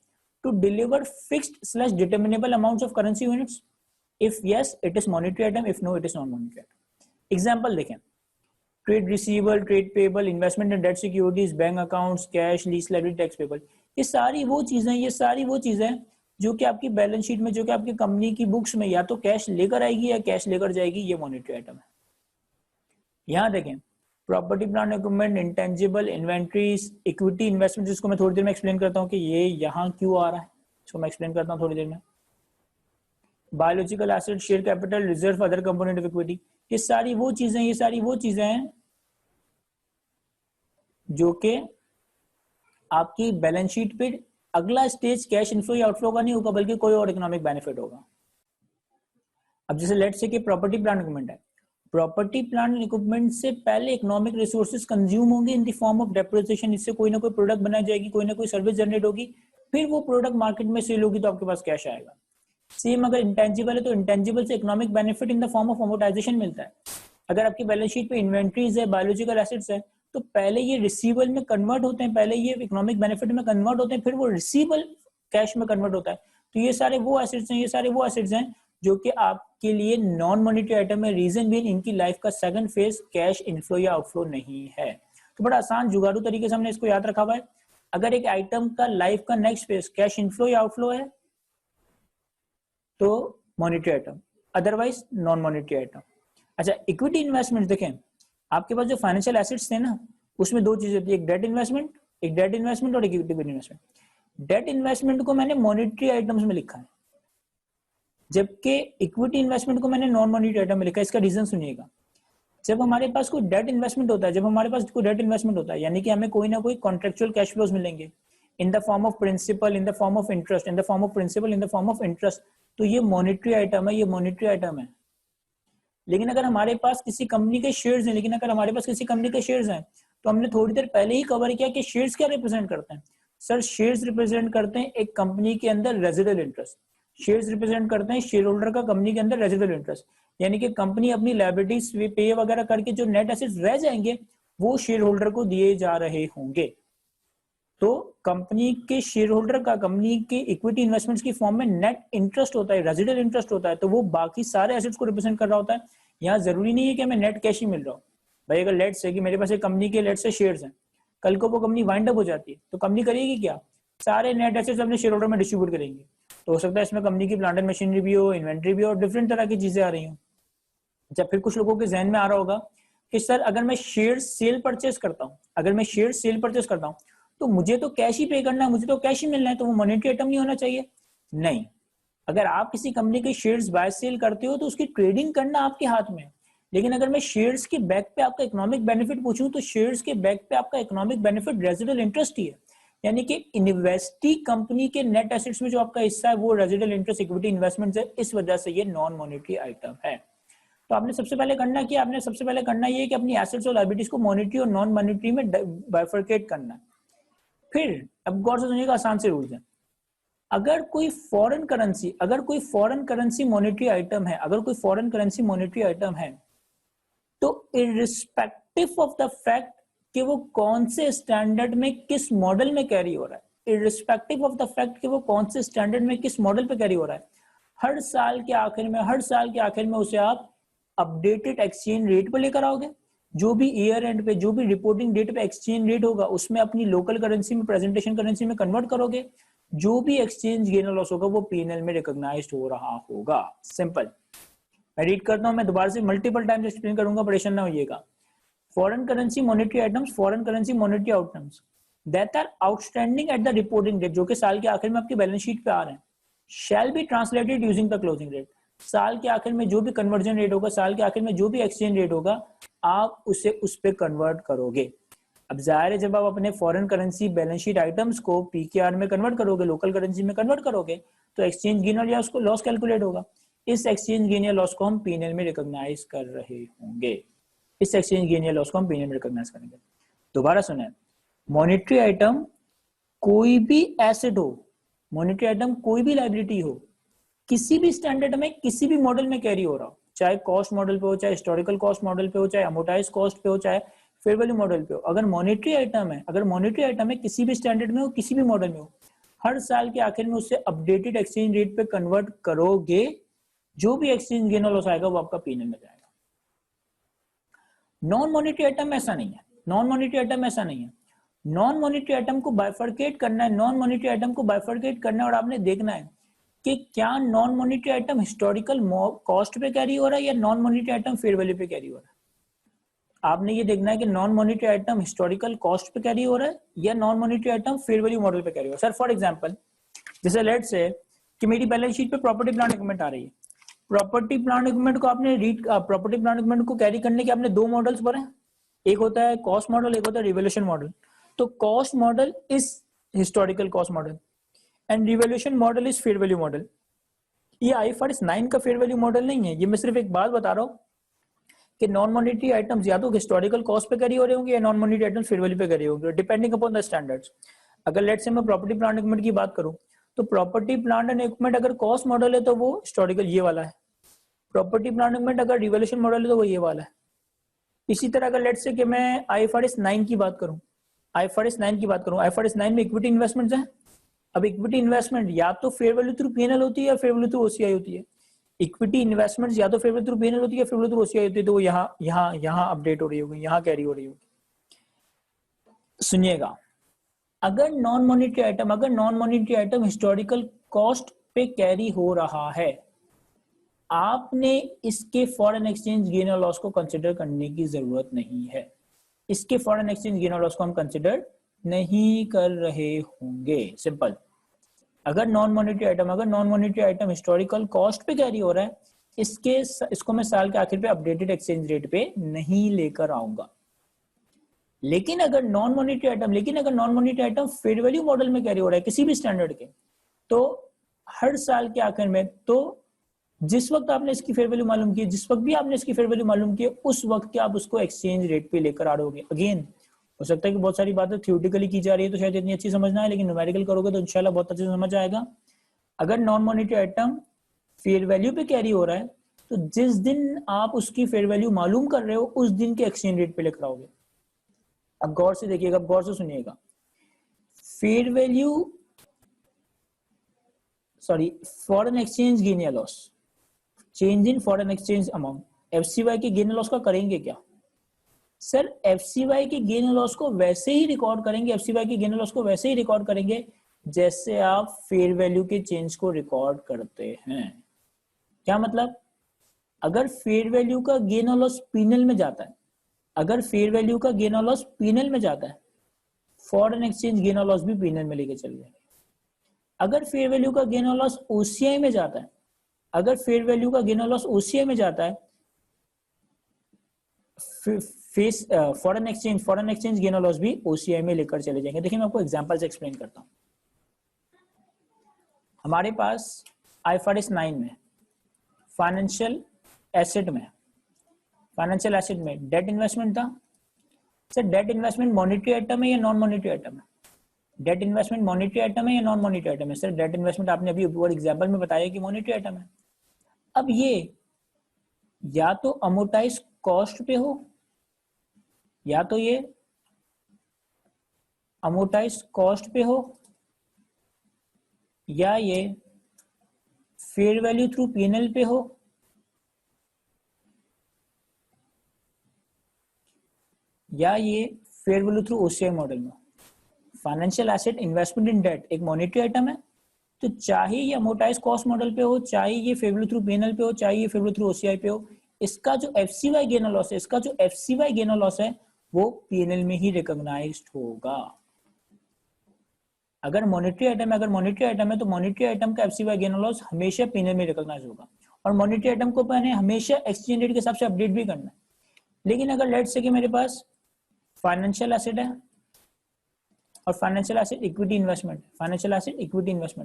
to deliver fixed/determinable amounts of currency units? If yes, it is monetary item. If no, it is non-monetary item. Example देखें, trade receivable, trade payable, investment in debt securities, bank accounts, cash, lease liability, tax payable, ये सारी वो चीजें जो कि आपकी बैलेंस शीट में, जो कि आपकी कंपनी की बुक्स में या तो कैश लेकर आएगी या कैश लेकर जाएगी, ये मॉनिटरी आइटम है। यहाँ देखें, property, plant, equipment, intangible, inventories, equity investment, जिसको मैं थोड़ी देर में एक्सप्लेन करता हूँ कि ये यहाँ क्यों आ रहा है, इसको मैं एक्सप्लेन करता हूँ थोड़ी देर में। Biological asset, share capital, reserve, other component of equity, ये सारी वो चीजें हैं जो कि आपकी बैलेंस शीट पे अगला स्टेज कैश इनफ्लो या आउटफ्लो का नहीं होगा, बल्कि कोई और इकोनॉमिक बेनिफिट होगा। अब जैसे लेट्स से कि प्रॉपर्टी, प्लांट, इक्विपमेंट है, प्रॉपर्टी, प्लांट एंड इक्विपमेंट से पहले इकोनॉमिक रिसोर्सेज कंज्यूम होंगे इन द फॉर्म ऑफ डेप्रिसिएशन, इससे कोई ना कोई प्रोडक्ट बनाई जाएगी, कोई ना कोई सर्विस जनरेट होगी, फिर वो प्रोडक्ट मार्केट में सेल होगी तो आपके पास कैश आएगा। सेम अगर इंटेंजिबल है तो इंटेंजिबल से economic benefit in the form of amortisation मिलता है। अगर आपकी बैलेंस शीट पे इन्वेंट्रीज है, बायोलॉजिकल एसेट्स है, तो पहले ये रिसीवेबल में कन्वर्ट होते हैं, पहले ये इकोनॉमिक बेनिफिट में कन्वर्ट होते हैं, फिर वो रिसीवेबल कैश में कन्वर्ट होता है। तो ये सारे वो एसेट्स हैं जो कि आपके लिए नॉन मॉनेटरी आइटम है। रीजन भी इनकी लाइफ का सेकंड फेज कैश इनफ्लो या आउटफ्लो नहीं है। तो बड़ा आसान जुगाड़ू तरीके से हमने इसको याद रखा हुआ है। अगर एक आइटम का लाइफ का नेक्स्ट फेज कैश इनफ्लो या आउटफ्लो है तो monetary item, otherwise non monetary item. अच्छा, इक्विटी इन्वेस्टमेंट देखें, आपके पास जो फाइनेंशियल एसेट्स थे ना, उसमें दो चीजें थी, एक डेट इन्वेस्टमेंट और इक्विटी इन्वेस्टमेंट। डेट इन्वेस्टमेंट को मैंने मॉनेटरी आइटम्स में लिखा है, जबकि इक्विटी इन्वेस्टमेंट को मैंने नॉन मॉनेटरी आइटम में लिखा है। इसका रीजन सुनिएगा। जब हमारे पास कोई डेट इन्वेस्टमेंट होता है, यानी कि हमें कोई ना कोई कॉन्ट्रेक्चुअल कैश फ्लोज मिलेंगे in the form of principal, in the form of interest, तो ये मॉनेटरी आइटम है, लेकिन अगर हमारे पास किसी कंपनी के शेयर्स हैं, तो हमने थोड़ी देर पहले ही कवर किया कि शेयर्स क्या रिप्रेजेंट करते हैं। सर, शेयर्स रिप्रेजेंट करते हैं एक कंपनी के अंदर रेजिडुअल इंटरेस्ट। शेयर्स रिप्रेजेंट करते हैं शेयर होल्डर का कंपनी के अंदर रेजिडुअल इंटरेस्ट, यानी कि कंपनी अपनी लायबिलिटीज पे वगैरह करके जो नेट एसेट्स रह जाएंगे वो शेयर होल्डर को दिए जा रहे होंगे। तो कंपनी के शेयर होल्डर का कंपनी के इक्विटी इन्वेस्टमेंट्स की फॉर्म में नेट इंटरेस्ट होता है, रेजिडुअल इंटरेस्ट होता है, तो वो बाकी सारे एसेट्स को रिप्रेजेंट कर रहा होता है। यहाँ जरूरी नहीं है कि हमें नेट कैश ही मिल रहा हो। भाई अगर लेट्स से कि मेरे पास एक कंपनी के लेट्स से शेयर्स हैं, कल को वो कंपनी वाइंड अप हो जाती है, तो कंपनी करेगी क्या? सारे नेट एसेट्स अपने शेयर होल्डर में डिस्ट्रीब्यूट करेंगे। तो हो सकता है इसमें कंपनी की प्लांट एंड मशीनरी भी हो, इन्वेंट्री भी हो, और डिफरेंट तरह की चीजें आ रही हो। जब फिर कुछ लोगों के जहन में आ रहा होगा कि सर अगर मैं शेयर सेल परचेस करता हूँ, तो मुझे तो कैश ही पे करना है, मुझे तो कैश ही मिलना है, तो वो मॉनेटरी आइटम नहीं होना चाहिए। नहीं, अगर आप किसी कंपनी के शेयर्स बाय सेल करते हो तो उसकी ट्रेडिंग करना आपके हाथ में है। लेकिन अगर मैं शेयर्स के बैक पे आपका इकोनॉमिक बेनिफिट पूछूं, तो शेयर्स के बैक पे आपका इकोनॉमिक बेनिफिट रेजिडुअल इंटरेस्ट ही है, यानी कि इन्वेस्टी कंपनी के नेट एसेट्स में जो आपका हिस्सा है वो रेजिडुअल इंटरेस्ट इक्विटी इन्वेस्टमेंट है। इस वजह से ये नॉन मॉनेटरी आइटम है। तो आपने सबसे पहले करना ये कि अपनी एसेट्स और लायबिलिटीज को मॉनेटरी और नॉन मॉनेटरी में बाइफरकेट करना है। फिर अब गौर से सुनिएगा, आसान से रूल्स हैं। अगर कोई फॉरेन करेंसी मॉनेटरी आइटम है, तो इररिस्पेक्टिव ऑफ द फैक्ट कि वो कौन से स्टैंडर्ड में किस मॉडल में कैरी हो रहा है, हर साल के आखिर में उसे आप अपडेटेड एक्सचेंज रेट पर लेकर आओगे। जो भी ईयर एंड पे, जो भी रिपोर्टिंग डेट पे एक्सचेंज रेट होगा, उसमें अपनी लोकल करेंसी में, प्रेजेंटेशन करेंसी में कन्वर्ट करोगे। जो भी एक्सचेंज गेन और लॉस होगा वो पीएनएल में रिकॉग्नाइज्ड हो रहा होगा। सिंपल। मैं रीड करता हूं, मैं दोबारा से मल्टीपल टाइम्स एक्सप्लेन करूंगा, परेशान ना होइएगा। Foreign currency monetary items that are outstanding at the reporting date, जो कि साल के आखिर में आपकी बैलेंस शीट पे आ रहे हैं, शैल be translated using the closing rate. साल के आखिर में जो भी कन्वर्जन रेट होगा, साल के आखिर में जो भी एक्सचेंज रेट होगा, आप उसे उस पे कन्वर्ट करोगे। अब जाहिर है जब आप अपने foreign currency balance sheet items को पीकेआर में कन्वर्ट करोगे, लोकल करेंसी में कन्वर्ट करोगे, तो एक्सचेंज गेन या उसको लॉस कैलकुलेट होगा। इस एक्सचेंज गेन या लॉस को हम पीएनएल में रिकॉग्नाइज कर रहे होंगे। दोबारा सुने, मॉनेटरी आइटम कोई भी एसेट हो, मॉनेटरी आइटम कोई भी लायबिलिटी हो, किसी भी स्टैंडर्ड में, किसी भी मॉडल में कैरी हो रहा हो, चाहे कॉस्ट मॉडल पे हो, चाहे हिस्टोरिकल कॉस्ट मॉडल पे हो, चाहे अमोर्टाइज कॉस्ट पे हो, चाहे फेयर वैल्यू मॉडल पे हो, अगर मॉनेटरी आइटम है किसी भी स्टैंडर्ड में हो, किसी भी मॉडल में हो, हर साल के आखिर में उससे अपडेटेड एक्सचेंज रेट पे कन्वर्ट करोगे। जो भी एक्सचेंज गेन और लॉस आएगा वो आपका पीएनएल में जाएगा। नॉन मॉनेटरी आइटम ऐसा नहीं है, नॉन मॉनेटरी आइटम ऐसा नहीं है। नॉन मॉनेटरी आइटम को बाइफरकेट करना है, नॉन मॉनेटरी आइटम को बाइफरकेट करना है और आपने देखना है कि क्या non monetary item historical cost पे कैरी हो रहा है या non monetary item fair value पे कैरी हो रहा है। आपने ये देखना है कि non monetary item historical cost पे कैरी हो रहा है या non monetary item fair value model पे कैरी हो रहा है। सर फॉर एग्जांपल जैसे लेट्स से कि मेरी बैलेंस शीट पे प्रॉपर्टी प्लांट इक्विपमेंट आ रही है, प्रॉपर्टी प्लांट इक्विपमेंट को आपने प्रॉपर्टी प्लांट इक्विपमेंट को कैरी करने के आपने दो मॉडल्स भरे, एक होता है कॉस्ट मॉडल, एक होता है रिवैल्यूएशन मॉडल। तो cost model is historical cost model and revaluation model is fair value model. ये आईएफआरएस 9 का फेयर वैल्यू मॉडल नहीं है, ये मैं सिर्फ एक बात बता रहा हूँ कि नॉन मॉनेटरी आइटम्स या तो हिस्टोरिकल कॉस्ट पे कैरी हो रहे होंगे या non monetary items fair value पे कैरी होंगे डिपेंडिंग अपॉन द स्टैंडर्ड्स। अगर लेट्स से मैं प्रॉपर्टी प्लांट इक्विपमेंट की बात करूं तो प्रॉपर्टी प्लांट एंड इक्विपमेंट अगर कॉस्ट मॉडल है तो वो हिस्टोरिकल ये वाला है, प्रॉपर्टी प्लांट इक्विपमेंट अगर रिवैल्यूएशन मॉडल है तो वो ये वाला है। इसी तरह अगर लेट्स से कि मैं आईएफआरएस 9 की बात करूं, आईएफआरएस 9 की बात करूं, आईएफआरएस 9 में इक्विटी इन्वेस्टमेंट्स हैं। अब इक्विटी इन्वेस्टमेंट या तो फेयर वैल्यू थ्रू पीएनएल होती है या फेयर वैल्यू थ्रू ओसीआई होती है। इक्विटी इन्वेस्टमेंट्स या तो फेयर वैल्यू थ्रू पीएनएल होती है या फेयर वैल्यू थ्रू ओसीआई होती है, तो वो यहाँ अपडेट हो रही होगी, यहाँ कैरी हो रही होगी। सुनिएगा, अगर non monetary item historical cost पे कैरी हो रहा है, आपने इसके फॉरेन एक्सचेंज गेन और लॉस को कंसिडर करने की जरूरत नहीं है। इसके फॉरेन एक्सचेंज गेन और लॉस को हम कंसिडर नहीं कर रहे होंगे। सिंपल। अगर non monetary item historical cost पे कैरी हो रहा है, इसको मैं साल के आखिर पे अपडेटेड एक्सचेंज रेट पे नहीं लेकर आऊंगा। लेकिन अगर non monetary item fair value model में कैरी हो रहा है किसी भी स्टैंडर्ड के, तो हर साल के आखिर में, तो जिस वक्त आपने इसकी फेयर वैल्यू मालूम की, जिस वक्त भी आपने इसकी फेयर वैल्यू मालूम की, उस वक्त के आप उसको एक्सचेंज रेट पे लेकर आ रहे। अगेन हो सकता है कि बहुत सारी बातें थ्योरेटिकली की जा रही है तो शायद इतनी अच्छी समझ ना आए, लेकिन न्यूमेरिकल करोगे तो इंशाल्लाह बहुत अच्छे से समझ आएगा। अगर non monetary item fair value पे कैरी हो रहा है तो जिस दिन आप उसकी फेयर वैल्यू मालूम कर रहे हो उस दिन के एक्सचेंज रेट पे लेकर आओगे। अब गौर से देखिएगा, गौर से सुनिएगा। Fair value foreign exchange gain या loss, change in foreign exchange amount, FCY के गेन लॉस का करेंगे क्या? सर एफसीवाई के गेन लॉस को वैसे ही रिकॉर्ड करेंगे, एफसीवाई के गेन लॉस को वैसे ही रिकॉर्ड करेंगे जैसे आप फेयर वैल्यू के चेंज को रिकॉर्ड करते हैं। क्या मतलब? अगर फेयर वैल्यू का गेन और लॉस पीनल में जाता है, अगर फेयर वैल्यू का गेन और लॉस पीनल में जाता है, फॉरेन एक्सचेंज गेन और लॉस भी पीनल में लेके चल जाएंगे। अगर फेयर वैल्यू का गेन और लॉस ओसीआई में जाता है, अगर फेयर वैल्यू का गेन और लॉस ओसीआई में जाता है, फॉरेन एक्सचेंज गेन और लॉस भी ओसीआई में लेकर चले जाएंगे। देखिए मैं आपको एग्जांपल से एक्सप्लेन करता हूं। हमारे पास आईएफआरएस 9 में फाइनेंशियल एसेट में डेट इन्वेस्टमेंट था। Sir debt investment monetary item है या नॉन मॉनेटरी आइटम है? डेट इन्वेस्टमेंट मॉनेटरी आइटम है या नॉन मॉनेटरी आइटम है? सर डेट इन्वेस्टमेंट आपने अभी ऊपर एग्जांपल में बताया कि मॉनेटरी आइटम है। अब ये या तो अमोर्टाइज कॉस्ट पे हो, या तो ये अमोर्टाइज कॉस्ट पे हो, या ये फेयर वैल्यू थ्रू पीएनएल पे हो, या ये fair value through OCI model में। Financial asset investment in debt एक मॉनेटरी आइटम है, तो चाहे ये अमोर्टाइज कॉस्ट मॉडल पे हो, चाहे ये फेयर वैल्यू थ्रू पीएनएल पे हो, चाहे ये फेयर वैल्यू थ्रू ओसीआई पे हो, इसका जो एफसीवाई गेन और लॉस है वो पीएनएल में ही रिकॉग्नाइज्ड होगा। अगर मॉनेटरी आइटम है तो मॉनेटरी आइटम का एफसीवाई गेन और लॉस हमेशा पीएनएल में रिकॉग्नाइज होगा, और मॉनेटरी आइटम को मैंने हमेशा एक्सचेंज रेट के हिसाब से अपडेट भी करना है। लेकिन अगर लेट्स से कि मेरे पास फाइनेंशियल एसेट है और फाइनेंशियल एसेट इक्विटी इन्वेस्टमेंट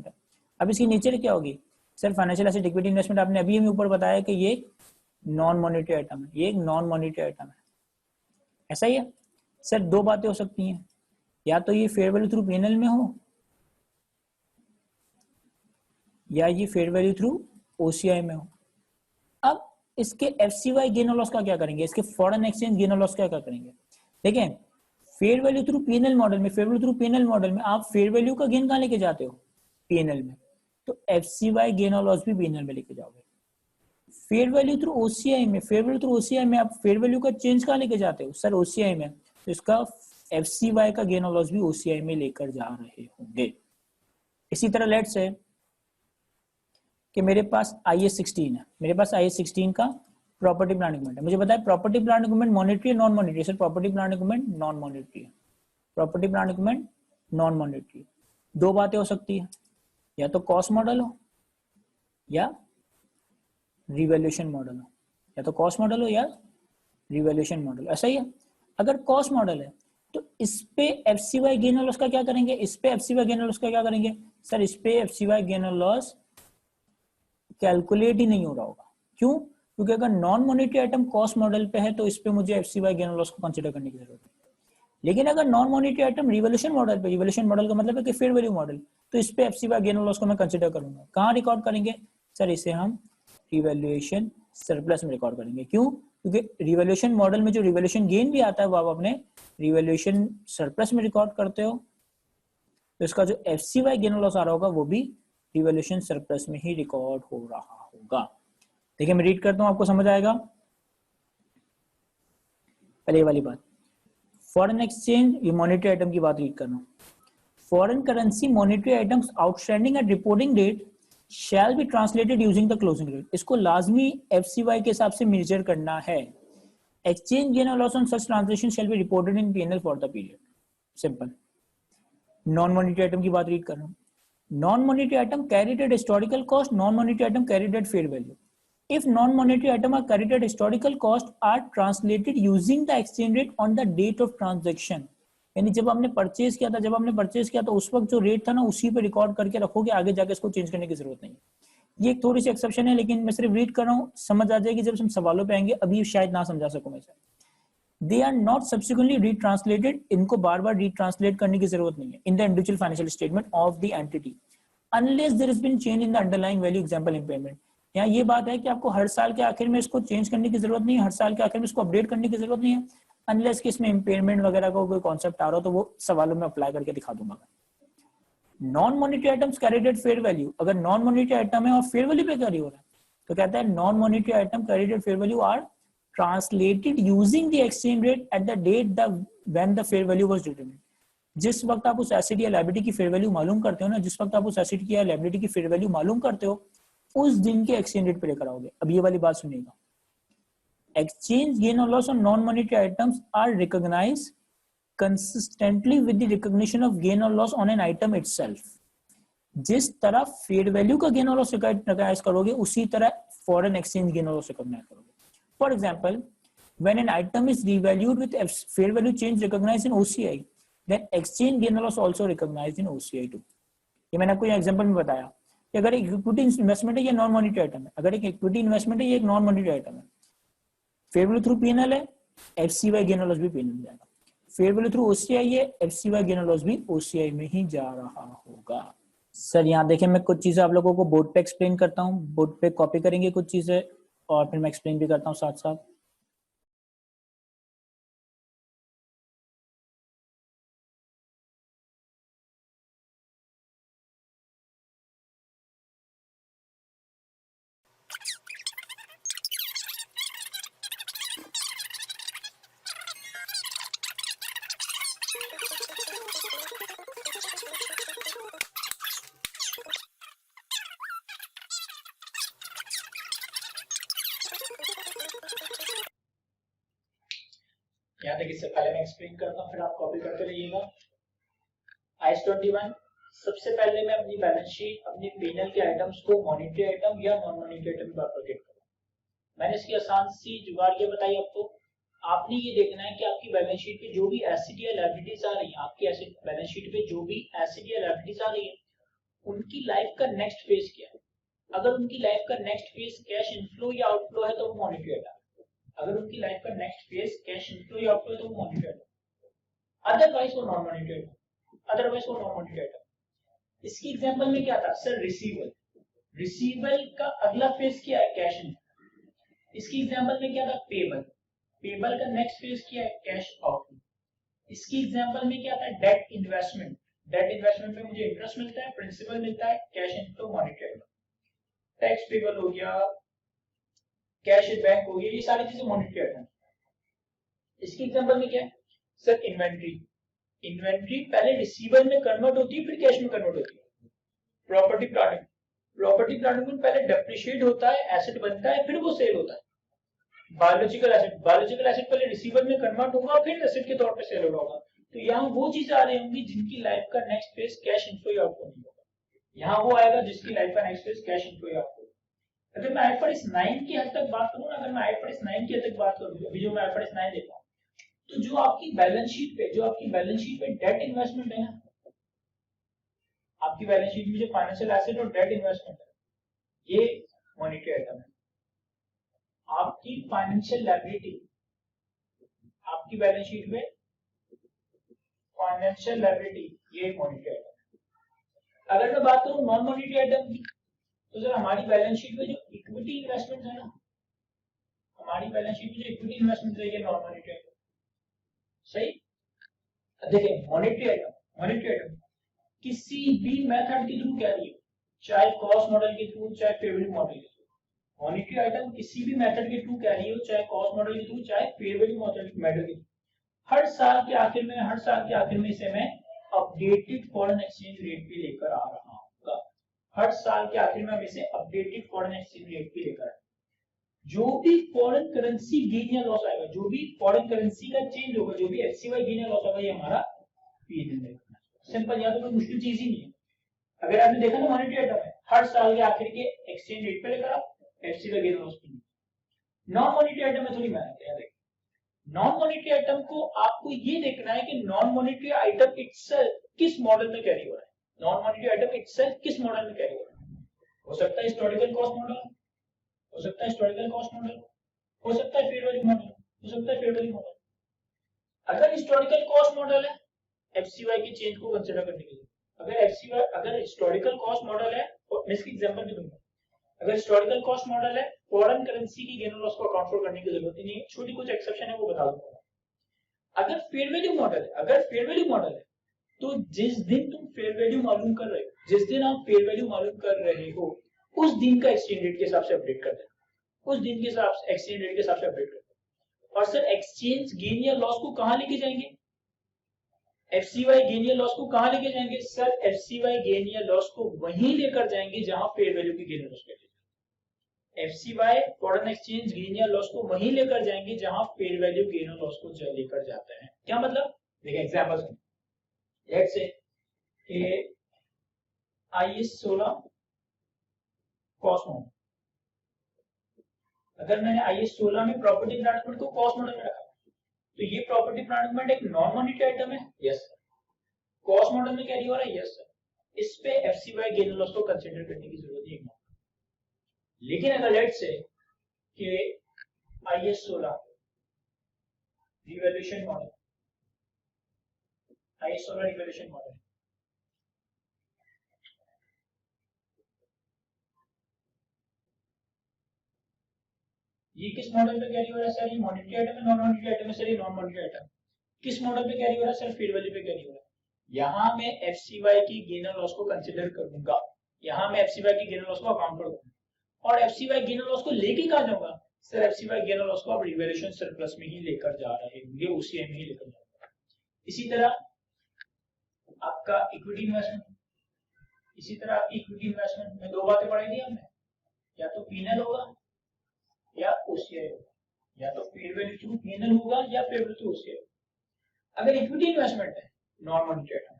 है, अब इसकी नेचर क्या होगी? Sir financial asset equity investment आपने अभी हमें ऊपर बताया कि ये नॉन मॉनेटरी आइटम है, ये एक नॉन मॉनेटरी आइटम है, ऐसा ही है। सर दो बातें हो सकती हैं, या तो ये फेयर वैल्यू थ्रू पीएनएल में हो, या ये फेयर वैल्यू थ्रू ओसीआई में हो। अब इसके एफसीवाई गेन और लॉस का क्या करेंगे? इसके फॉरेन एक्सचेंज गेन और लॉस का क्या करेंगे? देखें fair value through PNL model में आप फेयर वैल्यू का गेन कहां लेके जाते हो? पीएनएल में, तो एफसीवाई गेन और लॉस भी पीएनएल में लेके जाओगे। फेयर वैल्यू थ्रू ओसीआई में, फेयर वैल्यू थ्रू ओसीआई में आप फेयर वैल्यू का चेंज कहाँ लेके जाते हो सर? ओसीआई में। तो इसका एफसीवाई का गेन और लॉस भी ओसीआई में लेकर जा रहे होंगे। इसी तरह लेट्स से कि मेरे पास IS16 है, मेरे पास IS16 का प्रॉपर्टी प्लांट इक्विपमेंट है। मुझे बताया प्रॉपर्टी प्लांट इक्विपमेंट मॉनेटरी है non monetary? Sir property plant equipment non monetary है। Property plant equipment non monetary. दो बातें हो सकती है, या तो कॉस्ट मॉडल हो या रिवैल्यूएशन मॉडल हो, या तो कॉस्ट मॉडल हो या रिवैल्यूएशन मॉडल। ऐसा ही है। अगर कॉस्ट मॉडल है तो इस पे एफसीवाई गेन और लॉस का क्या करेंगे? इस पे एफसीवाई गेन और लॉस का क्या करेंगे? सर इस पे एफसीवाई गेन और लॉस कैलकुलेट ही नहीं हो रहा होगा। क्यों? क्योंकि अगर non monetary item cost model पे है तो इस पे मुझे एफसीवाई गेन और लॉस को कंसीडर करने की जरूरत है। लेकिन अगर non monetary item revaluation model पे, रिवैल्यूएशन मॉडल का मतलब है कि फेयर वैल्यू मॉडल, तो इस पे एफसीवाई गेन और लॉस को मैं कंसीडर करूंगा। कहां रिकॉर्ड करेंगे? सर इसे हम रिवैल्यूएशन सरप्लस में रिकॉर्ड करेंगे। क्यों? क्योंकि रिवैल्यूएशन मॉडल में जो रिवैल्यूएशन गेन भी आता है वो आप अपने रिवैल्यूएशन सरप्लस में रिकॉर्ड करते हो, तो इसका जो एफसीवाई गेन और लॉस आ रहा होगा वो भी रिवैल्यूएशन सरप्लस में ही रिकॉर्ड हो रहा होगा। देखिए मैं रीड करता हूं, आपको समझ आएगा। पहले वाली बात, फॉरेन एक्सचेंज, ये मॉनेटरी आइटम की बात रीड कर रहा हूं। Foreign currency monetary items outstanding at reporting date shall be translated using the closing rate. इसको लाजमी एफसीवाई के हिसाब से मेजर करना है। एक्सचेंज गेन और loss on such transaction shall be reported in PnL for the period. Simple. Non monetary item की बात रीड कर रहा हूं। Non monetary item carried at historical cost, non monetary item carried at fair value. If non-monetary item are carried at historical cost are translated using the exchange rate on the date of transaction। यानी जब आपने परचेज किया था, जब आपने परचेज किया था उस वक्त जो रेट था ना उसी पे रिकॉर्ड करके रखोगे, आगे जाके इसको चेंज करने की जरूरत नहीं है। ये एक थोड़ी सी एक्सेप्शन है, लेकिन मैं सिर्फ रीड कर रहा हूँ, समझ आ जाएगी जब हम सवालों पे आएंगे, अभी शायद ना समझा सकूं मैं। They are not subsequently retranslated, इनको बार बार रीट्रांसलेट करने की जरूरत नहीं है in the individual financial statement of the entity unless there has been change in the underlying value. Example impairment. यहाँ ये बात है कि आपको हर साल के आखिर में इसको चेंज करने की जरूरत नहीं है, हर साल के आखिर में इसको अपडेट करने की जरूरत नहीं है, अनलेस कि इसमें इम्पेयरमेंट वगैरह का कोई कॉन्सेप्ट आ रहा हो, तो वो सवालों में अप्लाई करके दिखा दूंगा। Non monetary items carried at fair value, अगर नॉन मॉनेटरी आइटम है और फेयर वैल्यू पे कैरी हो रहा है तो कहता है non monetary item carried at fair value are translated using the exchange rate at the date the when the fair value was determined. जिस वक्त आप उस एसेट या लायबिलिटी की फेयर वैल्यू मालूम करते हो ना, जिस वक्त आप उस एसेट की या लायबिलिटी की फेयर वैल्यू मालूम करते हो, उस दिन के एक्सचेंज रेट पे लेकर आओगे। अब ये वाली बात सुनिएगा, एक्सचेंज गेन और loss on non monetary items are recognised consistently with the recognition of gain और loss on an item itself. जिस तरह फेयर वैल्यू का गेन और लॉस रिकॉग्नाइज करोगे उसी तरह फॉरेन एक्सचेंज गेन और लॉस रिकॉग्नाइज करोगे। For example, when an item is revalued with fair value change recognized in OCI, then exchange gain or loss also recognized in OCI too। ये मैंने आपको एग्जांपल में बताया कि अगर एक इक्विटी इन्वेस्टमेंट है ये नॉन मॉनेटरी आइटम है, अगर एक इक्विटी इन्वेस्टमेंट है ये एक नॉन मॉनेटरी आइटम है, फेयर वैल्यू थ्रू पीएनएल है, एफसीवाई गेन और लॉस भी पीएनएल में जाएगा। फेयर वैल्यू थ्रू ओसीआई है, एफसीवाई गेन और लॉस भी ओसीआई में ही जा रहा होगा। सर यहाँ देखिए मैं कुछ चीजें आप लोगों को बोर्ड पे एक्सप्लेन करता हूँ, बोर्ड पे कॉपी करेंगे कुछ चीजें और फिर मैं एक्सप्लेन भी करता हूँ साथ साथ। यहाँ तक इससे पहले मैं एक्सप्लेन करता हूँ, फिर आप कॉपी करते रहिएगा। IS21 सबसे पहले मैं अपनी बैलेंस शीट, अपनी पीएनएल के आइटम्स को मॉनेटरी आइटम या नॉन मॉनेटरी आइटम में बाइफरकेट करूँ। मैंने इसकी आसान सी जुगाड़ ये बताई आपको। आपने ये देखना है कि आपकी बैलेंस शीट पे जो भी एसेट या लायबिलिटीज आ रही है, आपकी एसेट बैलेंस शीट पे जो भी एसेट या लायबिलिटीज आ रही है, उनकी लाइफ का नेक्स्ट फेज क्या है। अगर उनकी लाइफ का नेक्स्ट फेज कैश इनफ्लो या आउटफ्लो है तो वो मॉनेटरी आइटम। अगर उनकी लाइफ का नेक्स्ट फेज कैश इनफ्लो या आउटफ्लो है तो वो मॉनेटरी आइटम, अदरवाइज वो नॉन मॉनेटरी आइटम, अदरवाइज वो नॉन मॉनेटरी आइटम। इसकी एग्जांपल में क्या था सर? रिसीवल। रिसीवल का अगला फेज क्या है? Cash inflow. इसकी एग्जांपल में क्या था? पेबल। पेबल का नेक्स्ट फेज क्या है? Cash outflow. इसकी एग्जांपल में क्या था? Date investment. डेट इन्वेस्टमेंट में मुझे इंटरेस्ट मिलता है, प्रिंसिपल मिलता है, cash inflow monetary item. Tax payable हो गया, कैश बैंक हो गया, ये सारी चीजें मॉनेटरी आइटम। इसकी एग्जांपल में क्या है सर, इन्वेंट्री। इन्वेंट्री पहले रिसीवर में कन्वर्ट होती है फिर कैश में कन्वर्ट होती है। प्रॉपर्टी प्लांट, प्रॉपर्टी प्लांट में पहले डेप्रिशिएट होता है, एसेट बनता है, फिर वो सेल होता है। बायोलॉजिकल एसेट, बायोलॉजिकल एसेट पहले रिसीवर में कन्वर्ट होगा फिर एसेट के तौर पे सेल होगा। तो यहाँ वो चीजें आ रही होंगी जिनकी लाइफ का नेक्स्ट फेज कैश इनफ्लो या आउटफ्लो नहीं होगा। यहाँ वो आएगा जिसकी लाइफ का नेक्स्ट फेज कैश इनफ्लो या आउटफ्लो। अगर मैं IFRS 9 की हद तक बात करूँ ना, अगर मैं IFRS 9 की हद तक बात करूँ, अभी जो मैं IFRS 9 देखा हूँ, तो जो आपकी बैलेंस शीट पे, जो आपकी बैलेंस शीट पे डेट इन्वेस्टमेंट है ना, आपकी बैलेंस शीट में जो फाइनेंशियल एसेट और डेट इन्वेस्टमेंट है, ये मॉनेटरी आइटम है। आपकी फाइनेंशियल लायबिलिटी, आपकी बैलेंस शीट में फाइनेंशियल लायबिलिटी, ये मॉनेटरी आइटम है। अगर मैं बात करूं नॉन मॉनेटरी आइटम की, तो सर हमारी बैलेंस शीट में जो इक्विटी इन्वेस्टमेंट है ना, हमारी बैलेंस शीट में जो इक्विटी इन्वेस्टमेंट है, ये नॉन मॉनेटरी आइटम। सही। देखिए मॉनेटरी आइटम, मॉनेटरी आइटम किसी भी मेथड के थ्रू कैरी हो, चाहे कॉस्ट मॉडल के थ्रू, चाहे फेयर वैल्यू मॉडल के थ्रू। मॉनेटरी आइटम किसी भी मेथड के थ्रू कैरी हो, चाहे कॉस्ट मॉडल के थ्रू, चाहे फेयर वैल्यू मॉडल के थ्रू। हर साल के आखिर में, हर साल के आखिर में इसे मैं अपडेटेड फॉरेन एक्सचेंज रेट पे लेकर आ रहा हूँ। हर साल के आखिर में हम इसे अपडेटेड फॉरेन एक्सचेंज रेट पे लेकर आए। जो भी फॉरेन करेंसी गेन या लॉस आएगा, जो भी फॉरेन करेंसी का चेंज होगा, जो भी FCY गेन या लॉस होगा, ये हमारा P&L में। सिंपल, यहाँ तो कोई मुश्किल चीज ही नहीं है। अगर आपने देखा ना मॉनेटरी आइटम है, हर साल के आखिर के एक्सचेंज रेट पे लेकर आप FCY गेन लॉस पे। नॉन मॉनेटरी आइटम में थोड़ी मेहनत है। नॉन मॉनेटरी आइटम को आपको ये देखना है कि नॉन मॉनेटरी आइटम इटसेल्फ किस मॉडल में कैरी हो रहा है। नॉन मॉनेटरी आइटम इटसेल्फ किस मॉडल में कैरी हो रहा है। हो सकता है हिस्टोरिकल कॉस्ट मॉडल, हो सकता है हिस्टोरिकल कॉस्ट मॉडल, हो सकता है फेयर वैल्यू मॉडल, हो सकता है फेयर वैल्यू मॉडल। अगर हिस्टोरिकल कॉस्ट मॉडल है, FCY के चेंज को कंसीडर करने के लिए, अगर हिस्टोरिकल कॉस्ट मॉडल है, और मैं इसकी एग्जांपल भी दूंगा, अगर हिस्टोरिकल कॉस्ट मॉडल है, फॉरेन करेंसी की गेन और लॉस को अकाउंट फॉर करने की जरूरत ही नहीं है। छोटी कुछ एक्सेप्शन है वो बता दूंगा। अगर फेयर वैल्यू मॉडल है, अगर फेयर वैल्यू मॉडल है, तो जिस दिन तुम फेयर वैल्यू मालूम कर रहे हो, जिस दिन आप फेयर वैल्यू मालूम कर रहे हो, उस दिन का एक्सचेंज रेट के हिसाब से अपडेट कर देना, उस दिन के हिसाब से एक्सचेंज रेट के हिसाब से अपडेट कर देना। और सर एक्सचेंज गेन या लॉस को कहां लेके जाएंगे, FCY गेन या लॉस को कहां लेके जाएंगे सर, FCY गेन या लॉस को वहीं लेकर जाएंगे जहां फेयर वैल्यू की गेन या लॉस लेके जाएंगे। FCY फॉरेन एक्सचेंज गेन या लॉस को वहीं लेकर जाएंगे जहां फेयर वैल्यू गेन और लॉस को लेकर जाते हैं। क्या मतलब, देखिए एग्जांपल सुनिए। लेट्स से कि IAS 16 कॉस्ट मॉडल, अगर मैंने IAS 16 में प्रॉपर्टी मैनेजमेंट को कॉस्ट मॉडल में रखा, तो ये प्रॉपर्टी मैनेजमेंट एक नॉन मॉनेटरी आइटम है, यस सर। कॉस्ट मॉडल में कैरी हो रहा है, यस सर। इस पे FCY गेन और लॉस को कंसीडर करने की जरूरत है। लेकिन अगर लेट्स से कि IAS 16 revaluation model, IAS 16 revaluation model, ये किस मॉडल पे कैरी हो रहा है सर, ये मॉनेटरी आइटम है, नॉन मॉनेटरी आइटम है सर, ये नॉन मॉनेटरी आइटम किस मॉडल पे कैरी हो रहा है सर, फेयर वैल्यू पे कैरी हो रहा है। यहाँ मैं FCY की गेन और लॉस को कंसीडर करूंगा, यहाँ मैं FCY की गेन और लॉस को अकाउंट करूंगा, और FCY गेन और लॉस को लेके कहां जाऊंगा सर, FCY गेन और लॉस को आप रिवैल्यूएशन सरप्लस में ही लेकर जा रहे होंगे, OCI में ही लेकर जाऊंगा। इसी तरह आपका इक्विटी इन्वेस्टमेंट, इसी तरह आपकी इक्विटी इन्वेस्टमेंट में दो बातें पढ़ाई थी हमने, या तो P&L होगा या OCI होगा, या तो फेयर वैल्यू थ्रू P&L होगा या फेयर वैल्यू थ्रू OCI। अगर इक्विटी इन्वेस्टमेंट है नॉन मॉनेटरी आइटम,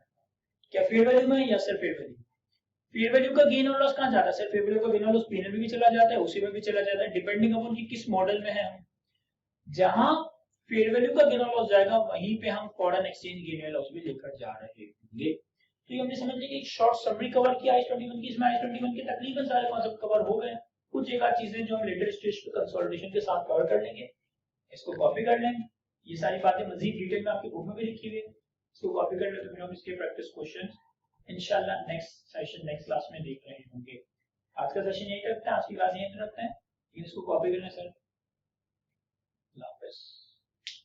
क्या फेयर वैल्यू में या सिर्फ फेयर वैल्यू, फेयर वैल्यू का गेन और लॉस कहां जाता है सर, फेयर वैल्यू का गेन और लॉस P&L में भी चला जाता है, OCI में भी चला जाता है, डिपेंडिंग अपॉन कि किस मॉडल में है हम। जहां फेयर वैल्यू का गेन और लॉस जाएगा वहीं पे हम फॉरेन एक्सचेंज गेन या लॉस भी लेकर जा रहे होंगे। तो ये हमने समझ लिया, एक शॉर्ट समरी कवर किया IAS 21 की। इसमें IAS 21 के तकरीबन सारे कॉन्सेप्ट कवर हो गए। कुछ एक आध चीजें जो हम लेटर स्टेज पे कंसोलिडेशन के साथ कवर कर लेंगे, इसको कॉपी कर लेंगे। ये सारी बातें मजीद डिटेल में आपकी बुक में भी लिखी हुई है, इसको कॉपी कर ले तो फिर हम इसके प्रैक्टिस क्वेश्चंस इंशाल्लाह नेक्स्ट सेशन, नेक्स्ट क्लास में देख रहे होंगे। आज का सेशन यही रखते हैं, आज की क्लास यही रखते हैं, इसको कॉपी करना सर। अल्लाह हाफिज़।